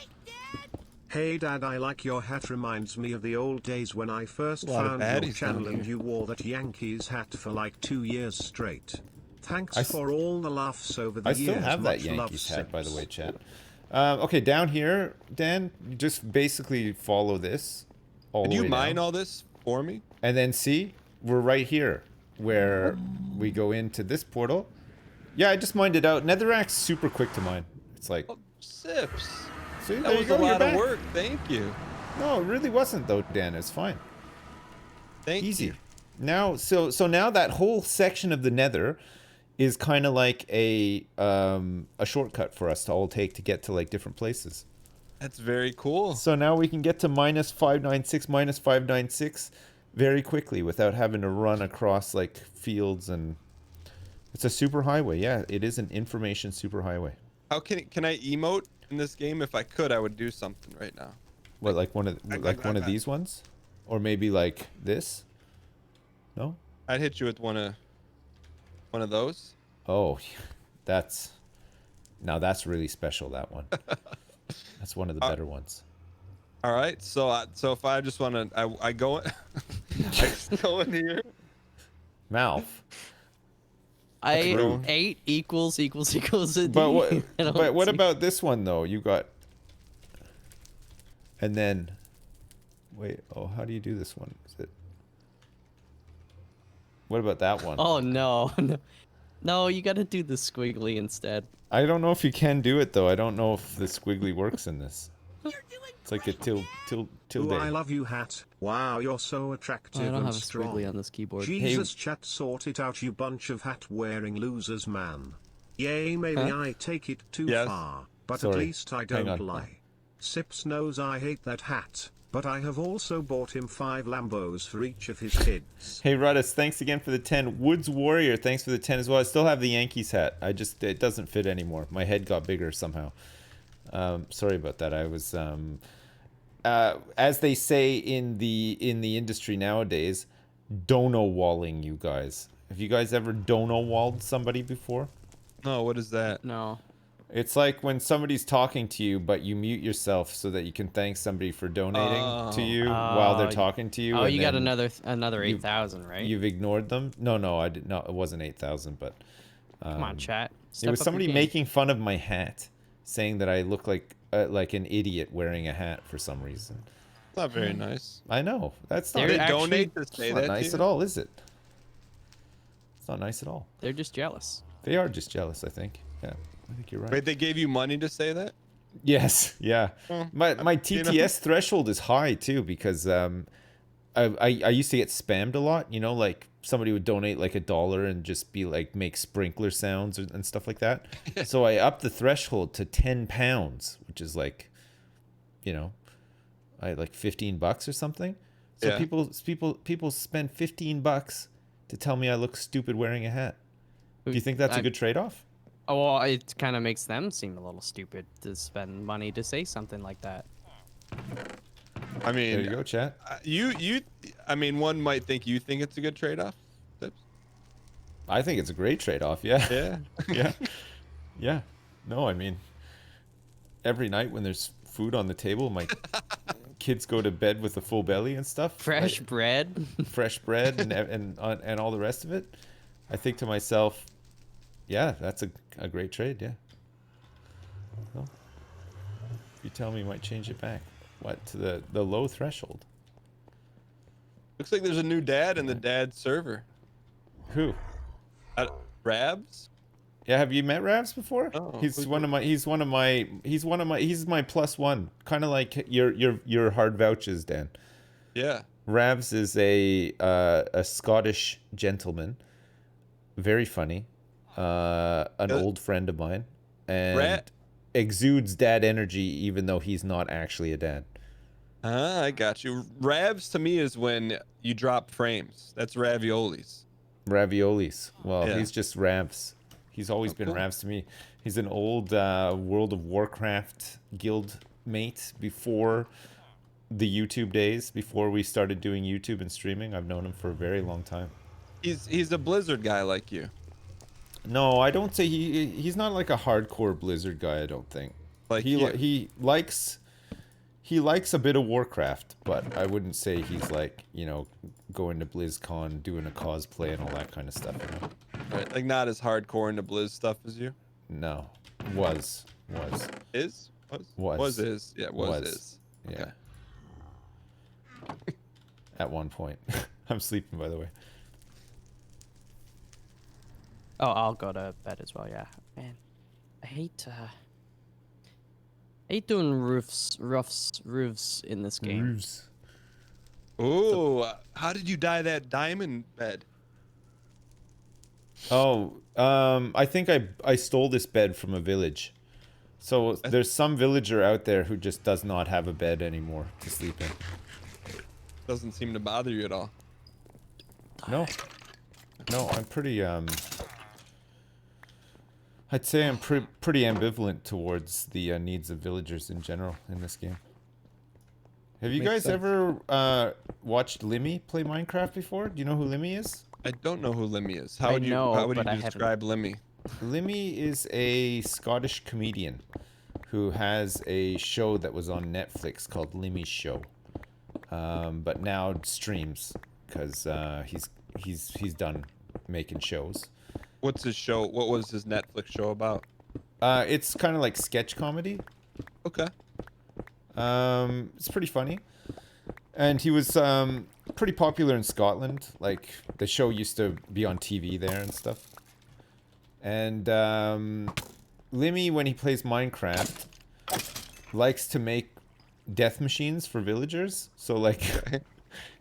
Hey Dad, I like your hat, reminds me of the old days when I first
A lot of
found your
baddies down
channel and
here.
you wore that Yankees hat for like 2 years straight. Thanks
I
for all the laughs over the
I
years.
still have that
Much love,
Yankees hat, by the
Sips.
way, chat. Okay, down here, Dan, you just basically follow this all
Did
the
you
way
mine
down.
all this for me?
And then see, we're right here, where we go into this portal. Yeah, I just mined it out. Netherrack's super quick to mine. It's like,
Oh, Sips.
see,
That
there you
was
go,
a
you're
lot of
back.
work. Thank you.
No, it really wasn't though, Dan. It's fine.
Thank
Easy.
you.
Now, so now that whole section of the Nether is kind of like a shortcut for us to all take to get to like different places.
That's very cool.
So now we can get to -596 very quickly without having to run across like fields, and it's a super highway. Yeah, it is an information super highway.
How can I emote in this game? If I could, I would do something right now.
What, like one of these ones, or maybe like this? No.
I'd hit you with one of those.
Oh, that's really special. That one. That's one of the better ones.
All right. So if I just want to, I go, I go in here.
Malf.
I 8 equals a D.
But what?
I don't
But what
see-
about this one though? You got. And then, wait. Oh, how do you do this one? Is it? What about that one?
Oh no, no, you gotta do the squiggly instead.
I don't know if you can do it though. I don't know if the squiggly works in this. It's like a tilde.
Ooh, I love you hat. Wow, you're so attractive
I don't
and
have a
strong.
squiggly on this keyboard.
Jesus, chat, sort it out, you bunch of hat-wearing losers, man. Yay, maybe I take it too
Yes.
far, but
Sorry.
at least I
Hang
don't
on.
lie. Sips knows I hate that hat, but I have also bought him 5 Lambos for each of his kids.
Hey Ruddus, thanks again for the 10. Woods Warrior, thanks for the 10 as well. I still have the Yankees hat. It doesn't fit anymore. My head got bigger somehow. Sorry about that. I was as they say in the industry nowadays, dono walling you guys. Have you guys ever dono walled somebody before?
No, what is that?
No.
It's like when somebody's talking to you, but you mute yourself so that you can thank somebody for donating to you while they're talking to you.
Oh,
and
you got
then
another 8,000, right?
You've ignored them. No, I did not. It wasn't 8,000, but
Come on, chat.
it
Step
was
up your
somebody
game.
making fun of my hat, saying that I look like an idiot wearing a hat for some reason.
Not very nice.
I know that's not.
They're
They donate to
It's
say
not
that
nice
to
at
you?
all, is it? It's not nice at all.
They're just jealous.
They are just jealous, I think. Yeah, I think you're right.
Wait, they gave you money to say that?
Yes, yeah. My
you know.
TTS threshold is high too because I used to get spammed a lot. You know, like somebody would donate like $1 and just be like make sprinkler sounds and stuff like that. So I upped the threshold to £10, which is like, you know, I had like $15 or something. So
Yeah.
people spend $15 to tell me I look stupid wearing a hat. Do you think that's a good trade-off?
Oh, well, it kind of makes them seem a little stupid to spend money to say something like that.
I mean,
There you go, chat.
I mean, one might think you think it's a good trade-off. Sips?
I think it's a great trade-off. Yeah.
Yeah.
Yeah. Yeah. No, I mean, every night when there's food on the table, my kids go to bed with a full belly and stuff.
Fresh bread.
Fresh bread and all the rest of it. I think to myself, yeah, that's a great trade. Yeah. Well, if you tell me, you might change it back. What, to the low threshold?
Looks like there's a new dad in the dad server.
Who?
Rabs?
Yeah, have you met Ravs before?
Oh,
He's my plus one. Kind of like your hard vouches, Dan.
Yeah.
Ravs is a Scottish gentleman, very funny, an old friend of mine, and exudes dad energy even though he's not actually a dad.
I got you. Ravs to me is when you drop frames. That's raviolis.
Raviolis. Well,
Yeah.
he's just Ravs. He's always been
cool.
Ravs to me. He's an old World of Warcraft guild mate before the YouTube days, before we started doing YouTube and streaming. I've known him for a very long time.
He's a Blizzard guy like you.
No, I don't say he's not like a hardcore Blizzard guy, I don't think.
Like
he likes a bit of Warcraft, but I wouldn't say he's like, you know, going to BlizzCon, doing a cosplay and all that kind of stuff, you know.
Right, like not as hardcore into Blizz stuff as you.
No. Was.
Is?
Was.
Was is. Yeah, was is.
Yeah.
Okay.
At one point. I'm sleeping, by the way.
Oh, I'll go to bed as well. Yeah, man, I hate doing roofs in this game.
Roofs.
Ooh, how did you dye that diamond bed?
Oh, I think I stole this bed from a village. So there's some villager out there who just does not have a bed anymore to sleep in.
Doesn't seem to bother you at all.
No. No, I'm pretty, I'd say I'm pretty ambivalent towards the needs of villagers in general in this game. Have you
Makes
guys
sense.
ever watched Limmy play Minecraft before? Do you know who Limmy is?
I don't know who Limmy is.
I know,
how would you
but I haven't.
describe Limmy?
Limmy is a Scottish comedian who has a show that was on Netflix called Limmy's Show, but now streams because he's done making shows.
What's his show? What was his Netflix show about?
It's kind of like sketch comedy.
Okay.
It's pretty funny, and he was pretty popular in Scotland. Like the show used to be on TV there and stuff. And Limmy, when he plays Minecraft, likes to make death machines for villagers. So like,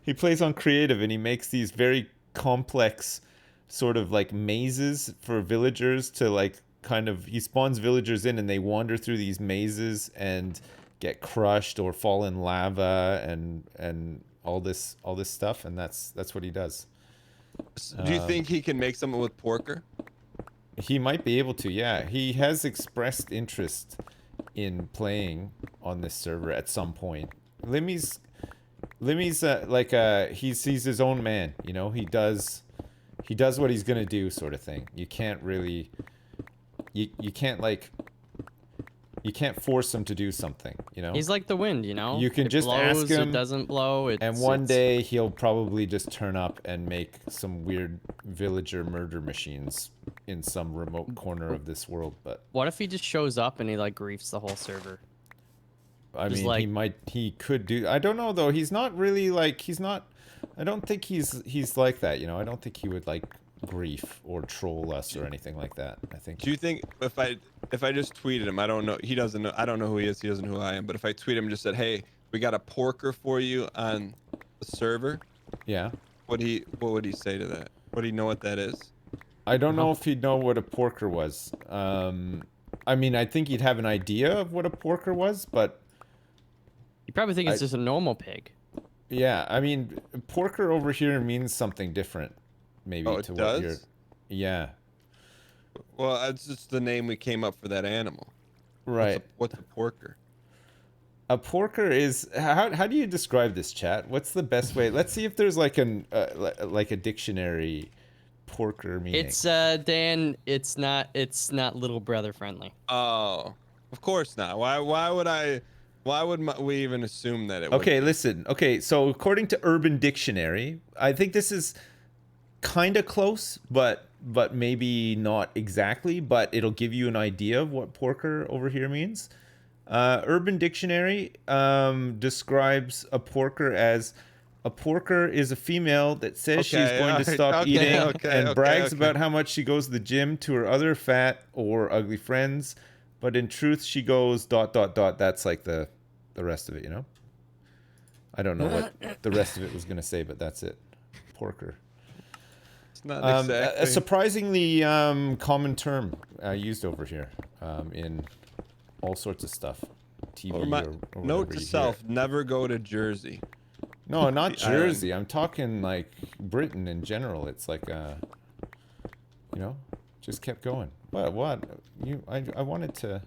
he plays on creative and he makes these very complex sort of like mazes for villagers to like kind of, he spawns villagers in and they wander through these mazes and get crushed or fall in lava and all this stuff, and that's what he does.
Do you think he can make something with Porker?
He might be able to, yeah. He has expressed interest in playing on this server at some point. Limmy's he's his own man, you know. He does what he's gonna do, sort of thing. You can't really, you can't force him to do something, you know.
He's like the wind, you know.
You can
it
just
blows,
ask him,
It doesn't blow.
and one day he'll probably just turn up and make some weird villager murder machines in some remote corner of this world. But
What if he just shows up and he like griefs the whole server?
I
Just
mean, he could do. I don't know though. He's not really like. I don't think he's like that. You know. I don't think he would like grief or troll us or anything like that. I think.
Do you think if I just tweeted him, I don't know, he doesn't know, I don't know who he is, he doesn't know who I am, but if I tweet him and just said, hey, we got a Porker for you on the server,
Yeah.
what would he say to that? Would he know what that is?
I don't know if he'd know what a porker was. I mean, I think he'd have an idea of what a porker was, but
You probably think it's just a normal pig.
yeah, I mean, porker over here means something different, maybe
Oh, it
to
does?
what you're. Yeah.
Well, that's just the name we came up for that animal.
Right.
What's a Porker?
A porker is how do you describe this, chat? What's the best way? Let's see if there's like a dictionary porker meaning.
It's Dan. It's not little brother friendly.
Oh, of course not. Why would we even assume that it would?
Okay, listen. Okay, so according to Urban Dictionary, I think this is kind of close, but maybe not exactly, but it'll give you an idea of what porker over here means. Urban Dictionary describes a porker as a porker is a female that says she's
Okay,
going to
alright,
stop
okay,
eating
okay,
and
okay,
brags
okay.
about how much she goes to the gym to her other fat or ugly friends, but in truth she goes ... That's like the rest of it, you know? I don't know what the rest of it was going to say, but that's it. Porker.
It's not
A
exactly.
surprisingly used term used over here in all sorts of stuff. TV or
Note
whatever
to
you hear.
self: never go to Jersey.
No, not
The island.
Jersey. I'm talking like Britain in general. It's like, you know, just kept going. What? I wanted to.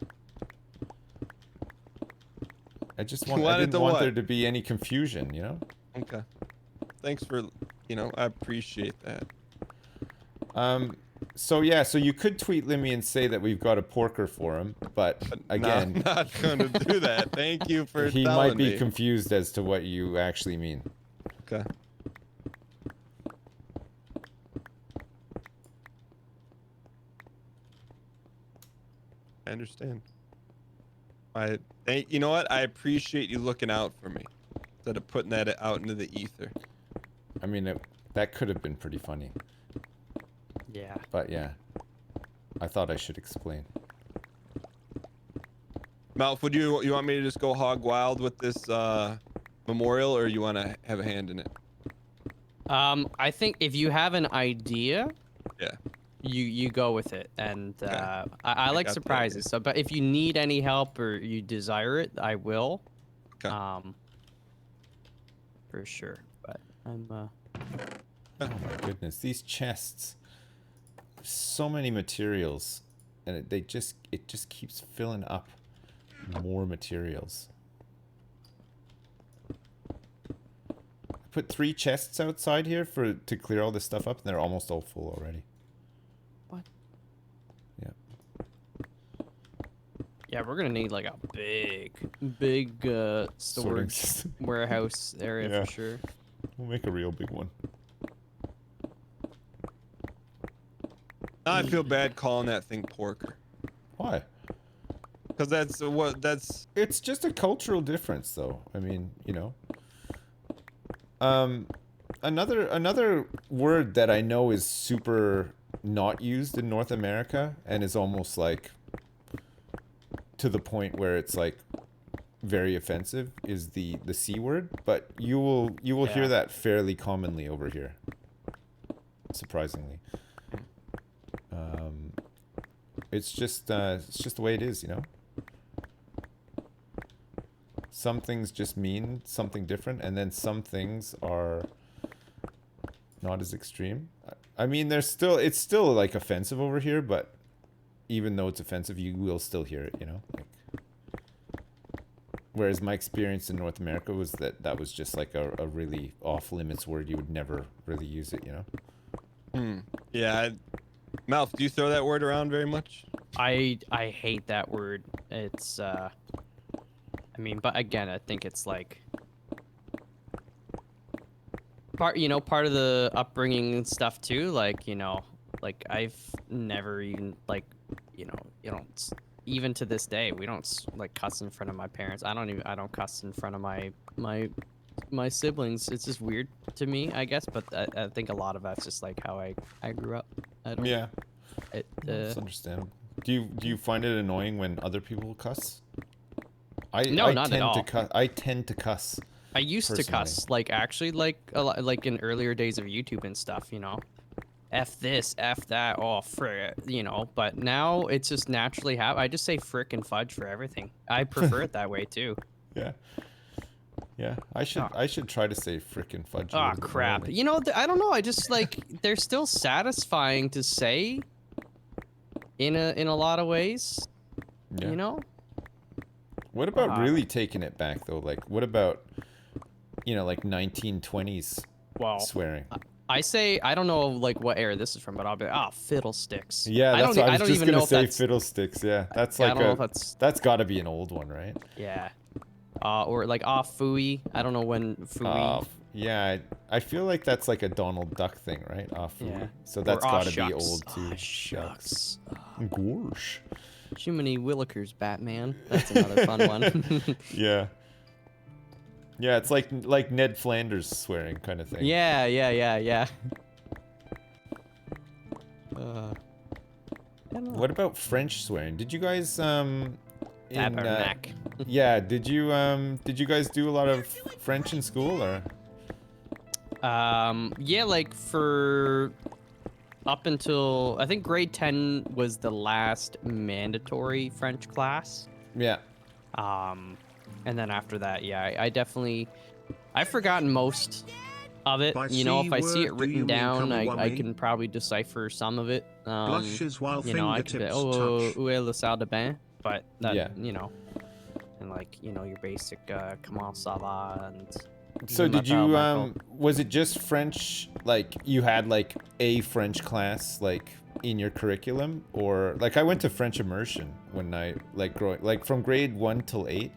I just want. I didn't want there to be any confusion, you know.
Okay. Thanks for, I appreciate that.
So yeah, so you could tweet Limmy and say that we've got a porker for him, but again,
No, I'm not gonna do that. Thank you for
he
telling
might be
me.
confused as to what you actually mean.
Okay. I understand. You know what? I appreciate you looking out for me instead of putting that out into the ether.
I mean, that could have been pretty funny.
Yeah.
But yeah, I thought I should explain.
Malf, would you want me to just go hog wild with this memorial, or you want to have a hand in it?
I think if you have an idea,
Yeah.
you go with it, and
Okay.
I like
got the
surprises. So, but if you need any help or you desire it, I will.
Okay.
For sure. But I'm
Oh my goodness, these chests. So many materials, and it just keeps filling up more materials. I put 3 chests outside here to clear all this stuff up, and they're almost all full already.
What?
Yeah.
Yeah, we're gonna need like a big storage
system.
warehouse area
Yeah.
for sure.
We'll make a real big one.
Now I feel bad calling that thing porker.
Why?
Because that's
It's just a cultural difference, though. I mean, you know. Another word that I know is super not used in North America and is almost like to the point where it's like very offensive is the C word, but you will hear
Yeah.
that fairly commonly over here. Surprisingly. It's just the way it is, you know. Some things just mean something different, and then some things are not as extreme. I mean, it's still like offensive over here, but even though it's offensive, you will still hear it, you know. Like, whereas my experience in North America was that was just like a really off limits word. You would never really use it, you know.
yeah. Malf, do you throw that word around very much?
I hate that word. It's I mean, but again, I think it's like part of the upbringing and stuff too. Like, like I've never even like, you don't even to this day we don't like cuss in front of my parents. I don't cuss in front of my siblings. It's just weird to me, I guess. But I think a lot of that's just like how I grew up. I don't.
Yeah,
It's
understandable. Do you find it annoying when other people cuss?
No, not at all.
I tend to cuss.
I used to
personally.
cuss, like actually, like a lot, like in earlier days of YouTube and stuff, F this, F that, oh frick, But now it's just naturally I just say frick and fudge for everything. I prefer it that way too.
Yeah. Yeah, I should try to say frickin' fudge. a
Oh
little bit more,
crap!
like-
I don't know. I just like they're still satisfying to say. In a lot of ways,
Yeah. What about really taking it back though? Like, what about, like 1920s
Well,
swearing?
I say I don't know like what era this is from, but I'll be fiddlesticks.
Yeah,
I
that's
don't,
what I
I
was
don't
just
even know
gonna
if
say.
that's
Fiddlesticks. Yeah, that's
I
like
don't know if
that's got to be an old one, right?
yeah, or like fooey. I don't know when fooey.
Yeah, I feel like that's like a Donald Duck thing, right? Fooey.
Yeah.
So that's
Or,
got to be
shucks.
old too.
Aw, shucks.
Gosh.
Jiminy Willikers, Batman. That's another fun one.
Yeah. Yeah, it's like Ned Flanders swearing kind of thing.
Yeah.
What about French swearing? Did you guys
Tabernacle.
yeah, did you guys do a lot of French in school or?
Yeah, like for up until I think grade 10 was the last mandatory French class.
Yeah.
And then after that, yeah, I definitely I've forgotten most of it.
By
You know, if I see it
C word, do you
written
mean
down, I
Kamawami?
can probably decipher some of it.
Blushes while
You know, I could be,
fingertips
oh,
touch.
où est le salle de bain? But that,
Yeah.
you know, and like, you know, your basic comment ça va and
So
je
did you
m'appelle Michael.
was it just French, like you had like a French class like in your curriculum, or like I went to French immersion when I like from grade 1 till 8.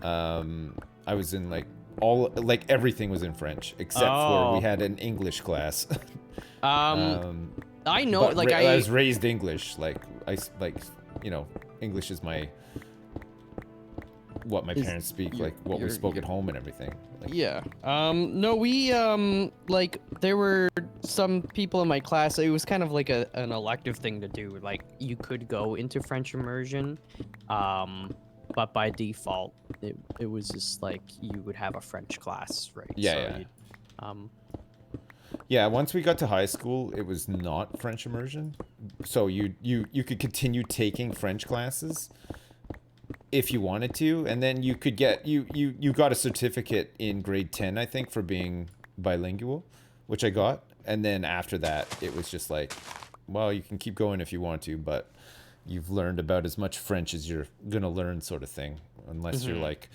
I was in like everything was in French except for we
Oh.
had an English class.
I know,
but
like
I was raised English, you know, English is what my parents speak, like what we spoke at home and everything. Like,
yeah. No, we like there were some people in my class. It was kind of like an elective thing to do. Like you could go into French immersion, but by default, it was just like you would have a French class, right?
Yeah, yeah. Yeah, once we got to high school, it was not French immersion. So you could continue taking French classes if you wanted to, and then you could get you got a certificate in grade 10, I think, for being bilingual, which I got. And then after that, it was just like, well, you can keep going if you want to, but you've learned about as much French as you're gonna learn, sort of thing, unless you're like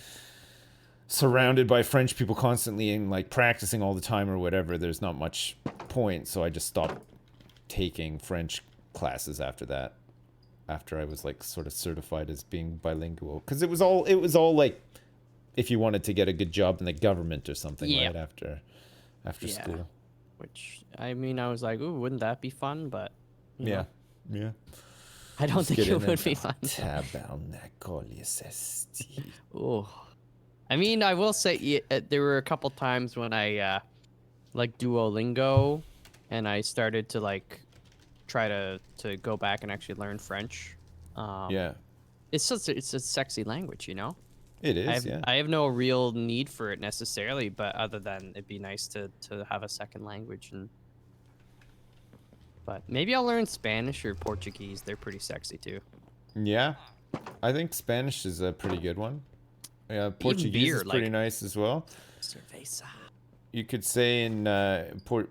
surrounded by French people constantly and like practicing all the time or whatever. There's not much point. So I just stopped taking French classes after that, after I was like sort of certified as being bilingual, because it was all like if you wanted to get a good job in the government or something,
Yeah.
right after
Yeah.
school.
Which I mean, I was like, ooh, wouldn't that be fun? But you know,
Yeah.
I don't think it would be fun.
Tabernacle,
Oh, I mean, I will say there were a couple times when I like Duolingo, and I started to like try to go back and actually learn French.
Yeah,
It's a sexy language, you know.
it is.
I have no real need for it necessarily, but other than it'd be nice to have a second language. But maybe I'll learn Spanish or Portuguese. They're pretty sexy too.
Yeah, I think Spanish is a pretty good one. Yeah, Portuguese
beer,
is pretty
like-
nice as well.
Cerveza.
You could say in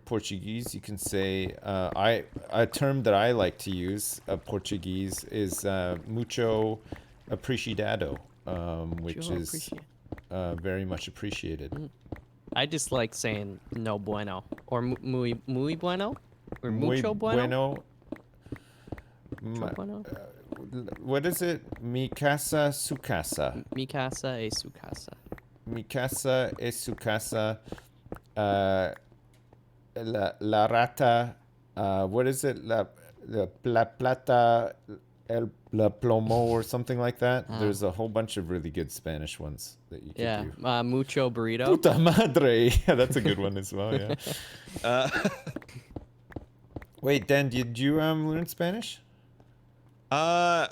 Portuguese, you can say a term that I like to use Portuguese is mucho apreciado, which
Mucho
is
appreciate.
very much appreciated.
I just like saying no bueno or muy bueno or
Muy
mucho bueno.
Ma-
Mucho bueno.
What is it? Mi casa, su casa.
Mi casa es su casa.
Mi casa es su casa. La rata. What is it? La plata, la plomo, or something like that. There's a whole bunch of really good Spanish ones that you could do.
Mucho burrito.
Puta madre. Yeah, that's a good one as well. Yeah. Wait, Dan, did you learn Spanish?
Un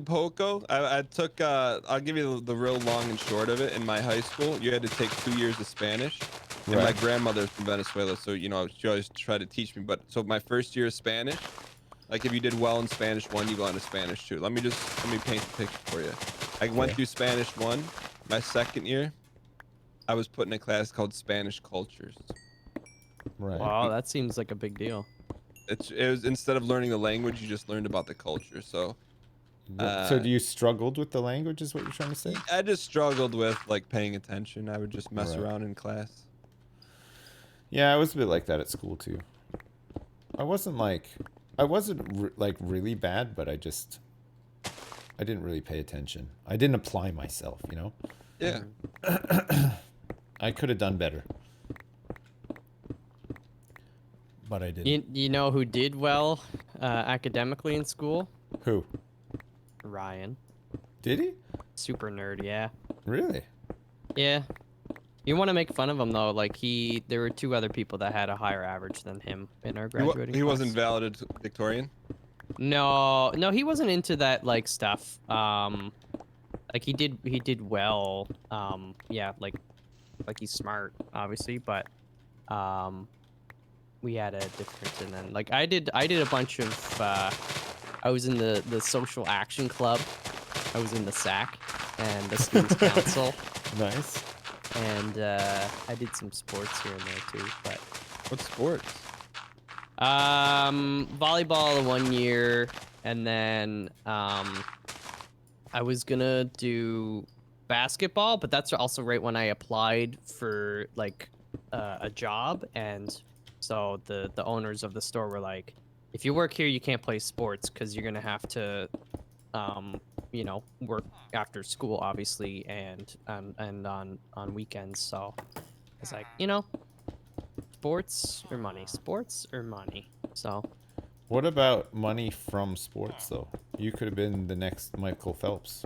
poco. I took, I'll give you the real long and short of it. In my high school, you had to take 2 years of Spanish. And my
Right.
grandmother's from Venezuela, so, you know, she always tried to teach me. But so my first year of Spanish, like if you did well in Spanish 1, you go on to Spanish 2. Let me paint the picture for you. I went through Spanish 1. My second year, I was put in a class called Spanish Cultures.
Right.
Wow, that seems like a big deal.
It was, instead of learning the language, you just learned about the culture. So
So do you struggled with the language, is what you're trying to say?
I just struggled with like paying attention. I would just mess
Right.
around in class.
Yeah, I was a bit like that at school too. I wasn't really bad, but I didn't really pay attention. I didn't apply myself, you know?
Yeah.
I could have done better. But I didn't.
You know who did well academically in school?
Who?
Ryan.
Did he?
Super nerd, yeah.
Really?
Yeah. You want to make fun of him though, like there were 2 other people that had a higher average than him in our graduating
He
class.
wasn't valedictorian.
No, he wasn't into that like stuff. Like he did well. Yeah, like he's smart, obviously, but we had a difference, and then like I did a bunch of I was in the social action club. I was in the SAC and the students council.
Nice.
And I did some sports here and there too, but
What sports?
volleyball 1 year, and then I was gonna do basketball, but that's also right when I applied for like a job, and so the owners of the store were like, if you work here, you can't play sports because you're gonna have to you know, work after school, obviously, and on weekends. So it's like, you know, sports or money. So
What about money from sports, though? You could have been the next Michael Phelps,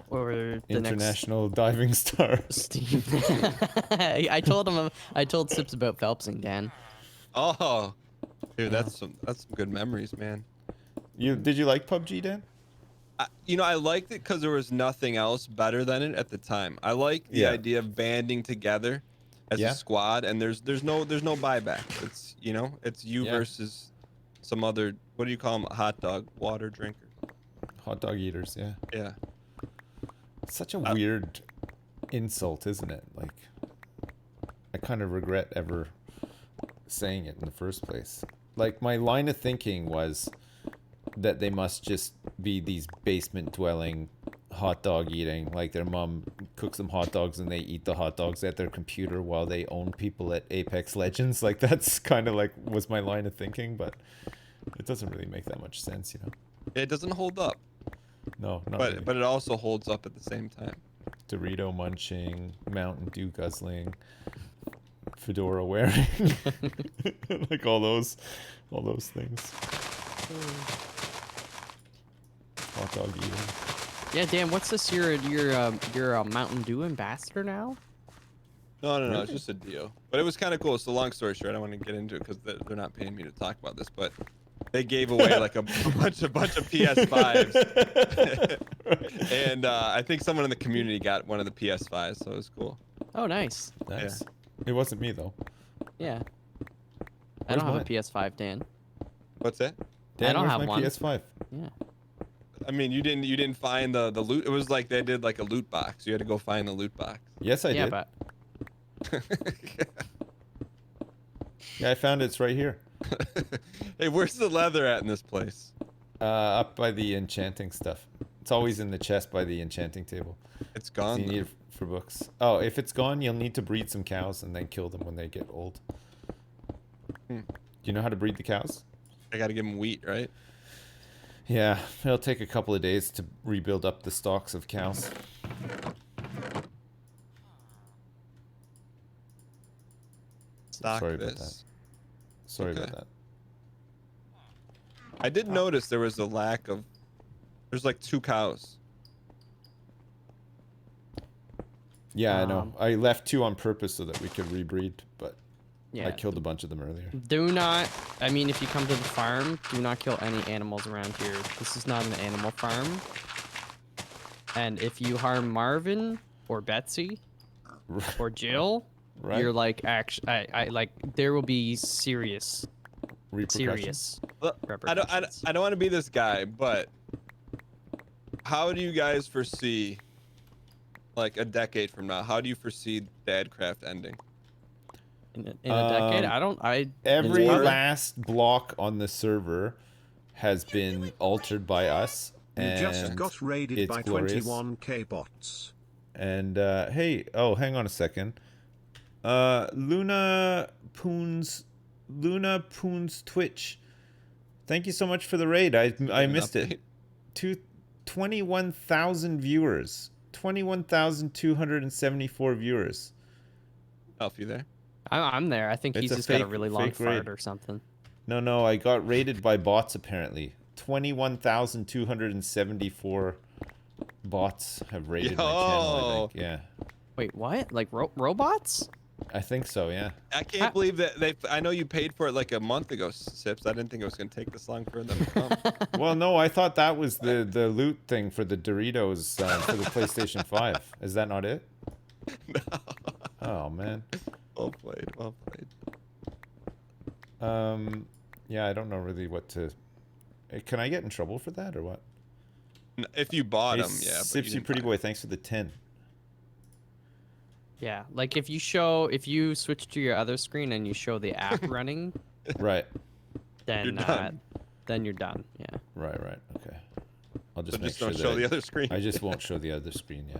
or the
international diving star.
next Steve. I told Sips about Phelpsing, Dan.
Oh, dude,
Yeah.
that's some good memories, man.
Did you like PUBG, Dan?
You know, I liked it because there was nothing else better than it at the time. I like the idea of banding together as a squad, and there's no buyback. It's, you know, it's you versus some other, what do you call them? Hot dog water drinker.
Hot dog eaters, yeah.
Yeah.
It's such a weird insult, isn't it? Like, I kind of regret ever saying it in the first place. Like, my line of thinking was that they must just be these basement dwelling hot dog eating, like their mom cooks them hot dogs and they eat the hot dogs at their computer while they own people at Apex Legends. Like, that's kind of like was my line of thinking, but it doesn't really make that much sense, you know.
It doesn't hold up.
No, not
but
really.
but it also holds up at the same time.
Dorito munching, Mountain Dew guzzling, fedora wearing, like all those things. Hot dog eating.
Yeah, Dan, what's this? You're a Mountain Dew ambassador now?
No, it's just a deal. But it was kind of cool. So long story short, I don't want to get into it because they're not paying me to talk about this, but they gave away like a bunch of PS5s. And I think someone in the community got one of the PS5s, so it was cool.
Oh, nice.
Nice. It wasn't me though.
Yeah. I
Where's
don't have
mine?
a PS5, Dan.
What's that?
Dan,
I don't
where's
have
my
one.
PS5?
Yeah.
I mean, you didn't find the loot. It was like they did like a loot box. You had to go find the loot box.
Yes, I did.
But
Yeah, I found it. It's right here.
Hey, where's the leather at in this place?
Up by the enchanting stuff. It's always in the chest by the enchanting table.
It's
So
gone.
you need it for books. Oh, if it's gone, you'll need to breed some cows and then kill them when they get old. Do you know how to breed the cows?
I gotta give them wheat, right?
Yeah, it'll take a couple of days to rebuild up the stocks of cows.
Stock
Sorry
this.
about that. Sorry about that.
I did notice there was a lack of. There's like 2 cows.
Yeah, I know. I left 2 on purpose so that we could rebreed, but
yeah.
I killed a bunch of them earlier.
Do not, I mean, if you come to the farm, do not kill any animals around here. This is not an animal farm. And if you harm Marvin or Betsy or Jill,
Right.
you're like, actually, I like, there will be serious
Repercussions.
Look, I don't want to be this guy, but how do you guys foresee, like a decade from now, how do you foresee Dadcraft ending?
In a decade,
Every
Marvin?
last block on the server has been altered by us,
You
and
just got raided
it's
by
glorious.
21k bots.
And hey, oh, hang on a second. Luna Poon's Twitch. Thank you so much for the raid. I missed it. 21,000 viewers. 21,274 viewers.
Elf, you there?
I'm there. I think
It's
he's
a
just got a
fake-
really long
fake raid.
fart or something.
No, I got raided by bots apparently. 21,274 bots have raided my channel, I think. Yeah.
Wait, what? Like robots?
I think so, yeah.
I can't believe that I know you paid for it like a month ago, Sips. I didn't think it was gonna take this long for them to come.
Well, no, I thought that was the loot thing for the Doritos for the PlayStation 5. Is that not it?
No.
Oh, man.
Well played. Well played.
Yeah, I don't know really what to... Can I get in trouble for that or what?
If you bought
Hey,
them, yeah.
Sips, you pretty boy, thanks for the 10.
Yeah, like if you switch to your other screen and you show the app running,
Right.
then
You're done.
then you're done. Yeah.
Right, okay. I'll just
So
make
just
sure
don't
that
show the other screen.
I just won't show the other screen, yeah.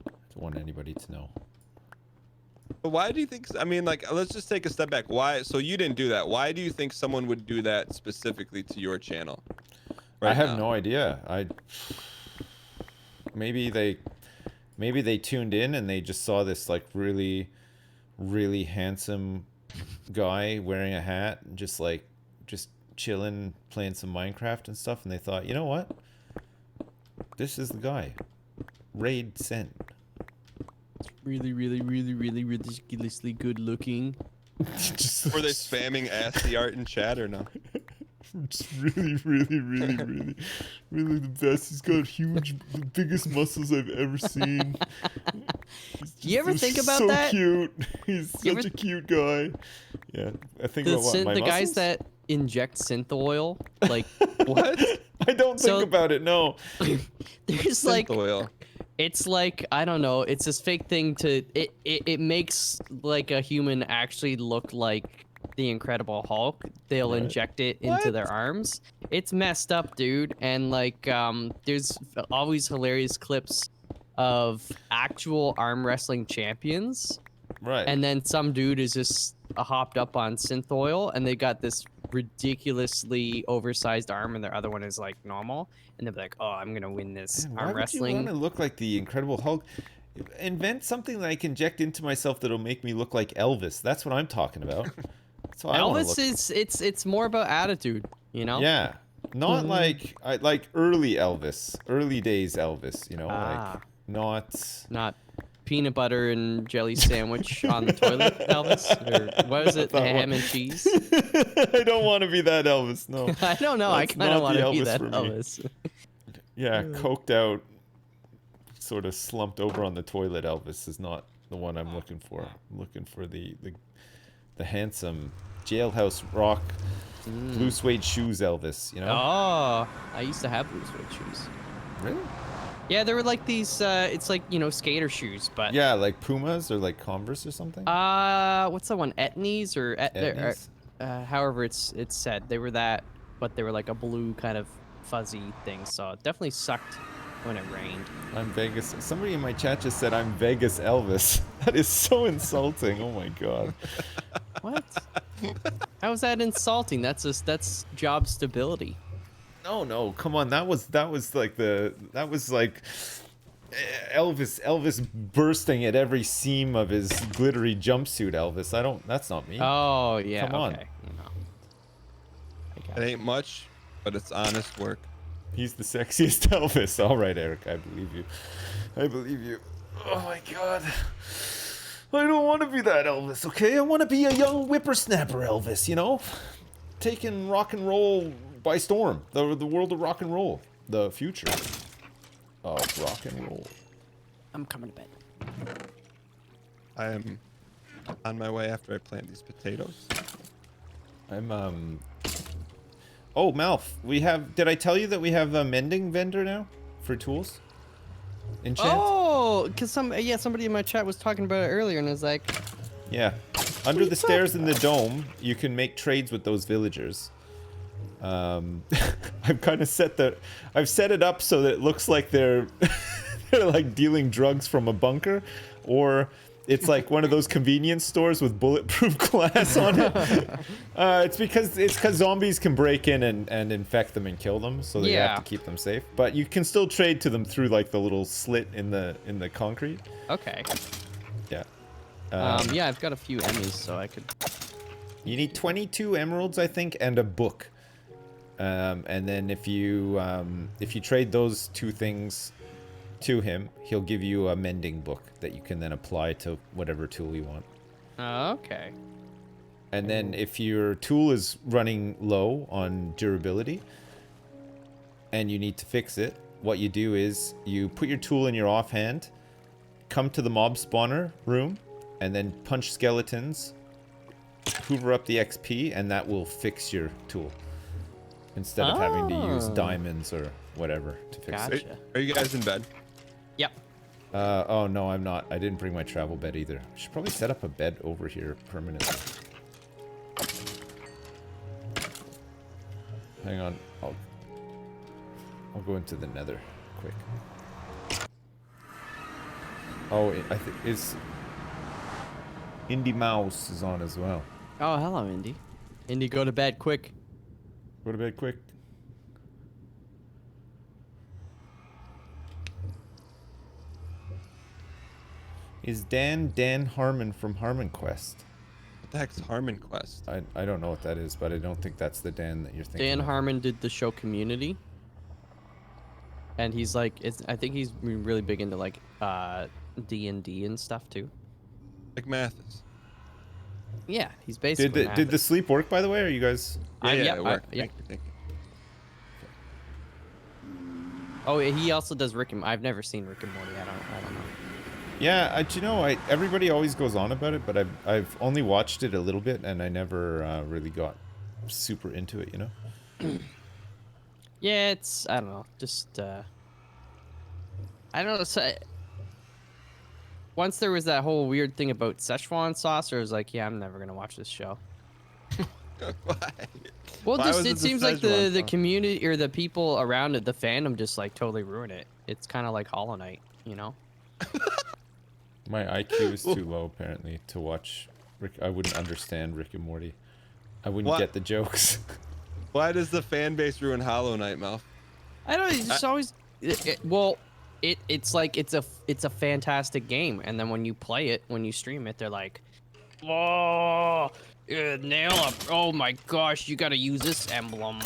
Don't want anybody to know.
But why do you think? I mean, like, let's just take a step back. Why? So you didn't do that. Why do you think someone would do that specifically to your channel?
I have no idea. Maybe they tuned in and they just saw this like really handsome guy wearing a hat and just chilling, playing some Minecraft and stuff, and they thought, you know what? This is the guy. Raid sent.
Really ridiculously good looking.
Just
Were they spamming Asty art in chat or no?
just really the best. He's got the biggest muscles I've ever seen.
Do you ever think about
so
that?
Cute. He's such a cute guy. Yeah, I think about what, my
the guys
muscles?
that inject synth oil, like
What?
I don't think about it. No.
there's like
Synth oil.
it's like I don't know. It's this fake thing to it makes like a human actually look like the Incredible Hulk. They'll inject it into their arms. It's messed up, dude. And like there's always hilarious clips of actual arm wrestling champions.
Right.
And then some dude is just hopped up on synth oil and they got this ridiculously oversized arm and their other one is like normal. And they'll be like, oh, I'm going to win this
Man,
arm
why
wrestling.
would you want to look like the Incredible Hulk? Invent something that I can inject into myself that'll make me look like Elvis. That's what I'm talking about. That's what I wanna
Elvis
look.
it's more about attitude, you know?
Yeah. Not like early Elvis, early days Elvis, you know, like
Not peanut butter and jelly sandwich on the toilet, Elvis? Or what is it? The ham and cheese?
I don't want to be that Elvis. No.
I don't know. I
That's
kind of
not
want
the
to be
Elvis
that
for me.
Elvis.
Yeah, coked out, sort of slumped over on the toilet Elvis is not the one I'm looking for. I'm looking for the handsome jailhouse rock blue suede shoes Elvis, you know?
Oh, I used to have blue suede shoes.
Really?
Yeah, they were like these, it's like, you know, skater shoes, but...
Yeah, like Pumas or like Converse or something?
What's that one? Etnies or...
Etnies?
However it's said. They were that, but they were like a blue kind of fuzzy thing, so it definitely sucked when it rained.
I'm Vegas. Somebody in my chat just said I'm Vegas Elvis. That is so insulting. Oh my god.
What? How is that insulting? That's job stability.
No, come on. That was like Elvis bursting at every seam of his glittery jumpsuit, Elvis. That's not me.
Oh, yeah,
Come on.
okay. You know. I got
It ain't much, but it's honest work.
He's the sexiest Elvis. All right, Eric, I believe you. Oh my god. I don't want to be that Elvis, okay? I want to be a young whippersnapper Elvis, you know? Taking rock and roll by storm. The world of rock and roll. The future of rock and roll.
I'm coming to bed.
I am on my way after I plant these potatoes.
Oh, Malf, did I tell you that we have a mending vendor now for tools? Enchant?
Oh, because somebody in my chat was talking about it earlier and was like,
Yeah. Under the stairs in the dome, you can make trades with those villagers. I've kind of set it up so that it looks like they're like dealing drugs from a bunker, or it's like one of those convenience stores with bulletproof glass on it. It's because zombies can break in and infect them and kill them, so they have to keep them safe. But you can still trade to them through like the little slit in the concrete.
okay.
Yeah.
Yeah, I've got a few Emmys, so I could...
You need 22 emeralds, I think, and a book. And then if you trade those 2 things to him, he'll give you a mending book that you can then apply to whatever tool you want.
Okay.
And then if your tool is running low on durability and you need to fix it, what you do is you put your tool in your offhand, come to the mob spawner room, and then punch skeletons, hoover up the XP, and that will fix your tool. Instead of having to use diamonds or whatever to fix it.
Gotcha.
Are you guys in bed?
Yep.
Oh, no, I'm not. I didn't bring my travel bed either. I should probably set up a bed over here permanently. Hang on. I'll go into the nether quick. Oh, I think it's... indeimaus is on as well.
Oh, hello, Indy. Indy, go to bed quick.
Go to bed quick. Is Dan Harmon from Harmon Quest?
What the heck's Harmon Quest?
I don't know what that is, but I don't think that's the Dan that you're thinking
Dan
of.
Harmon did the show Community. And he's like, I think he's really big into like D&D and stuff too.
Like Mathas.
Yeah, he's basically.
Did the sleep work, by the way? Are you guys?
Yeah,
it worked.
yeah.
Thank you.
Oh, he also does Rick and. I've never seen Rick and Morty. I don't know.
Yeah, you know, everybody always goes on about it, but I've only watched it a little bit, and I never really got super into it, you know.
Yeah, it's I don't know, just I don't know. So, once there was that whole weird thing about Szechuan sauce, I was like, yeah, I'm never gonna watch this show.
Why?
Well,
Why was
it
the
seems like
Szechuan
the
sauce?
community or the people around it, the fandom, just like totally ruin it. It's kind of like Hollow Knight, you know?
My IQ is too low, apparently, to watch Rick. I wouldn't understand Rick and Morty. I wouldn't
What?
get the jokes.
Why does the fan base ruin Hollow Knight, Mouth?
I don't know. It's just always. It's like it's a fantastic game, and then when you play it, when you stream it, they're like, oh, nail up. Oh my gosh, you gotta use this emblem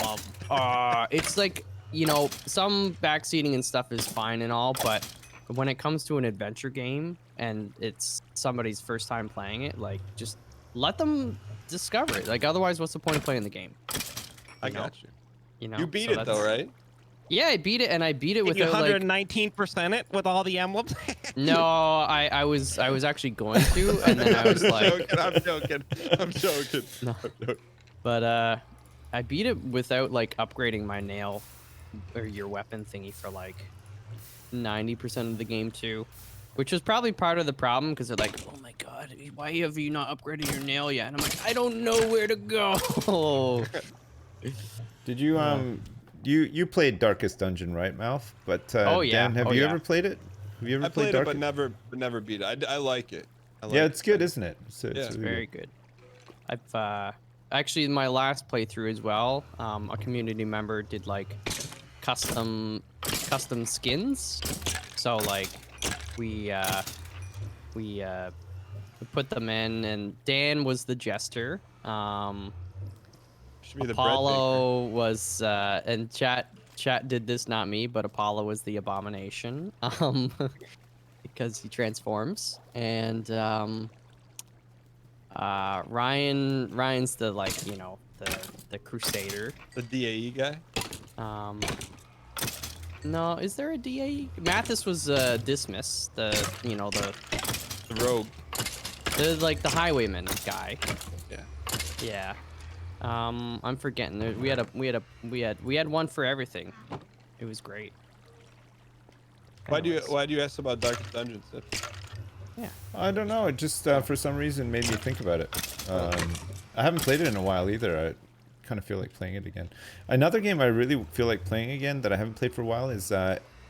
up. It's like, you know, some backseating and stuff is fine and all, but when it comes to an adventure game and it's somebody's first time playing it, like, just let them discover it. Like, otherwise, what's the point of playing the game?
I got you.
You know,
You beat
so
it though, right?
Yeah, I beat it, and I beat it
Did you
without like.
119% it with all the emblems?
No, I was actually going to, and then I was like,
I'm joking.
No. But I beat it without like upgrading my nail or your weapon thingy for like 90% of the game too, which was probably part of the problem because they're like, oh my god, why have you not upgraded your nail yet? And I'm like, I don't know where to go.
Did you you played Darkest Dungeon, right, Mouth? But
Oh, yeah.
Dan, have
Oh,
you
yeah.
ever played it? Have you ever
I played it,
Darkest?
but never beat it. I like it. I like
Yeah,
it.
it's good, isn't it? It's
Yeah.
really
Very good. I've actually in my last playthrough as well, a community member did like custom skins. So like we put them in, and Dan was the jester.
Should be the bread
Apollo was and chat did this, not me, but Apollo was the abomination. Because he transforms, and Ryan's the, like, you know, the crusader.
the DAE guy.
No, is there a DA? Mathas was Dismiss, the
rogue.
like the highwayman guy.
Yeah.
Yeah. I'm forgetting. We had one for everything. It was great.
Why do
Anyways.
you ask about Darkest Dungeon? Sid?
Yeah.
I don't know. It just for some reason made me think about it. I haven't played it in a while either. I kind of feel like playing it again. Another game I really feel like playing again that I haven't played for a while is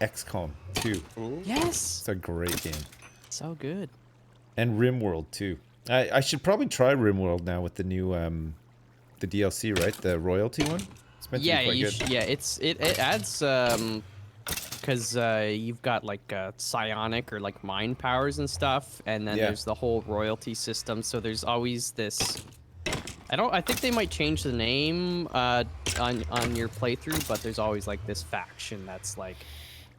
XCOM 2.
Ooh.
Yes.
It's a great game.
So good.
And RimWorld too. I should probably try RimWorld now with the new the DLC, right? The royalty one. It's meant
Yeah,
to be quite good.
yeah. It adds because you've got like psionic or like mind powers and stuff, and then
Yeah.
there's the whole royalty system. So there's always this I think they might change the name on your playthrough, but there's always like this faction that's like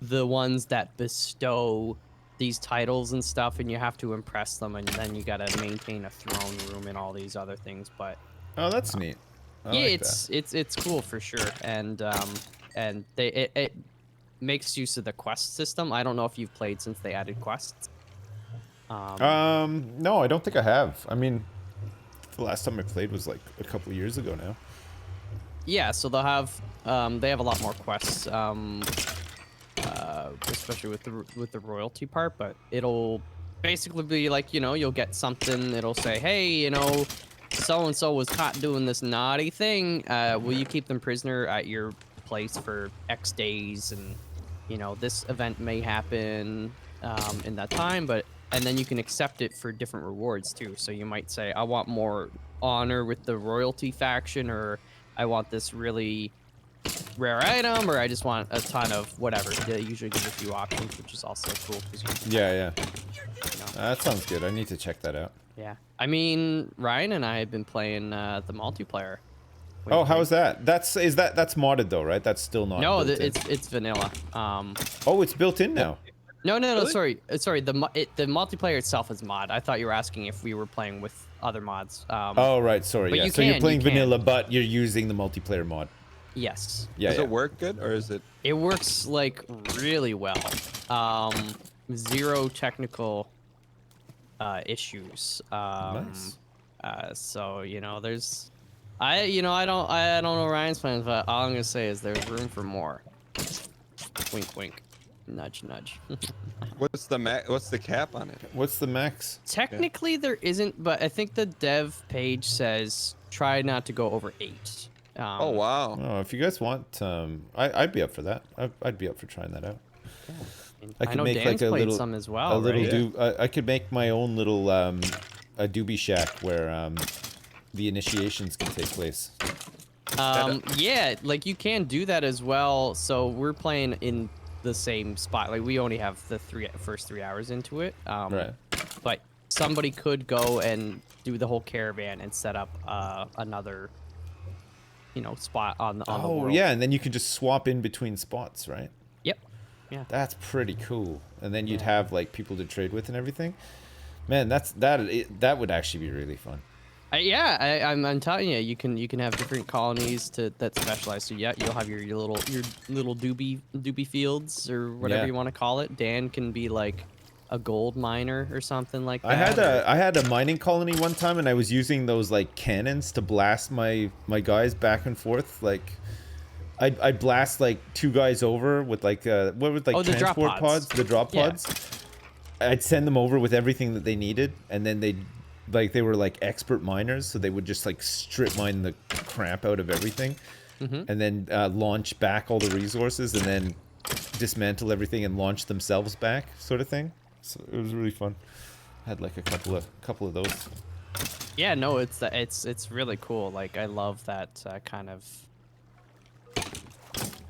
the ones that bestow these titles and stuff, and you have to impress them, and then you gotta maintain a throne room and all these other things. But
Oh, that's neat. I
yeah,
like that.
it's cool for sure, and it makes use of the quest system. I don't know if you've played since they added quests.
No, I don't think I have. I mean, the last time I played was like a couple of years ago now.
Yeah, so they have a lot more quests, especially with the royalty part. But it'll basically be like, you know, you'll get something. It'll say, hey, you know, so and so was caught doing this naughty thing. Will you keep them prisoner at your place for X days? And you know, this event may happen in that time, and then you can accept it for different rewards too. So you might say, I want more honor with the royalty faction, or I want this really rare item, or I just want a ton of whatever. They usually give a few options, which is also cool.
Yeah.
You know.
That sounds good. I need to check that out.
Yeah. I mean, Ryan and I have been playing the multiplayer.
Oh, how is that? That's modded though, right? That's still not.
No,
built in.
it's vanilla.
Oh, it's built in now.
No,
Really?
sorry. The multiplayer itself is mod. I thought you were asking if we were playing with other mods.
Oh, right. Sorry.
but
Yeah.
you
So you're
can,
playing
you can.
vanilla, but you're using the multiplayer mod.
Yes.
Yeah.
Does
yeah.
it work good, or is it?
It works like really well. Zero technical issues.
Nice.
So you know, I don't know Ryan's plans, but all I'm gonna say is there's room for more. Wink, wink. Nudge, nudge.
What's the cap on it?
What's the max?
Technically, there isn't, but I think the dev page says try not to go over 8.
Oh wow.
Oh, if you guys want, I'd be up for that. I'd be up for trying that out. I could
know
make
Dan's
like a
played
little,
some as well,
little
right?
I could make my own little a doobie shack where the initiations can take place.
Yeah, like you can do that as well. So we're playing in the same spot. Like we only have the first 3 hours into it.
Right.
But somebody could go and do the whole caravan and set up another, you know, spot on the world.
Yeah, and then you can just swap in between spots, right?
Yep. Yeah.
That's pretty cool. And then you'd have like people to trade with and everything. Man, that would actually be really fun.
I'm telling you, you can have different colonies that specialize. So yeah, you'll have your little doobie fields or whatever you want to call it. Dan can be like a gold miner or something like that.
I had a mining colony one time, and I was using those like cannons to blast my guys back and forth. Like I'd blast like 2 guys over with like what were like
the drop
transport
pods.
the drop pods. I'd send them over with everything that they needed, and then they were like expert miners, so they would just like strip mine the crap out of everything, and then launch back all the resources, and then dismantle everything and launch themselves back, sort of thing. So it was really fun. Had like a couple of those.
Yeah, no, it's really cool. Like I love that kind of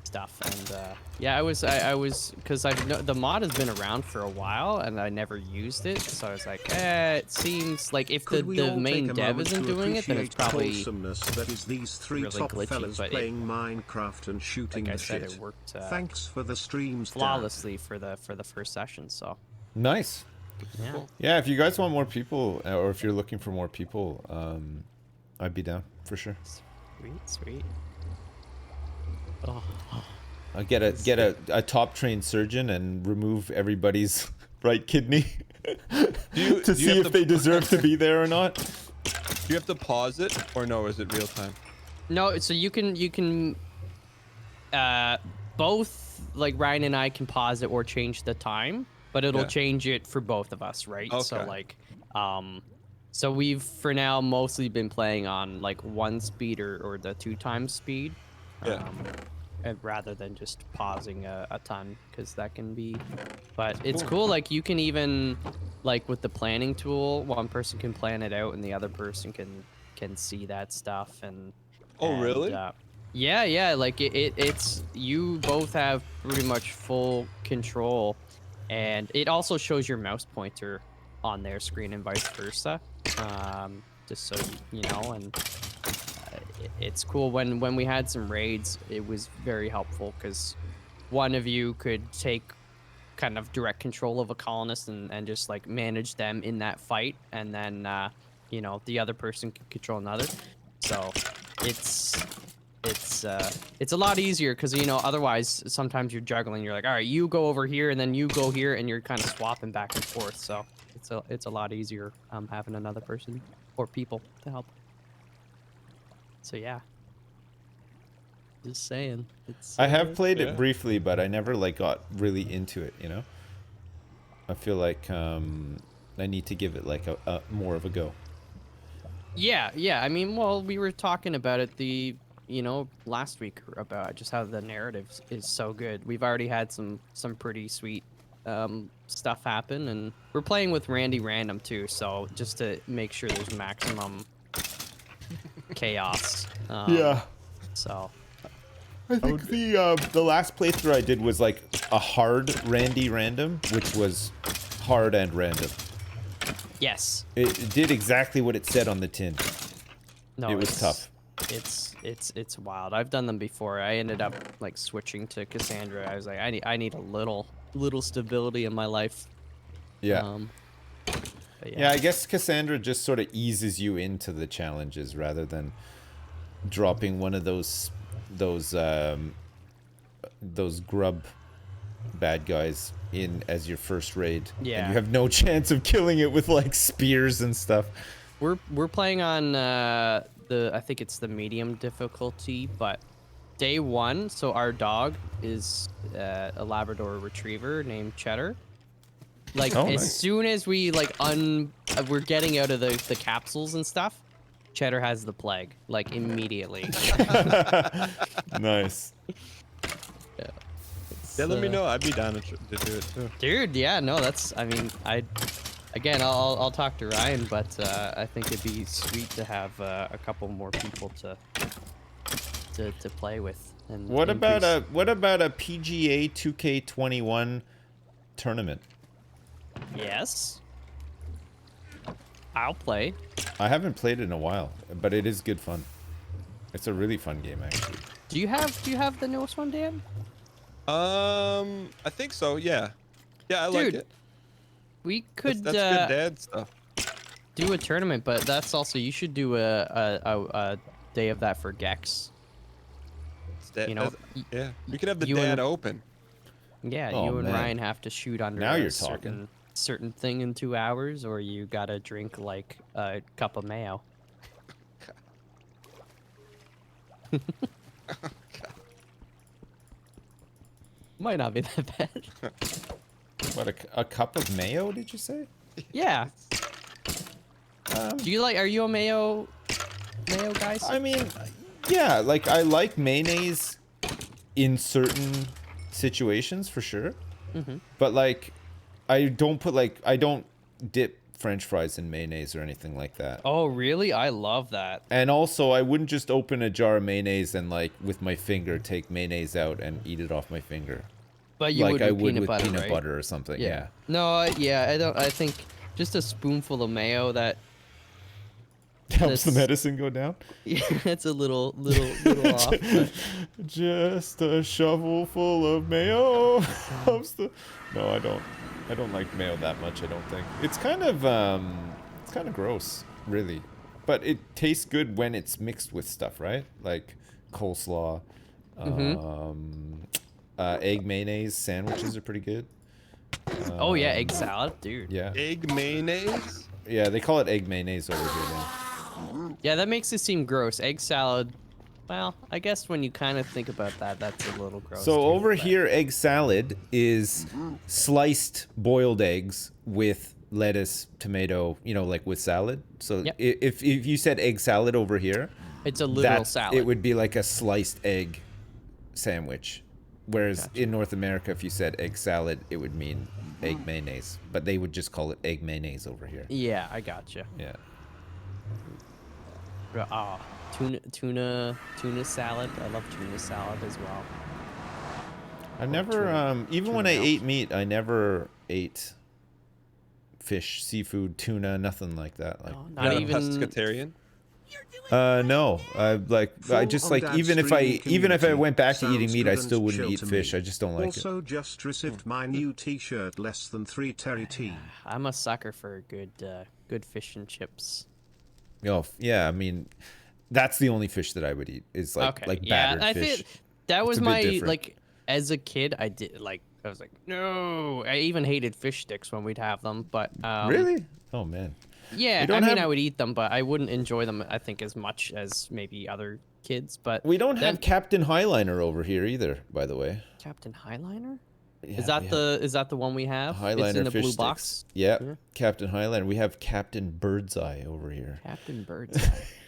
stuff. And yeah, I was because the mod has been around for a while and I never used it, so I was like, it seems like if the main dev isn't doing it, then it's probably
that is these 3
really
top
glitchy,
fellas
but
playing Minecraft and shooting
like I
the
said,
shit.
it worked
Thanks for the streams, Dad.
flawlessly for the first session. So
Nice.
yeah.
Yeah, if you guys want more people, or if you're looking for more people, I'd be down for sure.
Sweet. Oh.
I'll get a top trained surgeon and remove everybody's right kidney to see if they deserve to be there or not.
Do you have to pause it, or no? Is it real time?
No, so you can both, like Ryan and I can pause it or change the time, but it'll change it for both of us, right?
Okay.
So like so we've for now mostly been playing on like 1 speed or the 2 times speed.
Yeah.
Rather than just pausing a ton, because that can be, but it's cool. Like you can even, like with the planning tool, one person can plan it out and the other person can see that stuff. And
Really?
Yeah, like it's you both have pretty much full control, and it also shows your mouse pointer on their screen and vice versa, just so you know. And it's cool. When we had some raids, it was very helpful because one of you could take kind of direct control of a colonist and just like manage them in that fight, and then you know, the other person can control another. So it's a lot easier because, you know, otherwise sometimes you're juggling. You're like, all right, you go over here and then you go here, and you're kind of swapping back and forth. So it's a lot easier having another person or people to help. So yeah, just saying. It's
I have played
yeah.
it briefly, but I never like got really into it. You know, I feel like I need to give it like a more of a go.
Yeah. I mean, well, we were talking about it you know, last week about just how the narrative is so good. We've already had some pretty sweet stuff happen, and we're playing with Randy Random too, so just to make sure there's maximum chaos.
Yeah.
So
I think the last playthrough I did was like a hard Randy Random, which was hard and random.
yes.
It did exactly what it said on the tin.
No,
It was tough.
It's wild. I've done them before. I ended up like switching to Cassandra. I was like, I need a little stability in my life.
Yeah.
But
Yeah, I guess Cassandra just sort of eases you into the challenges rather than dropping one of those grub bad guys in as your first raid.
Yeah.
And you have no chance of killing it with like spears and stuff.
We're playing on I think it's the medium difficulty, but day one, so our dog is a Labrador Retriever named Cheddar. Like
Oh,
as
nice.
soon as we like we're getting out of the capsules and stuff, Cheddar has the plague like immediately.
Nice.
Yeah, let me know. I'd be down to do it too.
Dude, yeah, no, that's, I mean, I'll talk to Ryan, but I think it'd be sweet to have a couple more people to play with. And
What about
increase-
a PGA 2K21 tournament?
Yes. I'll play.
I haven't played it in a while, but it is good fun. It's a really fun game, actually.
Do you have the newest one, Dan?
I think so. Yeah. Yeah, I like
Dude,
it.
We could
That's good dad stuff.
do a tournament, but that's also, you should do a day of that for Gex. You know,
yeah, we could have the
you
dad
and-
open.
Yeah,
Oh,
you and
man.
Ryan have to shoot under
Now
a
you're talking.
certain thing in 2 hours, or you gotta drink like a cup of mayo. Might not be that bad.
What, a cup of mayo, did you say?
Yeah. Do you like? Are you a mayo guy?
I mean, yeah, like I like mayonnaise in certain situations for sure. But like, I don't dip French fries in mayonnaise or anything like that.
Oh, really? I love that.
And also, I wouldn't just open a jar of mayonnaise and like with my finger take mayonnaise out and eat it off my finger.
But you
Like
would
I
with
would
peanut
with
butter,
peanut
right?
butter or something. Yeah.
No, yeah, I don't. I think just a spoonful of mayo that
Helps the
That's-
medicine go down.
it's a little off. But
Just a shovel full of mayo helps the. No, I don't like mayo that much. I don't think it's kind of gross, really. But it tastes good when it's mixed with stuff, right? Like coleslaw, egg mayonnaise sandwiches are pretty good.
oh yeah, egg salad, dude.
Yeah,
Egg mayonnaise.
yeah, they call it egg mayonnaise over here now.
Yeah, that makes it seem gross. Egg salad. Well, I guess when you kind of think about that, that's a little gross.
So
too,
over
but-
here, egg salad is sliced boiled eggs with lettuce, tomato, you know, like with salad. So
Yep.
if you said egg salad over here,
it's a literal
that
salad.
it would be like a sliced egg sandwich. Whereas in North America, if you said egg salad, it would mean egg mayonnaise. But they would just call it egg mayonnaise over here.
Yeah, I gotcha.
Yeah.
Ah, tuna salad. I love tuna salad as well.
I never, even when I ate meat, I never ate fish, seafood, tuna, nothing like that. Like,
Not even
pescatarian.
No. I just like even if I went back to eating
Sounds
meat, I
good
still
and
wouldn't
chill
eat
to
fish.
me.
I just don't like it.
Also, just received my new T-shirt. Less than 3 Terry T.
I'm a sucker for good fish and chips.
Oh, yeah. I mean, that's the only fish that I would eat. Is like battered
I
fish.
feel that was
a bit
my
different.
like as a kid. I was like, no. I even hated fish sticks when we'd have them. But
Really? Oh man.
yeah.
We don't
I mean,
have-
I would eat them, but I wouldn't enjoy them. I think as much as maybe other kids. But
We don't
then-
have Captain Highliner over here either, by the way.
Captain Highliner.
Yeah,
Is that
we
the one we have?
Highliner
It's in the
fish
blue
sticks.
box.
Yeah,
Yeah.
Captain Highliner. We have Captain Birdseye over here.
Captain Birdseye.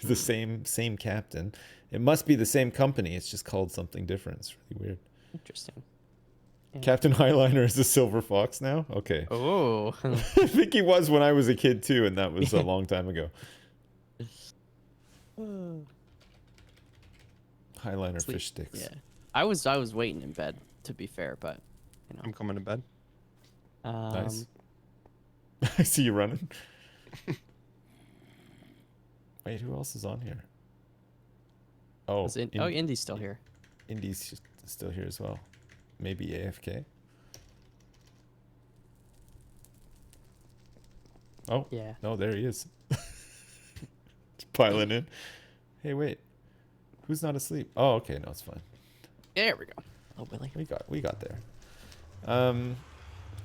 The same captain. It must be the same company. It's just called something different. It's really weird.
Interesting.
Captain Highliner is a silver fox now? Okay.
Oh.
I think he was when I was a kid too, and that was a long time ago. Highliner fish sticks.
Yeah. I was waiting in bed, to be fair, but you know.
I'm coming to bed.
Nice. I see you running. Wait, who else is on here? Oh,
Indy's still here.
Indy's still here as well. Maybe AFK. Oh,
Yeah.
no, there he is. Just piling in. Hey, wait. Who's not asleep? Oh, okay, no, it's fine.
There we go. Oh, Willie.
We got there.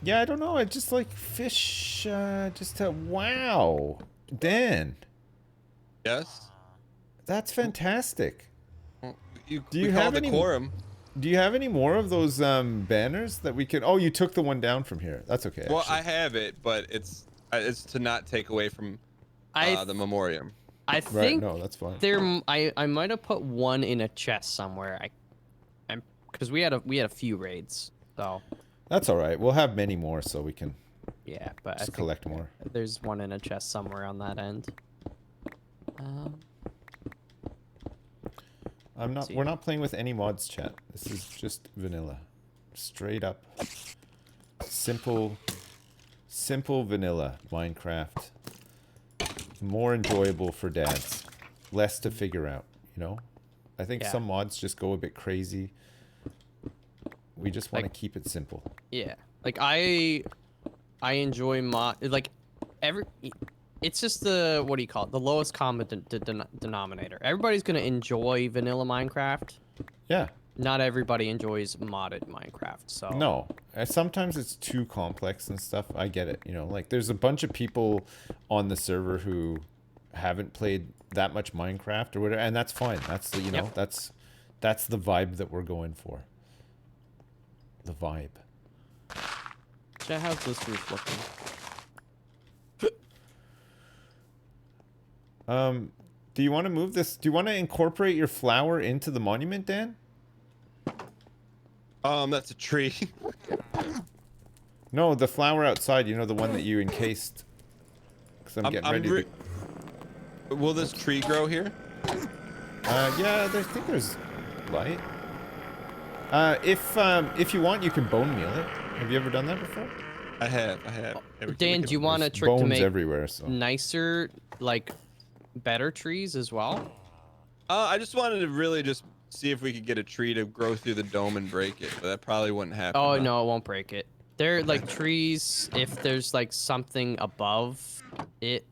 Yeah, I don't know. I just like fish. Wow, Dan,
Yes.
that's fantastic.
Well,
Do
we
you
call
have
the
any-
quorum?
Do you have any more of those banners that we can? Oh, you took the one down from here. That's okay.
Well,
actually.
I have it, but it's to not take away from the memoriam.
I
Right,
think
no, that's fine.
I might have put one in a chest somewhere. I'm because we had a few raids, so
That's all right. We'll have many more, so we can
yeah. But I
just
think
collect more.
there's one in a chest somewhere on that end.
We're not playing with any mods, chat. This is just vanilla, straight up, simple vanilla Minecraft. More enjoyable for dads, less to figure out. You know, I think
Yeah.
some mods just go a bit crazy. We just want to keep it simple.
Yeah, like I enjoy it's just the what do you call it? The lowest common denominator. Everybody's gonna enjoy vanilla Minecraft.
Yeah.
Not everybody enjoys modded Minecraft. So
No, sometimes it's too complex and stuff. I get it. You know, like there's a bunch of people on the server who haven't played that much Minecraft or whatever, and that's fine. That's the, you know, that's the vibe that we're going for. The vibe.
Chat, how's this roof looking?
Do you want to move this? Do you want to incorporate your flower into the monument, Dan?
That's a tree.
No, the flower outside. You know, the one that you encased. Because I'm getting ready to...
Will this tree grow here?
Yeah, I think there's light. If you want, you can bone meal it. Have you ever done that before?
I have.
Dan, do you want a
There's
trick to
bones
make
everywhere, so.
nicer, like, better trees as well?
I just wanted to really just see if we could get a tree to grow through the dome and break it, but that probably wouldn't happen.
Oh
huh?
no, it won't break it. They're like trees. If there's like something above it,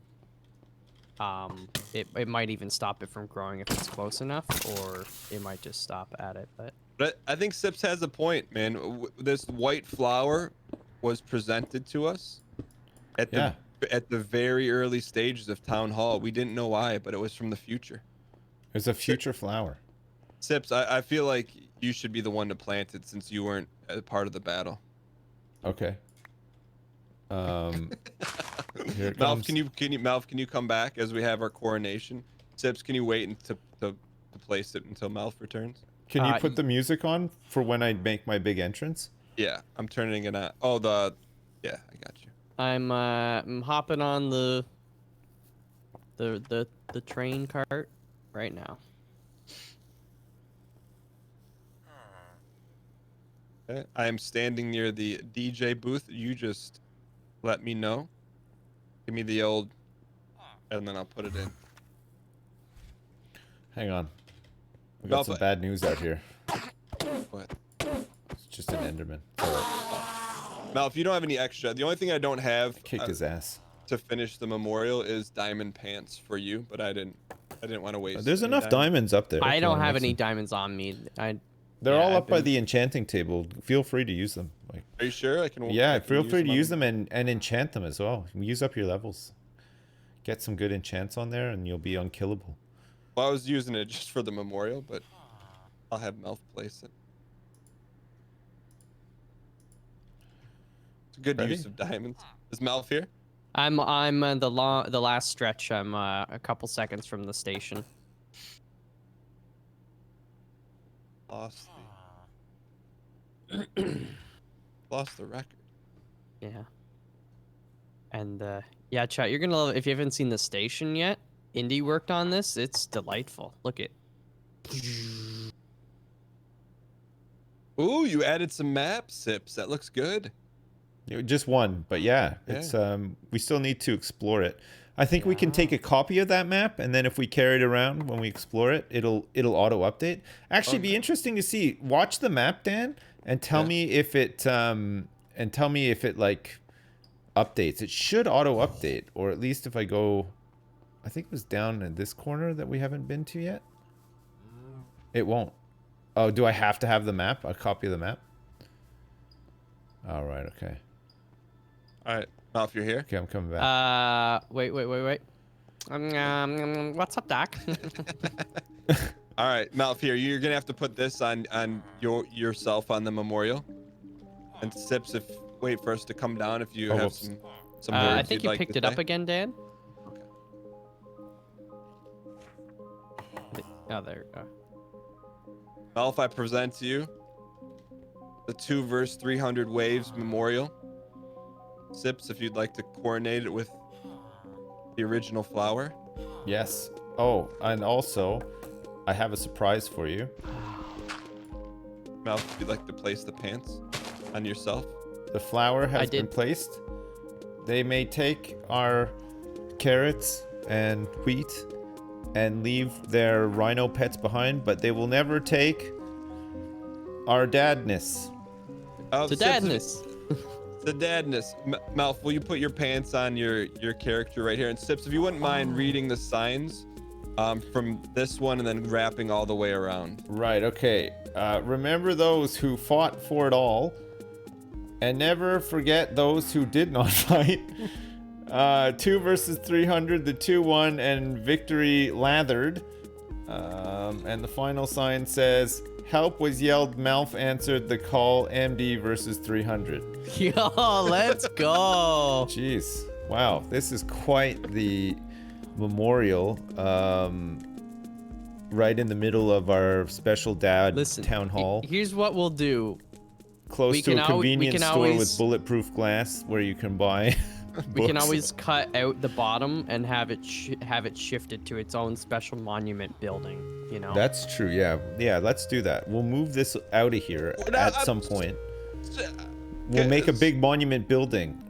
it might even stop it from growing if it's close enough, or it might just stop at it.
But I think Sips has a point, man. This white flower was presented to us at the very early stages of Town Hall. We didn't know why, but it was from the future.
There's a future flower.
Sips, I feel like you should be the one to plant it since you weren't a part of the battle.
Okay. Here it
Malf,
comes.
can you come back as we have our coronation? Sips, can you wait to place it until Malf returns?
Can you put the music on for when I make my big entrance?
Yeah, I'm turning it on. Oh, yeah, I got you.
I'm hopping on the train cart right now.
Okay. I am standing near the DJ booth. You just let me know. Give me the old, and then I'll put it in.
Hang on. We got some bad news out here.
What?
It's just an Enderman.
Now, if you don't have any extra, the only thing I don't have
Kicked his ass.
to finish the memorial is diamond pants for you, but I didn't want to waste.
There's
any
enough diamonds up there.
I
if you
don't
wanna
have
make
any
some.
diamonds on me.
They're
yeah,
all
I've
up by
been-
the enchanting table. Feel free to use them. Like,
Are you sure? I can.
yeah,
I can
feel free to
on-
use them and enchant them as well. Use up your levels. Get some good enchants on there, and you'll be unkillable.
Well, I was using it just for the memorial, but I'll have Melf place it. It's a good
Ready?
use of diamonds. Is Melf here?
I'm the last stretch. I'm a couple seconds from the station.
Lost the record.
Yeah. And yeah, chat. You're gonna love. If you haven't seen the station yet, Indy worked on this. It's delightful. Look it.
Ooh, you added some map sips. That looks good.
Just one, but yeah, it's we still need to explore it. I think we can take a copy of that map, and then if we carry it around when we explore it, it'll auto update. Actually, be interesting to see. Watch the map, Dan, and tell me if it like updates. It should auto update, or at least if I go, I think it was down in this corner that we haven't been to yet. It won't. Oh, do I have to have the map? A copy of the map? All right. Okay.
All right, Melf, you're here.
Okay, I'm coming back.
Wait. What's up, Doc?
All right, Melf, here. You're gonna have to put this on yourself on the memorial, and Sips, wait for us to come down if you have some words
I think
you'd
you
like
picked
to
it up
say.
again, Dan.
Okay.
Oh, there.
Melf, I present to you the 2 verse 300 waves memorial. Sips, if you'd like to coordinate it with the original flower.
Yes. Oh, and also, I have a surprise for you.
Melf, if you'd like to place the pants on yourself.
The flower has been
did.
placed. They may take our carrots and wheat and leave their rhino pets behind, but they will never take our dadness.
Oh,
The
Sips,
dadness.
The dadness. Melf, will you put your pants on your character right here? And Sips, if you wouldn't mind reading the signs from this one and then wrapping all the way around.
Right, okay. Remember those who fought for it all, and never forget those who did not fight. 2 versus 300, the 2 won, and victory lathered. And the final sign says, help was yelled, Melf answered the call, MD versus 300.
Yo, let's go.
Jeez. Wow, this is quite the memorial. Right in the middle of our special dad town hall.
Here's what we'll do.
Close to a convenience store with
always-
bulletproof glass where you can buy
We can
books.
always cut out the bottom and have it shifted to its own special monument building. You know.
That's true, yeah. Yeah, let's do that. We'll move this out of here at some point. We'll make a big monument building.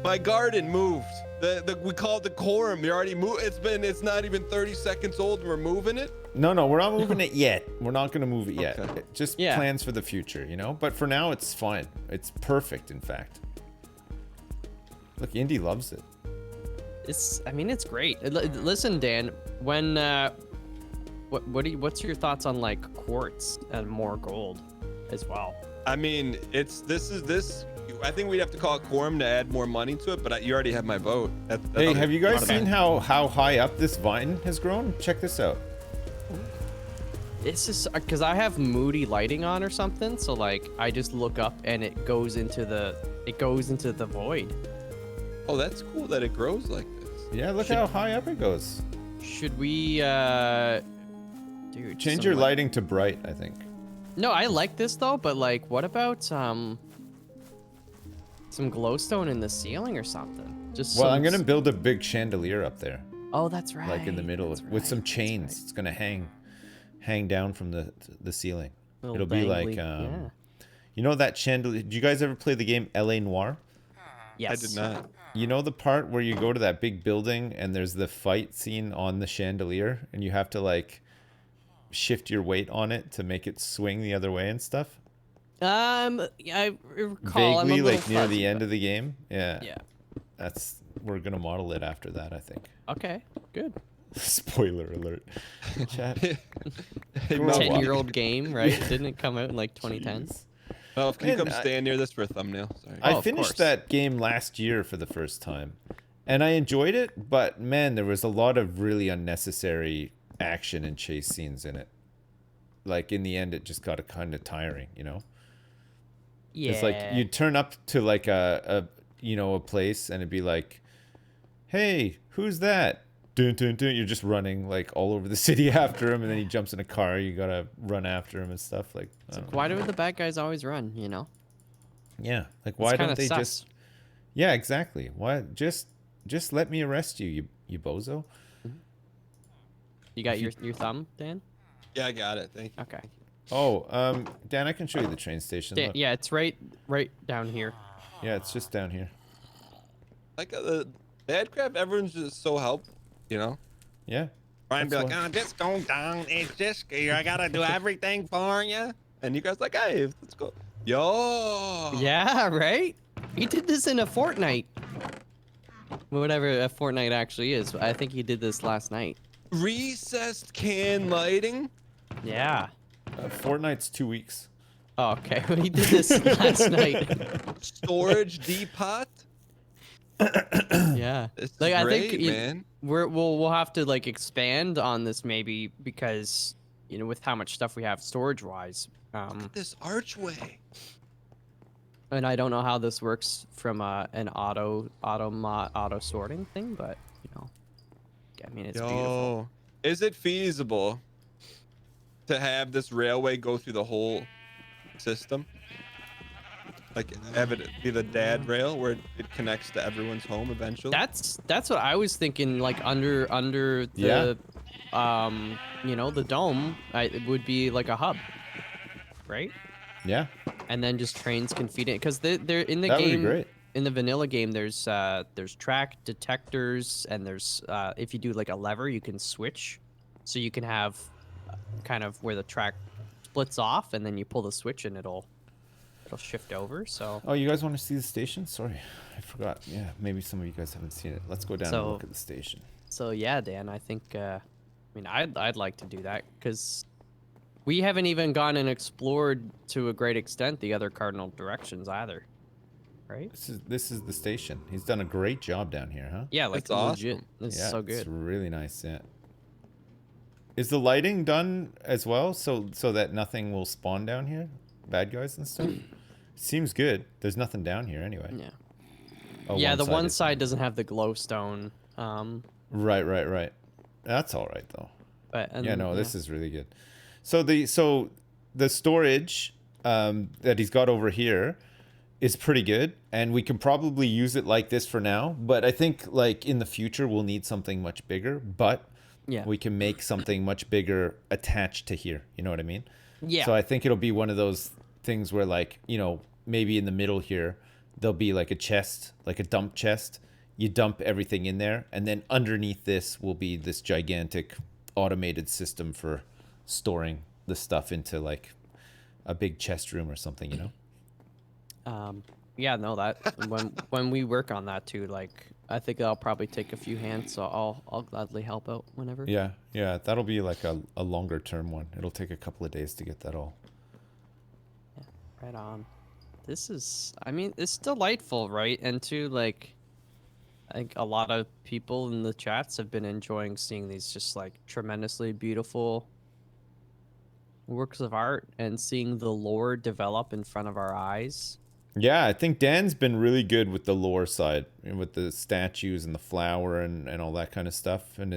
My garden moved. We call it the quorum. You already moved. It's not even 30 seconds old and we're moving it.
No, we're not moving it yet. We're not going to move it yet.
Okay.
Just
Yeah.
plans for the future, you know? But for now, it's fine. It's perfect, in fact. Look, Indy loves it.
I mean, it's great. Listen, Dan. When what's your thoughts on like quartz and more gold, as well?
I mean, this. I think we'd have to call it quorum to add more money to it, but you already have my vote.
Hey, have you guys
Okay.
seen how high up this vine has grown? Check this out.
It's just because I have moody lighting on or something, so like I just look up and it goes into the void.
Oh, that's cool that it grows like this.
Yeah, look how high up it goes.
Should we, dude?
Change
some,
your
like-
lighting to bright, I think.
No, I like this though, but like, what about some glowstone in the ceiling or something? Just
Well,
some
I'm going to build a big chandelier up there.
Oh, that's right.
Like in the middle
that's
with some
right, that's
chains.
right.
It's going to hang down from the ceiling.
Little
It'll be like
dangly, yeah.
you know that chandelier. Did you guys ever play the game LA Noire?
Yes.
I did not.
You know the part where you go to that big building and there's the fight scene on the chandelier and you have to like shift your weight on it to make it swing the other way and stuff?
I recall. I'm a
Vaguely,
little
like near
fuzzy,
the end
but-
of the game. Yeah.
Yeah.
We're gonna model it after that, I think.
Okay. Good.
Spoiler alert. Chat.
Hey,
Grow
Mel,
up.
10-year-old game, right? Didn't it come out in like 2010?
Jeez.
Mel, can you
Man,
come stand near this for a thumbnail? Sorry.
I
of
finished
course.
that game last year for the first time, and I enjoyed it. But man, there was a lot of really unnecessary action and chase scenes in it. Like in the end, it just got kind of tiring, you know.
Yeah.
It's like you'd turn up to like a place and it'd be like, "Hey, who's that?" Dun, dun, dun. You're just running like all over the city after him, and then he jumps in a car. You gotta run after him and stuff. Like, I don't know.
Why do the bad guys always run? You know.
Yeah, like why don't they just? Yeah, exactly. Why just let me arrest you, you bozo.
You got your thumb, Dan?
Yeah, I got it. Thank you.
Okay.
Oh, Dan, I can show you the train station.
Dan,
Look.
yeah, it's right down here.
Yeah, it's just down here.
Like Dadcraft, everyone's just so helpful, you know.
Yeah.
Brian be
That's
like,
why.
oh, just go down. It's just I gotta do everything for you.
And you guys like, hey, let's go. Yo.
Yeah, right? He did this in a fortnight. Whatever a fortnight actually is. I think he did this last night.
Recessed can lighting.
Yeah.
Fortnight's 2 weeks.
Oh, okay. He did this last night.
Storage depot.
Yeah.
It's
Like, I
great,
think
man.
we'll have to like expand on this maybe because with how much stuff we have storage wise.
This archway.
And I don't know how this works from an auto sorting thing, but I mean it's beautiful.
Is it feasible to have this railway go through the whole system? Like have it be the dad rail where it connects to everyone's home eventually?
That's what I was thinking. Like under the the dome, it would be like a hub, right?
Yeah.
And then just trains can feed it because they're in the
That would be
game.
great.
In the vanilla game, there's track detectors, and there's if you do like a lever, you can switch, so you can have kind of where the track splits off, and then you pull the switch, and it'll shift over. So.
Oh, you guys want to see the station? Sorry, I forgot. Yeah, maybe some of you guys haven't seen it. Let's go down and look at the station.
So yeah, Dan, I think I'd like to do that because we haven't even gone and explored to a great extent the other cardinal directions either, right?
This is the station. He's done a great job down here, huh?
Yeah, like
That's awesome.
legit. This
Yeah,
is so
it's
good.
really nice. Yeah. Is the lighting done as well, so that nothing will spawn down here, bad guys and stuff? Seems good. There's nothing down here anyway.
Yeah.
Oh,
Yeah, the one
is-
side doesn't have the glowstone.
Right. That's all right though.
But
Yeah, no, this is really good. So the storage that he's got over here is pretty good, and we can probably use it like this for now. But I think like in the future we'll need something much bigger. But
Yeah.
we can make something much bigger attached to here. You know what I mean?
Yeah.
So I think it'll be one of those things where like maybe in the middle here there'll be like a chest, like a dump chest. You dump everything in there, and then underneath this will be this gigantic automated system for storing the stuff into like a big chest room or something,
Yeah, no, that when we work on that too, like I think I'll probably take a few hands, so I'll gladly help out whenever.
Yeah, that'll be like a longer term one. It'll take a couple of days to get that all.
Right on. This is, it's delightful, right? And too, like, I think a lot of people in the chats have been enjoying seeing these just like tremendously beautiful works of art and seeing the lore develop in front of our eyes.
Yeah, I think Dan's been really good with the lore side, and with the statues and the flower and all that kind of stuff, and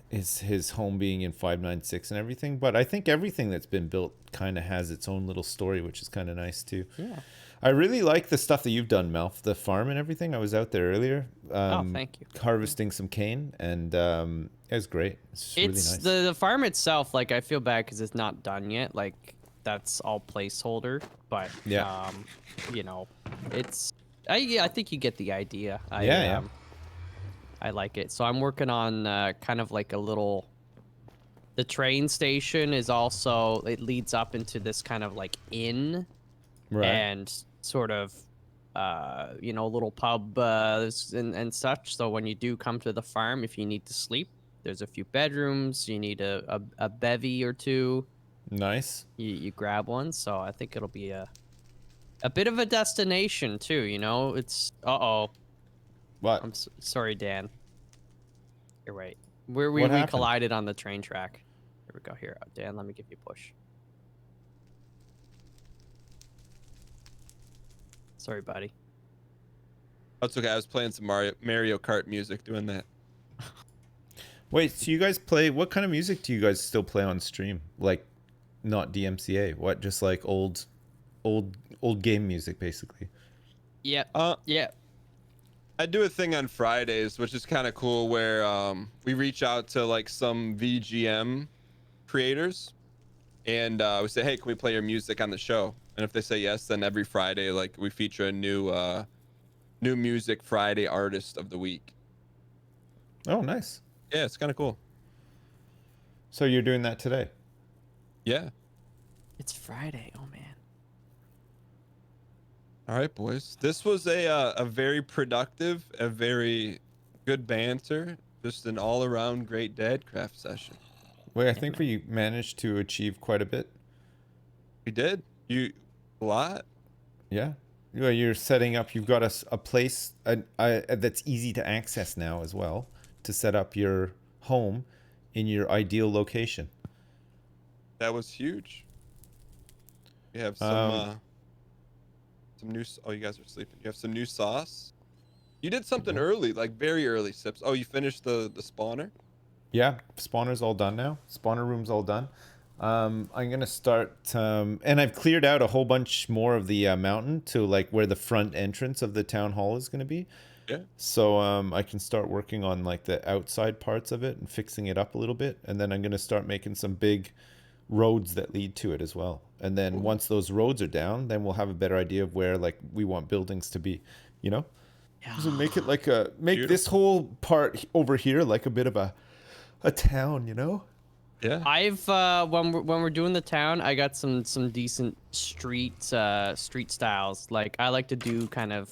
his home being in 596 and everything. But I think everything that's been built kind of has its own little story, which is kind of nice too.
Yeah.
I really like the stuff that you've done, Melf, the farm and everything. I was out there earlier.
Thank you.
Harvesting some cane, and it was great. It's really nice.
The farm itself, like I feel bad because it's not done yet. Like that's all placeholder, but
Yeah.
it's Yeah, I think you get the idea.
Yeah.
I like it. So I'm working on kind of like a little. The train station is also, it leads up into this kind of like inn
Right.
and sort of, you know, little pub and such. So when you do come to the farm, if you need to sleep, there's a few bedrooms. You need a bevy or two.
Nice.
You grab one. So I think it'll be a bit of a destination too. You know, it's
What?
I'm sorry, Dan. You're right. We
happened?
collided on the train track. Here we go. Here, Dan. Let me give you a push. Sorry, buddy.
That's okay. I was playing some Mario Kart music doing that.
Wait, so you guys play, what kind of music do you guys still play on stream? Like, not DMCA, what, just like old game music, basically?
Yeah. Yeah.
I do a thing on Fridays, which is kind of cool, where we reach out to like some VGM creators, and we say, hey, can we play your music on the show? And if they say yes, then every Friday, like, we feature a new music Friday artist of the week.
Oh, nice.
Yeah, it's kind of cool.
So you're doing that today?
Yeah.
It's Friday. Oh man.
All right, boys. This was a very productive, a very good banter, just an all-around great Dadcraft session.
Wait, I think we managed to achieve quite a bit.
We did. A lot.
Yeah. Well, you're setting up, you've got a place that's easy to access now as well, to set up your home in your ideal location.
That was huge. We have some new. Oh, you guys are sleeping. You have some new sauce. You did something early, like very early, Sips. Oh, you finished the spawner?
Yeah, spawner's all done now. Spawner room's all done. I'm gonna start, and I've cleared out a whole bunch more of the mountain to like where the front entrance of the town hall is gonna be.
Yeah.
So I can start working on like the outside parts of it and fixing it up a little bit, and then I'm gonna start making some big roads that lead to it as well. And then once those roads are down, then we'll have a better idea of where like we want buildings to be, you know?
Yeah.
So make it like a
Beautiful.
this whole part over here like a bit of a town, you know?
Yeah.
I've when we're doing the town, I got some decent street styles. Like I like to do kind of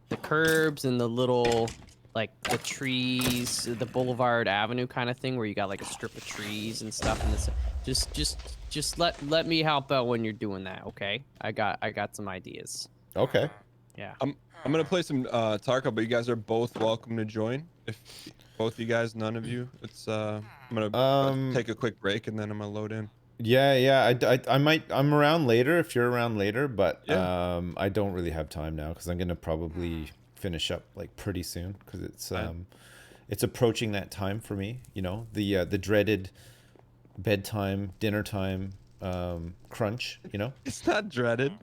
the curbs and the little like the trees, the boulevard avenue kind of thing, where you got like a strip of trees and stuff. And this, just let me help out when you're doing that, okay? I got some ideas.
Okay.
Yeah.
I'm gonna play some Tarkov, but you guys are both welcome to join. If both you guys, none of you, it's I'm gonna take a quick break and then I'm gonna load in.
Yeah. I'm around later if you're around later, but
Yeah.
I don't really have time now because I'm gonna probably finish up like pretty soon because it's approaching that time for me. You know, the dreaded bedtime, dinner time, crunch. You know.
It's not dreaded.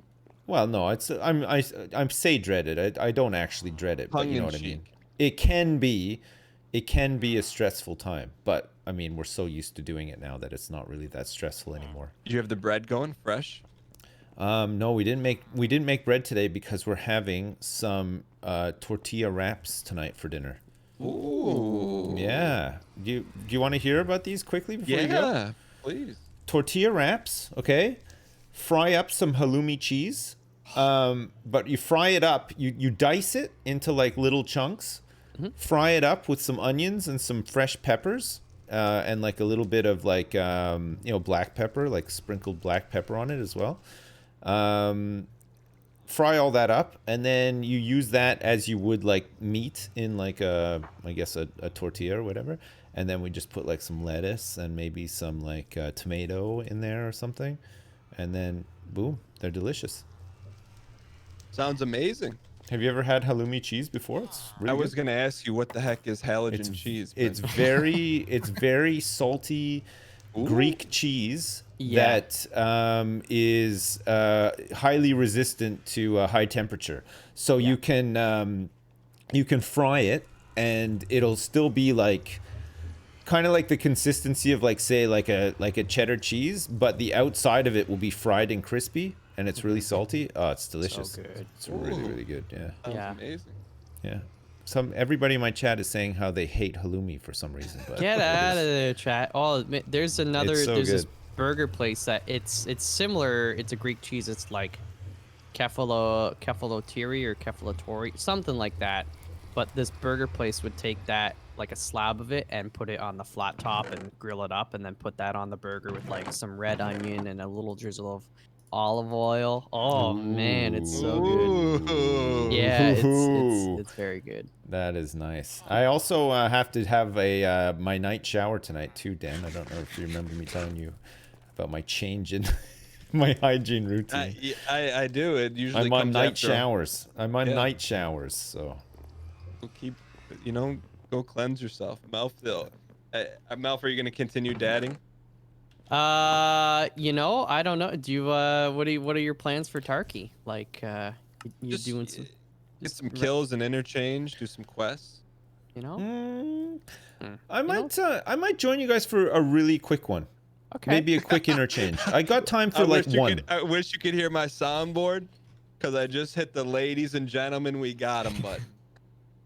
Well, no, I'm say dreaded. I don't actually dread it, but you know what I mean.
Tongue-in-cheek.
It can be a stressful time, but I mean we're so used to doing it now that it's not really that stressful anymore.
Did you have the bread going fresh?
No, we didn't make bread today because we're having some tortilla wraps tonight for dinner.
Ooh.
Yeah. Do you want to hear about these quickly before you go?
Yeah, please.
Tortilla wraps, okay? Fry up some halloumi cheese. But you fry it up, you dice it into like little chunks. Fry it up with some onions and some fresh peppers, and like a little bit of like black pepper, like sprinkled black pepper on it as well. Fry all that up, and then you use that as you would like meat in like I guess a tortilla or whatever. And then we just put like some lettuce and maybe some like tomato in there or something, and then boom, they're delicious.
Sounds amazing.
Have you ever had halloumi cheese before? It's really
I was
good.
gonna ask you what the heck is halogen cheese. but-
It's very salty Greek cheese
Yeah.
that is highly resistant to high temperature. So you can fry it and it'll still be like kind of like the consistency of like say like a cheddar cheese, but the outside of it will be fried and crispy, and it's really salty. Oh, it's delicious.
So good.
It's really, really good. Yeah.
Sounds amazing.
Yeah. Everybody in my chat is saying how they hate halloumi for some reason. But
Get out of there, chat. Oh, there's another.
It's so
there's this
good.
burger place that it's similar. It's a Greek cheese. It's like kefalotiri or kefalotori, something like that. But this burger place would take that, like a slab of it, and put it on the flat top and grill it up, and then put that on the burger with like some red onion and a little drizzle of olive oil. Oh man, it's so good.
Ooh.
Yeah, it's very good.
That is nice. I also have to have a my night shower tonight too, Dan. I don't know if you remember me telling you about my change in my hygiene routine.
I do. It usually
I'm on
comes
night
after
showers. I'm on night showers, so.
Keep, go cleanse yourself. Malf, Malf, are you gonna continue dadding?
I don't know. Do you what are your plans for Tarky? Like you
Just
doing some
get some kills and interchange, do some quests.
I might join you guys for a really quick one.
Okay.
Maybe a quick interchange. I got time for like one.
I wish you could hear my soundboard, because I just hit the ladies and gentlemen, we got 'em button.